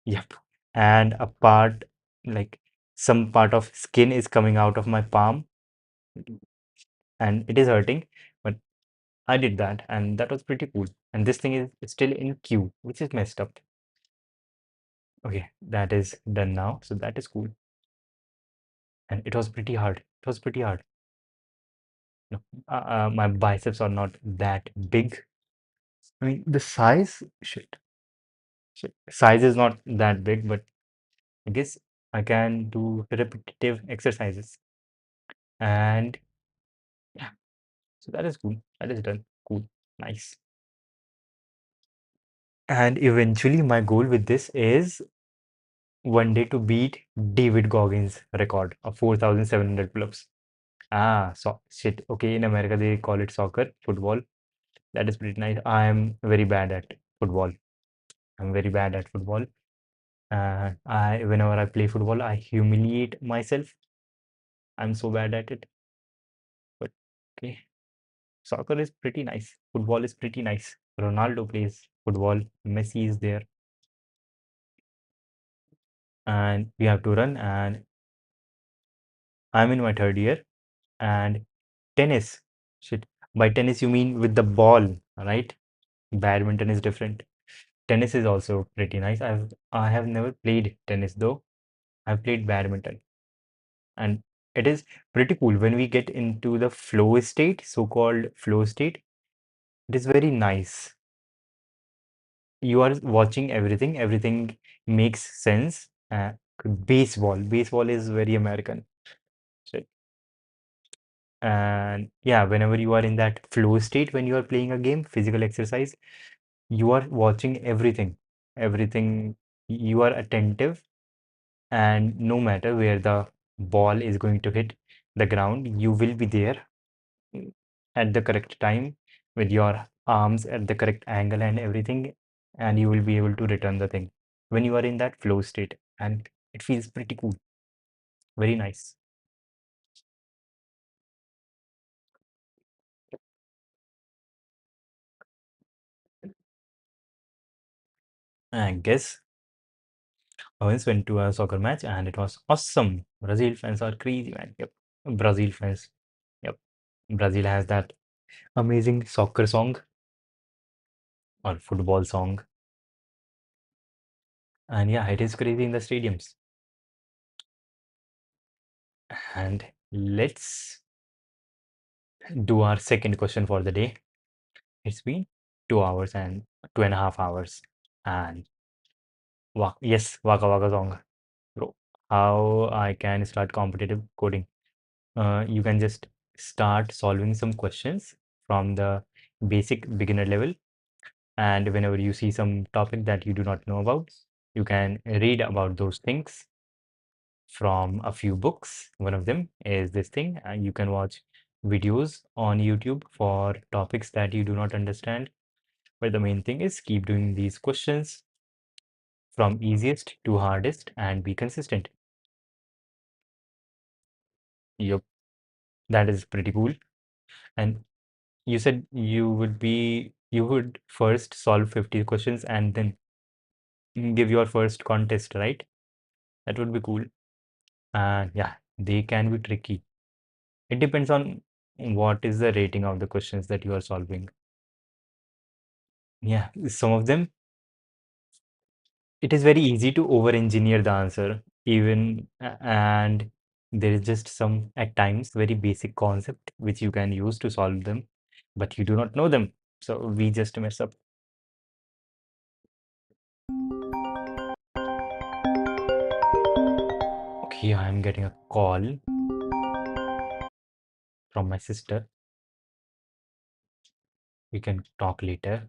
yep. And a part, like some part of skin is coming out of my palm and it is hurting. But I did that, and that was pretty cool. And this thing is still in queue, which is messed up. Okay, that is done now, so that is cool. And it was pretty hard. It was pretty hard. No, my biceps are not that big. I mean, the size, size is not that big, but I guess I can do repetitive exercises. And yeah, so that is cool. That is done. Cool. Nice. And eventually, my goal with this is one day to beat David Goggins' record of 4,700 pull-ups. Ah, so shit. Okay, in America they call it soccer, football. That is pretty nice. I am very bad at football. I'm very bad at football. I whenever I play football, I humiliate myself. I'm so bad at it. But okay, soccer is pretty nice. Football is pretty nice. Ronaldo plays football. Messi is there, and we have to run. And I'm in my third year. And tennis. Shit. By tennis, you mean with the ball, right? Badminton is different. Tennis is also pretty nice. I have never played tennis though. I've played badminton, and it is pretty cool when we get into the flow state, so-called flow state. It is very nice. You are watching everything. Everything makes sense. Baseball is very American. So, and yeah, whenever you are in that flow state, when you are playing a game, physical exercise, you are watching everything, you are attentive, and no matter where the ball is going to hit the ground, you will be there mm, at the correct time with your arms at the correct angle and everything, and you will be able to return the thing when you are in that flow state, and it feels pretty cool, very nice. I guess I once went to a soccer match and it was awesome. Brazil fans are crazy, man. Yep, Brazil fans. Yep, Brazil has that amazing soccer song or football song. And yeah, it is crazy in the stadiums. And let's do our second question for the day. It's been 2 hours and 2.5 hours. And Yes, Waka Waka song. Bro, how I can start competitive coding? You can just start solving some questions from the basic beginner level, and whenever you see some topic that you do not know about, you can read about those things from a few books. One of them is this thing, and you can watch videos on YouTube for topics that you do not understand. But the main thing is keep doing these questions from easiest to hardest and be consistent. Yep, that is pretty cool. And you said you would first solve 50 questions and then give your first contest, right? That would be cool. And yeah, they can be tricky. It depends on what is the rating of the questions that you are solving. Yeah, some of them, it is very easy to over-engineer the answer, and there is just some, at times, very basic concept which you can use to solve them, but you do not know them. So we just mess up. Okay, I am getting a call from my sister. We can talk later.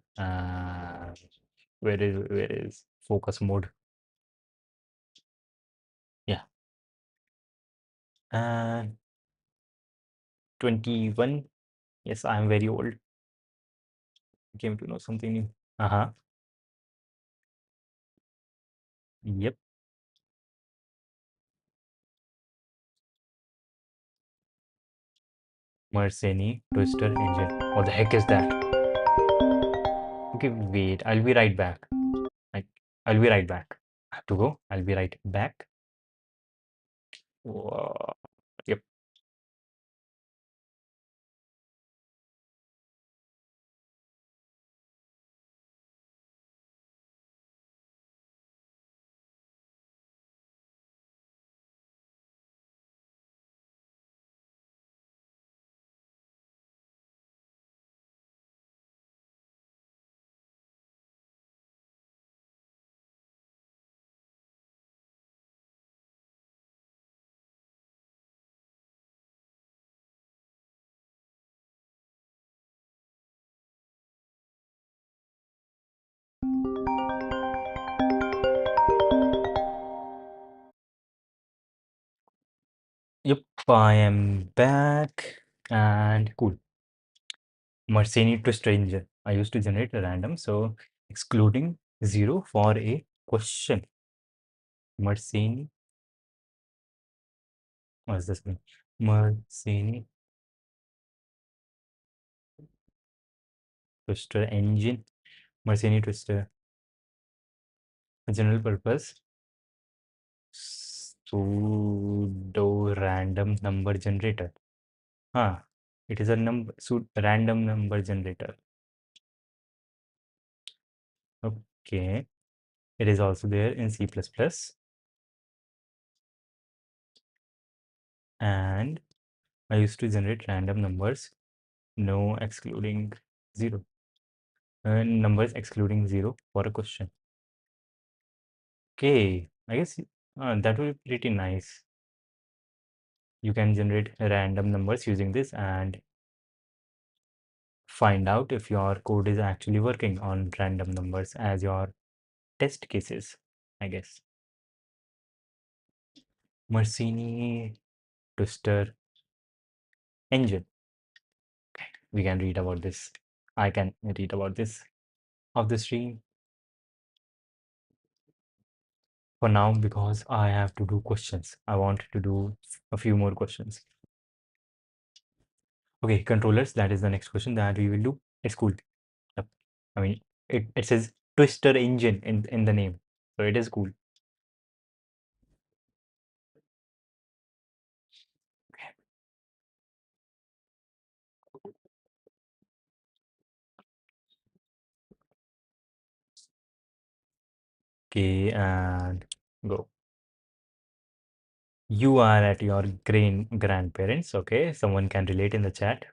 Where is focus mode? Yeah. And 21. Yes, I am very old. Came to know something new. Uh-huh. Yep. Mersenne Twister engine. What the heck is that? Okay, wait. I'll be right back. I, I'll be right back. I have to go. I'll be right back. Whoa. Yep. Yep. I am back. And cool. Mersenne Twister engine. I used to generate a random, so excluding zero for a question. Mersenne. What does this mean? Mersenne Twister engine. Mersenne Twister. A general purpose pseudo random number generator. Huh. It is a random number generator. Okay. It is also there in C++, and I used to generate random numbers, no excluding zero. Numbers excluding zero for a question. Okay, I guess that would be pretty nice. You can generate random numbers using this and find out if your code is actually working on random numbers as your test cases, I guess. Mersenne Twister engine. We can read about this. I can read about this of the stream for now because I have to do questions. I want to do a few more questions. Okay, controllers, that is the next question that we will do. It's cool. Yep. I mean, it says Twister engine in the name, so it is cool. Okay, and go. You are at your grandparents. Okay, someone can relate in the chat.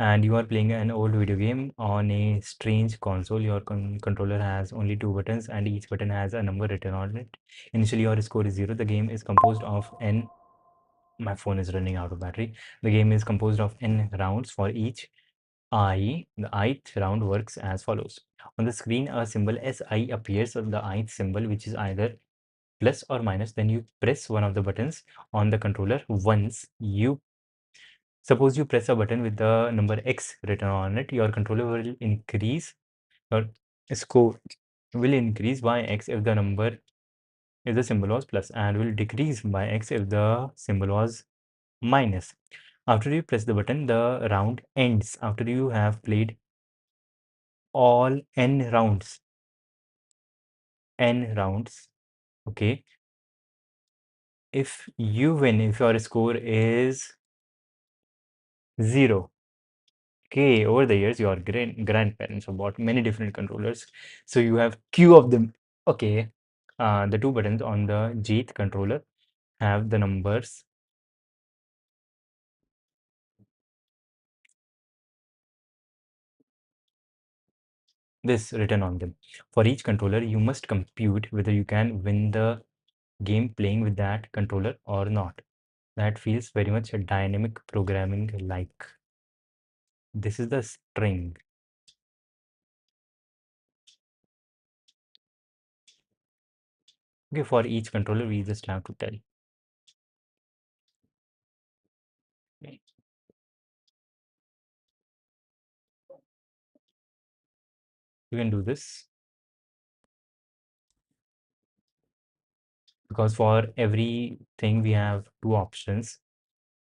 and you are playing an old video game on a strange console. Your controller has only two buttons and each button has a number written on it. Initially your score is 0. The game is composed of n my phone is running out of battery. The game is composed of n rounds. For each I, the ith round works as follows. On the screen a symbol SI appears on the ith symbol, which is either plus or minus. Then you press one of the buttons on the controller. Once you suppose you press a button with the number X written on it, your controller will increase, your score will increase by X if the number, if the symbol was plus, and will decrease by X if the symbol was minus. After you press the button, the round ends. After you have played all n rounds, okay, if you win, if your score is 0, okay, over the years your grandparents have bought many different controllers, so you have queue of them. Okay, the two buttons on the Jeet controller have the numbers this written on them. For each controller you must compute whether you can win the game playing with that controller or not. That feels very much a dynamic programming like. This is the string. Okay, for each controller we just have to tell. Okay, you can do this because for everything we have two options,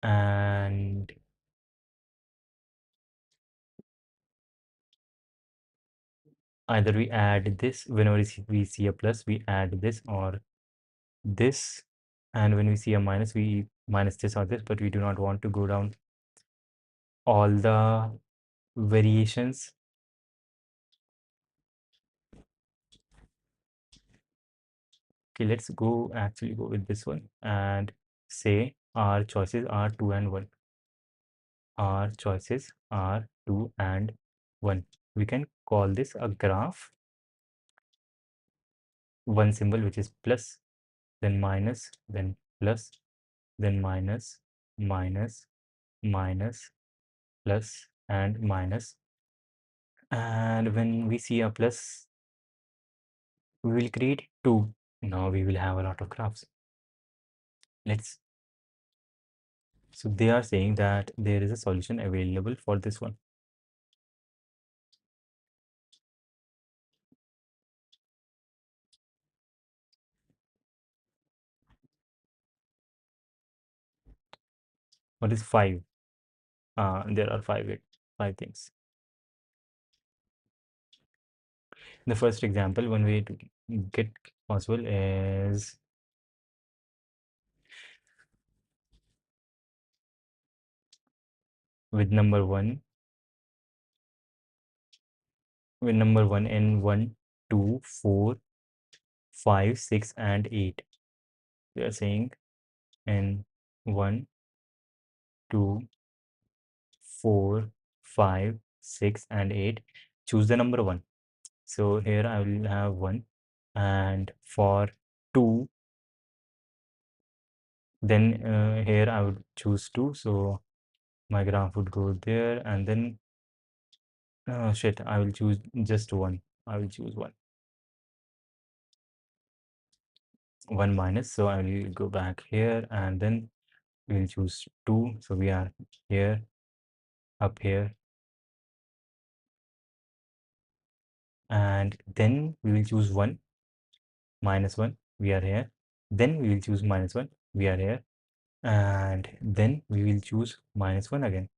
and either we add this whenever we see a plus, we add this or this, and when we see a minus, we minus this or this, but we do not want to go down all the variations. Okay, let's actually go with this one and say our choices are 2 and 1. Our choices are 2 and 1. We can call this a graph. One symbol which is plus, then minus, then plus, then minus, minus, minus, plus, and minus. And when we see a plus, we will create 2. Now we will have a lot of graphs. Let's. So they are saying that there is a solution available for this one. What is 5? There are five things. The first example, one way to get possible is with number 1, and 1, 2, 4, 5, 6, and 8. They are saying in 1, 2, 4, 5, 6, and 8, choose the number 1. So here I will have 1, and for 2, then here I would choose 2. So my graph would go there, and then shit, I will choose just 1. I will choose 1. 1 minus, so I will go back here, and then we'll choose 2. So we are here, up here, and then we will choose 1, minus 1, we are here. Then we will choose minus 1, we are here, and then we will choose minus 1 again.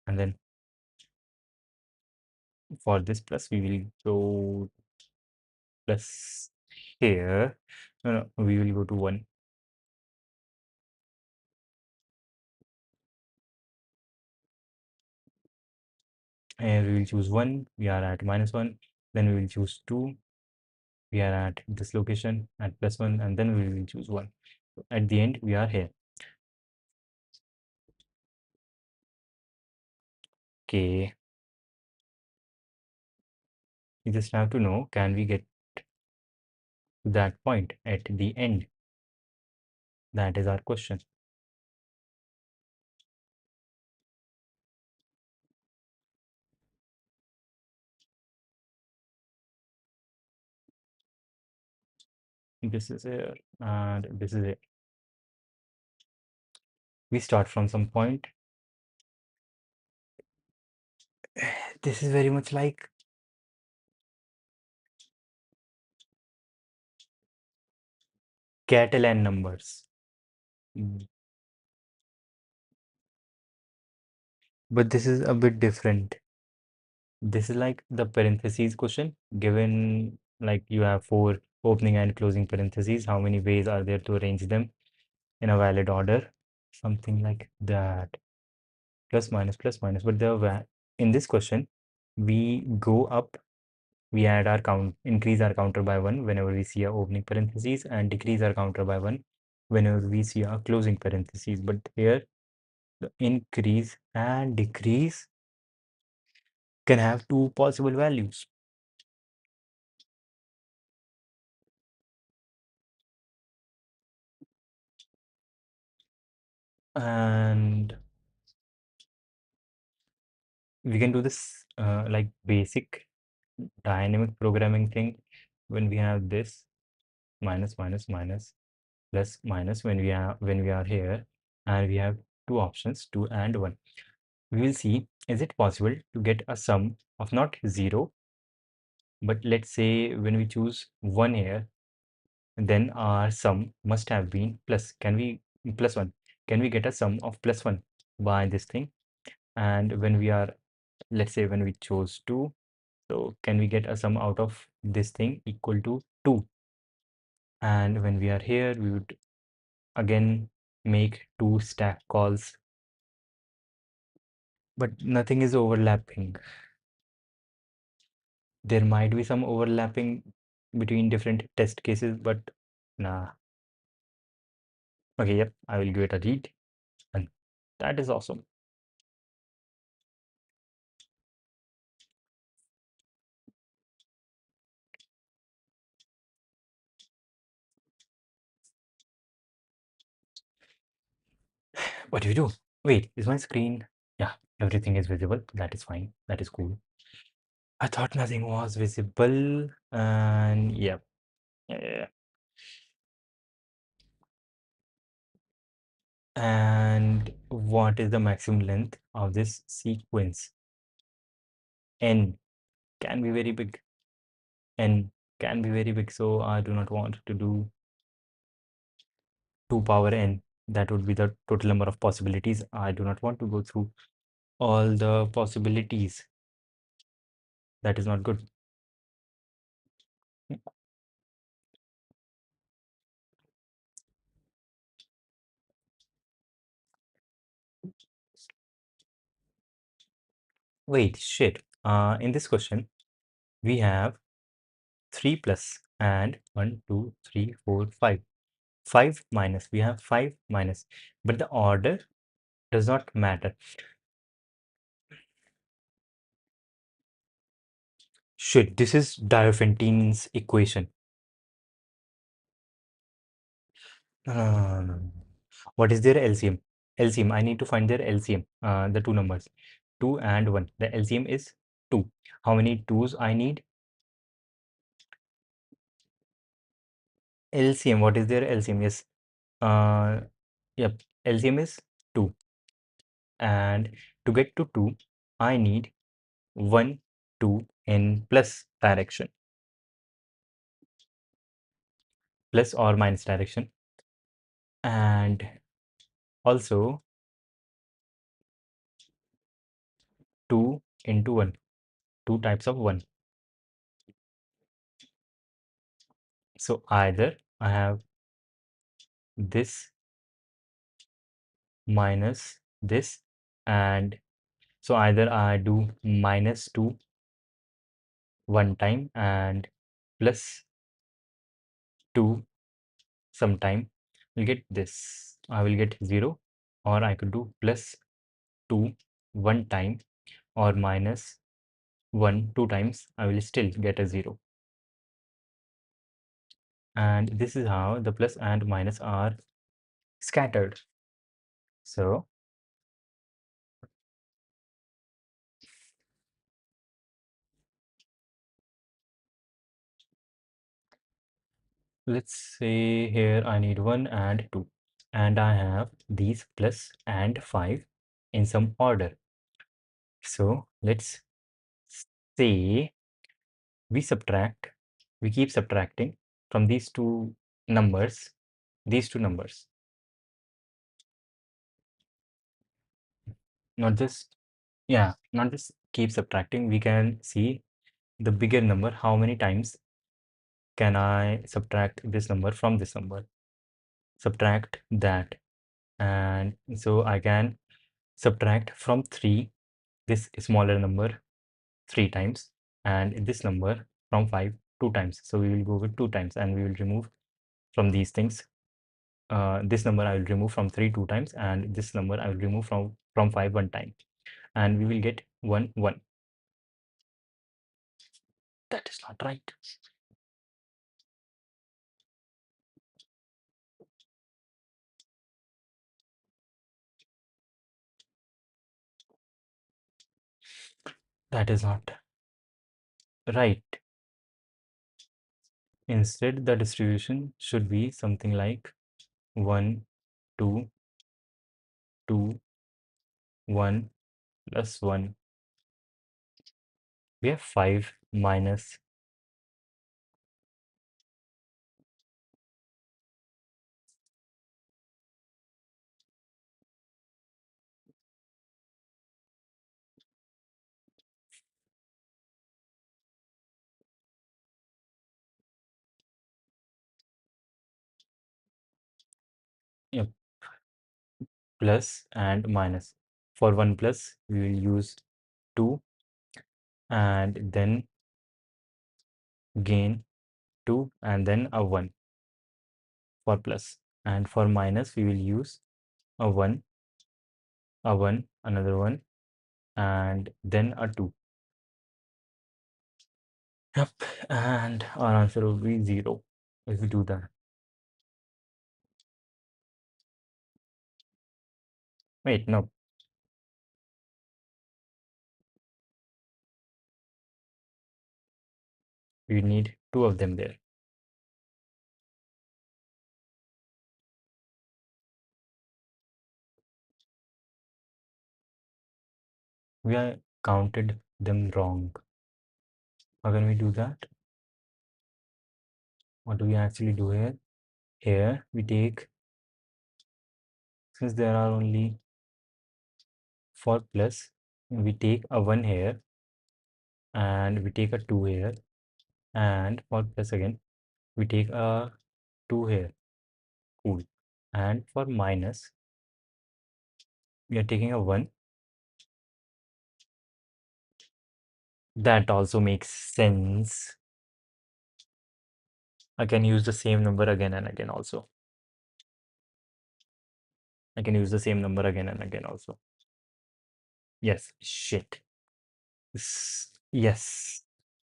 And then for this plus, we will go plus here. No, we will go to 1. And we will choose 1, we are at minus 1. Then we will choose 2, we are at this location at plus 1, and then we will choose 1. So at the end, we are here. Okay, you just have to know, can we get to that point at the end? That is our question. This is here and this is it. We start from some point. This is very much like Catalan numbers. Mm, but this is a bit different. This is like the parentheses question, given like you have four opening and closing parentheses. How many ways are there to arrange them in a valid order? Something like that. Plus minus. But in this question, we go up, we add our count, increase our counter by one whenever we see a opening parentheses, and decrease our counter by one whenever we see a closing parentheses. But here, the increase and decrease can have two possible values. And we can do this like basic dynamic programming thing when we have this minus minus minus plus minus when we are here, and we have two options, 2 and 1. We will see, is it possible to get a sum of not 0, but let's say when we choose 1 here, then our sum must have been plus. Can we plus 1? Can we get a sum of plus 1 by this thing? And when we are, let's say when we chose 2, so can we get a sum out of this thing equal to 2? And when we are here, we would again make two stack calls, but nothing is overlapping. There might be some overlapping between different test cases, but nah. Okay, yep, I will give it a read, and that is awesome. What do you do? Wait, is my screen? Yeah, everything is visible. That is fine. That is cool. I thought nothing was visible, and yep. Yeah. And what is the maximum length of this sequence? N can be very big. N can be very big, so I do not want to do 2 power n. That would be the total number of possibilities. I do not want to go through all the possibilities. That is not good. Wait, shit. In this question, we have 3 plus and 1, 2, 3, 4, 5. 5 minus. We have 5 minus, but the order does not matter. Shit, this is Diophantines equation. No, no, no, no, no. What is their LCM? LCM, I need to find their LCM, the two numbers, 2 and 1. The LCM is 2. How many 2's I need? LCM, what is their LCM? Yes, yep, LCM is 2. And to get to 2, I need 1, 2 in plus direction, plus or minus direction. And also 2 into 1, 2 types of 1. So either I have this minus this, and so either I do minus 2 one time and plus 2 sometime, we'll get this. I will get 0, or I could do plus 2 one time, or minus 1 2 times, I will still get a 0. And this is how the plus and minus are scattered. So let's say here I need 1 and 2, and I have these plus and 5 in some order. So let's say we keep subtracting from these two numbers, not just, yeah, not just keep subtracting. We can see the bigger number, how many times can I subtract this number from this number, subtract that. And so I can subtract from 3 this smaller number 3 times, and this number from 5 2 times. So we will go with 2 times, and we will remove from these things. This number I will remove from 3 2 times, and this number I will remove from 5 1 time, and we will get 1 1. That is not right. That is not right. Instead, the distribution should be something like 1 2 2 1 plus 1. We have 5 minus, yep, plus and minus. For 1 plus, we will use 2, and then gain 2, and then a 1 for plus. And for minus, we will use a 1, another 1, and then a 2. Yep, and our answer will be 0 if we do that. Wait, no, we need 2 of them there. We are counted them wrong. How can we do that? What do we actually do here? Here we take, since there are only 4 plus, we take a 1 here, and we take a 2 here, and for plus again, we take a 2 here. Cool. And for minus, we are taking a 1. That also makes sense. I can use the same number again and again also. I can use the same number again and again also. Yes, shit. Yes,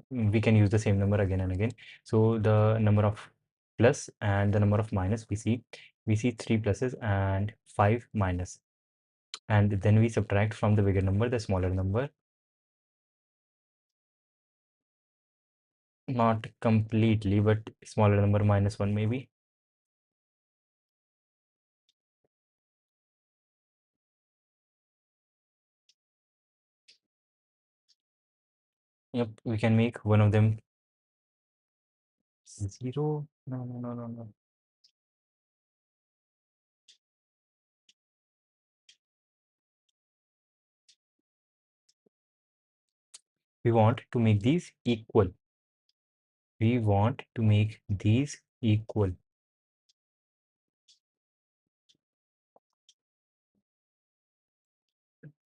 we can use the same number again and again. So the number of plus and the number of minus, we see 3 pluses and 5 minus. And then we subtract from the bigger number the smaller number. Not completely, but smaller number minus 1 maybe. Yep, we can make one of them 0. No, no, no, no, no. We want to make these equal. We want to make these equal.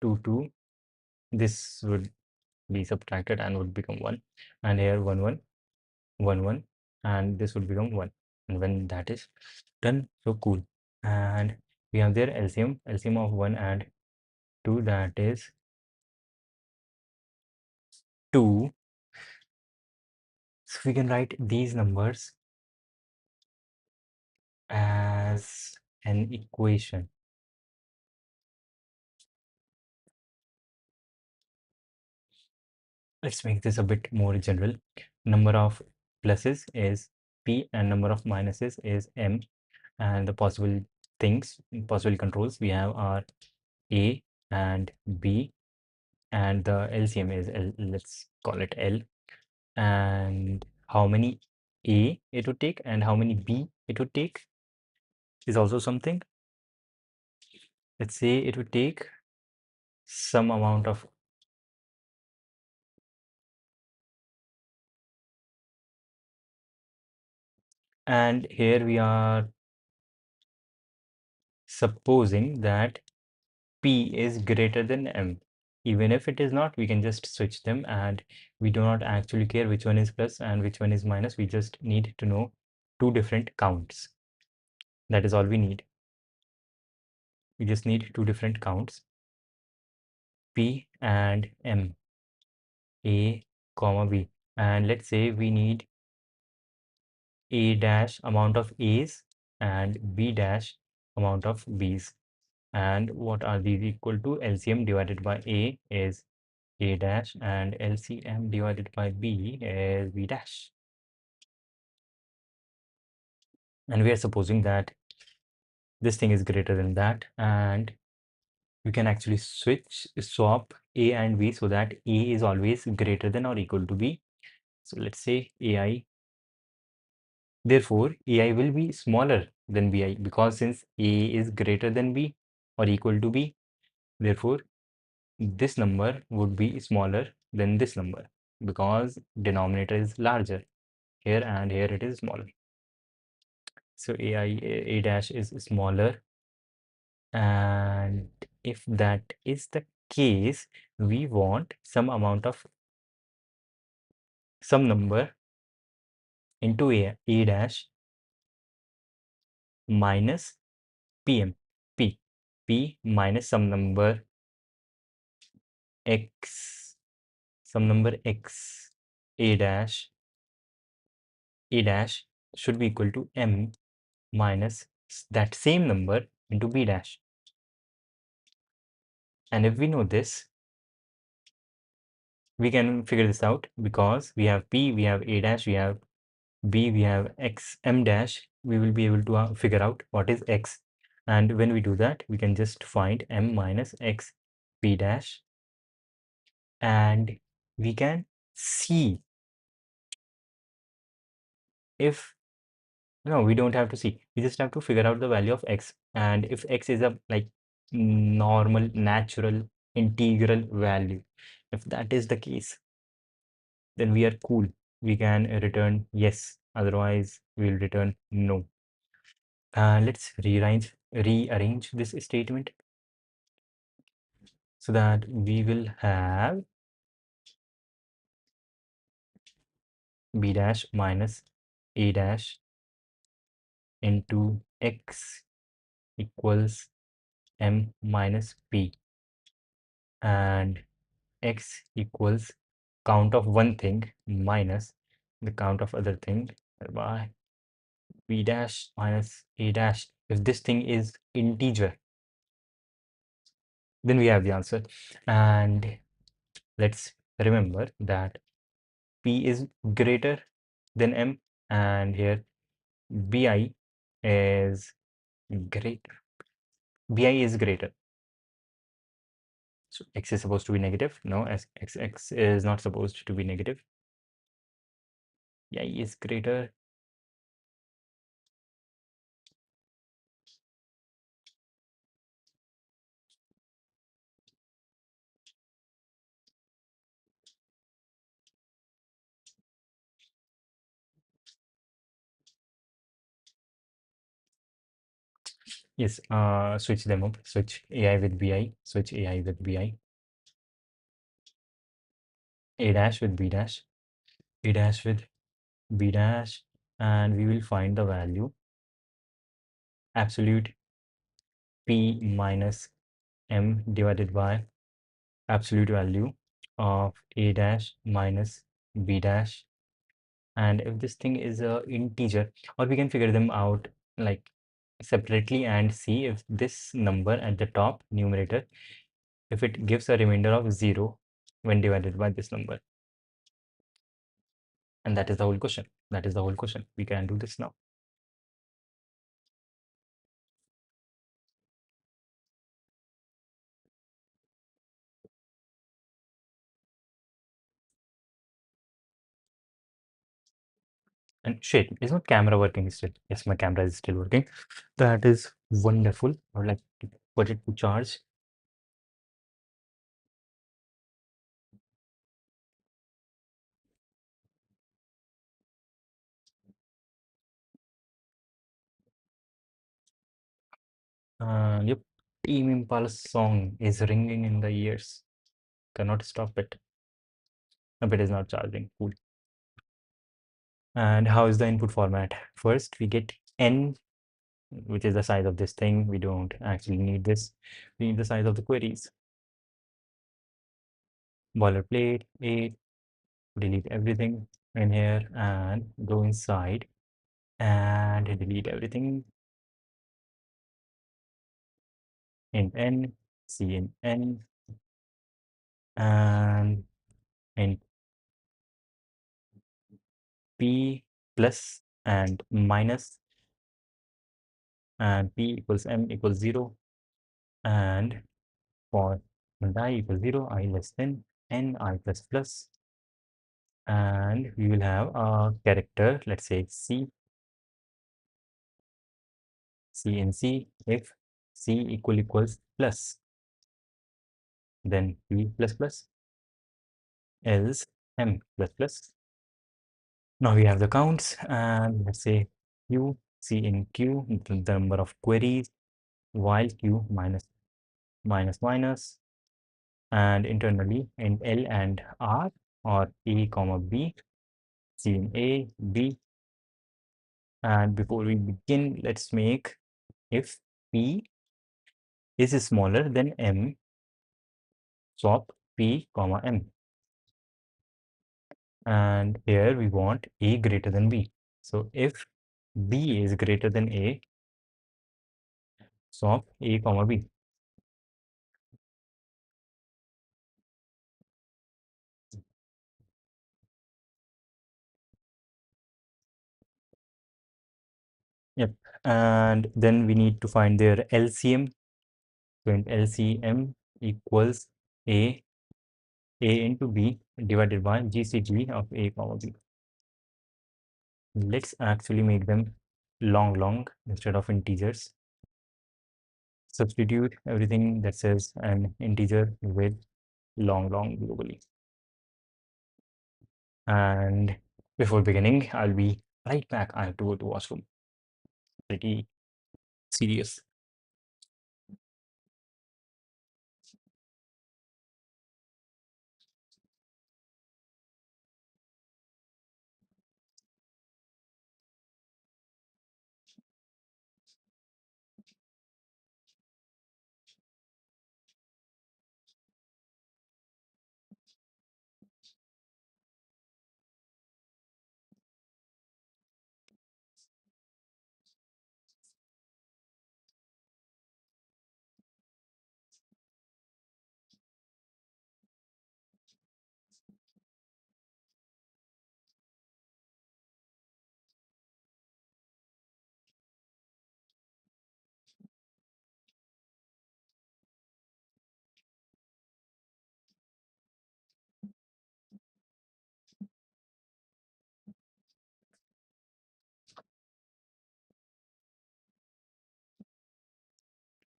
2, 2. This would be subtracted and would become 1. And here 1, 1, 1, 1. And this would become 1. And when that is done, so cool. And we have their LCM of 1 and 2, that is 2. So we can write these numbers as an equation. Let's make this a bit more general. Number of pluses is P and number of minuses is M, and the possible things, possible controls we have are A and B, and the LCM is L, let's call it L, and how many A it would take and how many B it would take is also something. Let's say it would take some amount of and here we are supposing that P is greater than M. Even if it is not, we can just switch them, and we do not actually care which one is plus and which one is minus. We just need to know two different counts. That is all we need. We just need two different counts, P and M, A, comma B. And let's say we need A dash amount of A's and B dash amount of B's. And what are these equal to? LCM divided by A is A dash and LCM divided by B is B dash. And we are supposing that this thing is greater than that, and we can actually swap A and B so that A is always greater than or equal to B. So let's say AI, therefore AI will be smaller than BI, because since A is greater than B or equal to B, therefore this number would be smaller than this number because denominator is larger here and here it is smaller. So A dash is smaller, and if that is the case, we want some amount of some number into A dash minus PM P minus some number X, A dash should be equal to M minus that same number into B dash. And if we know this, we can figure this out because we have P, we have A dash, we have B, we have X, M dash. We will be able to figure out what is X. And when we do that, we can just find M minus X P dash, and we can see if, no, we don't have to see. We just have to figure out the value of X. And if X is a like normal, natural, integral value, if that is the case, then we are cool. We can return yes, otherwise we'll return no. Let's rearrange this statement so that we will have B dash minus A dash into X equals M minus P, and X equals count of one thing minus the count of other thing by B dash minus A dash. If this thing is integer, then we have the answer. And let's remember that P is greater than M, and here BI is greater. BI is greater. So X is supposed to be negative. No, X is not supposed to be negative. BI is greater. Yes, switch them up. Switch AI with BI. Switch AI with BI. A dash with B dash. A dash with B dash. And we will find the value absolute P minus M divided by absolute value of a dash minus b dash. And if this thing is a integer, or we can figure them out like separately and see if this number at the top numerator, if it gives a remainder of 0 when divided by this number. And that is the whole question. That is the whole question. We can do this now. And shit, is my camera working still? Yes, my camera is still working. That is wonderful. I would like to put it to charge. Yep, Team Impala's song is ringing in the ears. Cannot stop it. But it is not charging. Cool. And how is the input format? First, we get n, which is the size of this thing. We don't actually need this. We need the size of the queries. Boilerplate, 8, delete everything in here and go inside and delete everything in n, c in n, and in p plus and minus, and p equals m equals 0, and for I equals 0, I less than n, I plus plus, and we will have a character, let's say c in c. If c equals plus, then p plus plus, else m plus plus. Now we have the counts, and let's say q, c in q, the number of queries, while q minus minus minus, and internally in L and R, or A comma B, C in A, B. And before we begin, let's make if P is smaller than M, swap P comma M. And here we want A greater than B. So if B is greater than A, swap A comma B. Yep. And then we need to find their LCM. So in LCM equals A into B divided by GCD of A comma B. Let's actually make them long instead of integers. Substitute everything that says an integer with long globally. And before beginning, I'll be right back. I have to go to washroom. Pretty serious.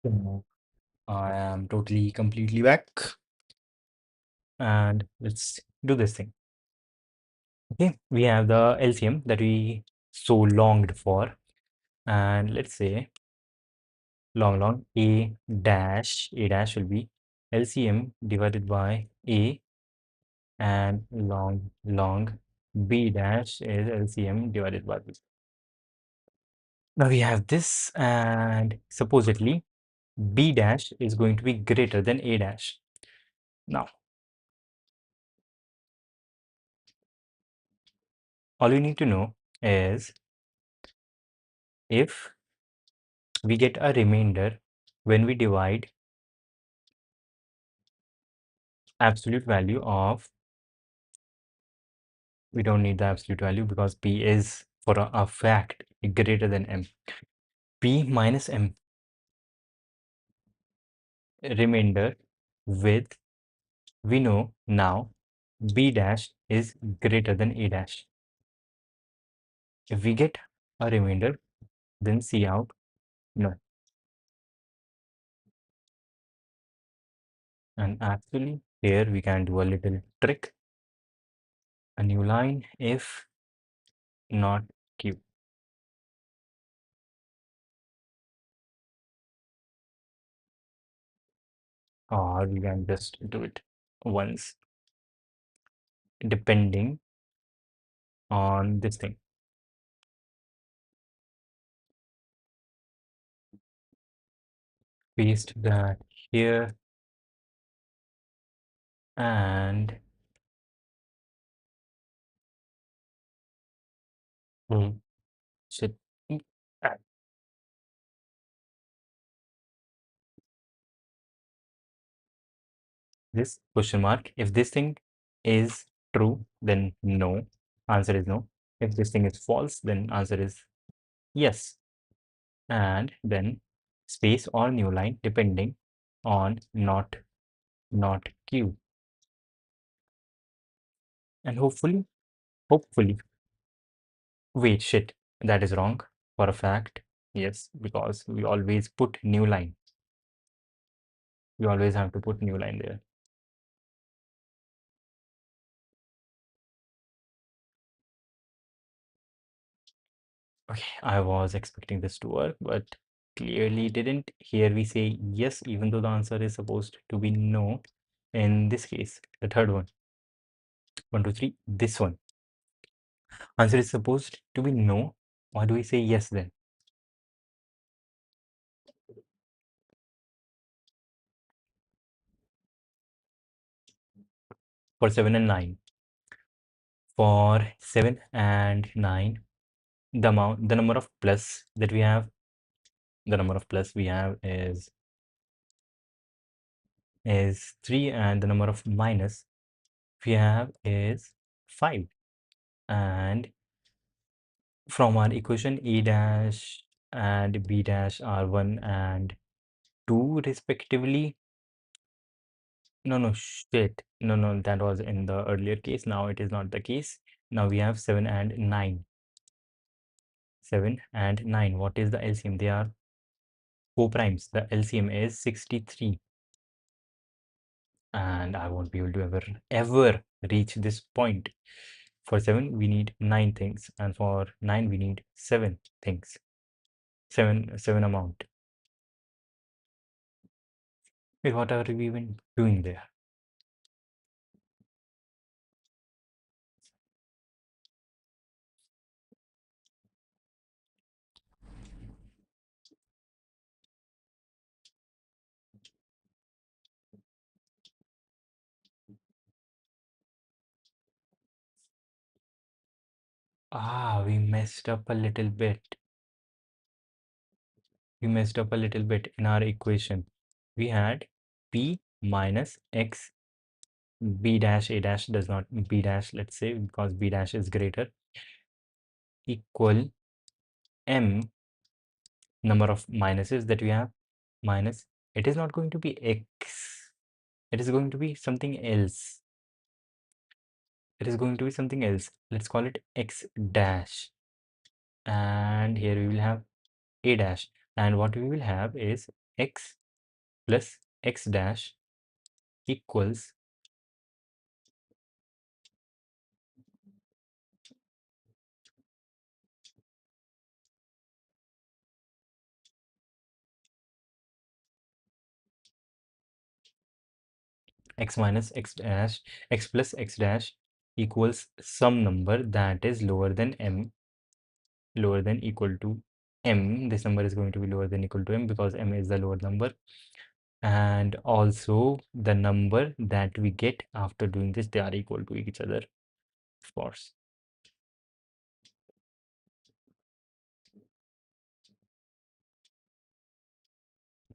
So I am totally completely back, and let's do this thing. Okay, we have the LCM that we so longed for, and let's say long a dash will be LCM divided by a, and long b dash is LCM divided by b. Now we have this, and supposedly b dash is going to be greater than a dash. Now All you need to know is if we get a remainder when we divide absolute value of, we don't need the absolute value because P is for a fact greater than M. P minus M remainder with, we know now B dash is greater than A dash. If we get a remainder, then C out no. And actually here we can do a little trick, a new line if not Q. Or we can just do it once depending on this thing. Paste that here and shit. Ah, this question mark. If this thing is true, then no. Answer is no. If this thing is false, then answer is yes. And then space or new line depending on not Q. And hopefully, wait, shit, that is wrong for a fact. Yes, because we always put new line. We always have to put new line there. Okay, I was expecting this to work, but clearly didn't. Here we say yes, even though the answer is supposed to be no. In this case, the third one, 1, 2, 3, this one. Answer is supposed to be no. Why do we say yes then? For 7 and 9. For 7 and 9, the number of plus that we have, the number of plus we have is 3, and the number of minus we have is 5. And from our equation, A dash and B dash are 1 and 2 respectively. No, shit. No, that was in the earlier case. Now it is not the case. Now we have 7 and 9. 7 and 9. What is the LCM? They are co-primes. The LCM is 63. And I won't be able to ever reach this point. For 7, we need 9 things. And for 9, we need 7 things. 7 amount. Wait, what are we even doing there? We messed up a little bit. We messed up a little bit in our equation. We had P minus X, B dash, A dash does not, B dash, let's say, because B dash is greater, equal M number of minuses that we have, minus, it is not going to be X, it is going to be something else. It is going to be something else. Let's call it X dash. And here we will have A dash. And what we will have is X plus X dash equals X minus X dash, X plus X dash equals some number that is lower than M, lower than equal to M. This number is going to be lower than equal to M because M is the lower number. And also the number that we get after doing this, they are equal to each other, of course.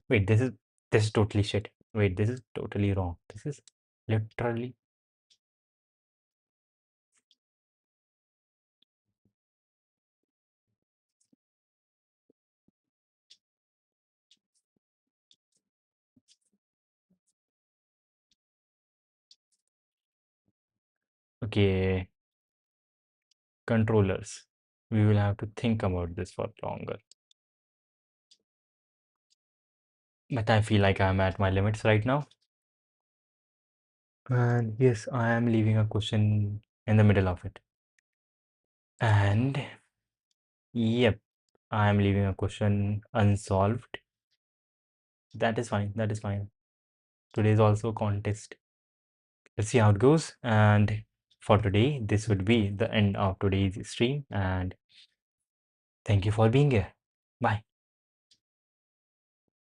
Wait, this is totally shit. Wait, this is totally wrong. This is literally okay. Controllers. We will have to think about this for longer. But I feel like I'm at my limits right now. And yes, I am leaving a question in the middle of it. And yep, I am leaving a question unsolved. That is fine. That is fine. Today is also a contest. Let's see how it goes. And for today, this would be the end of today's stream. And thank you for being here. Bye.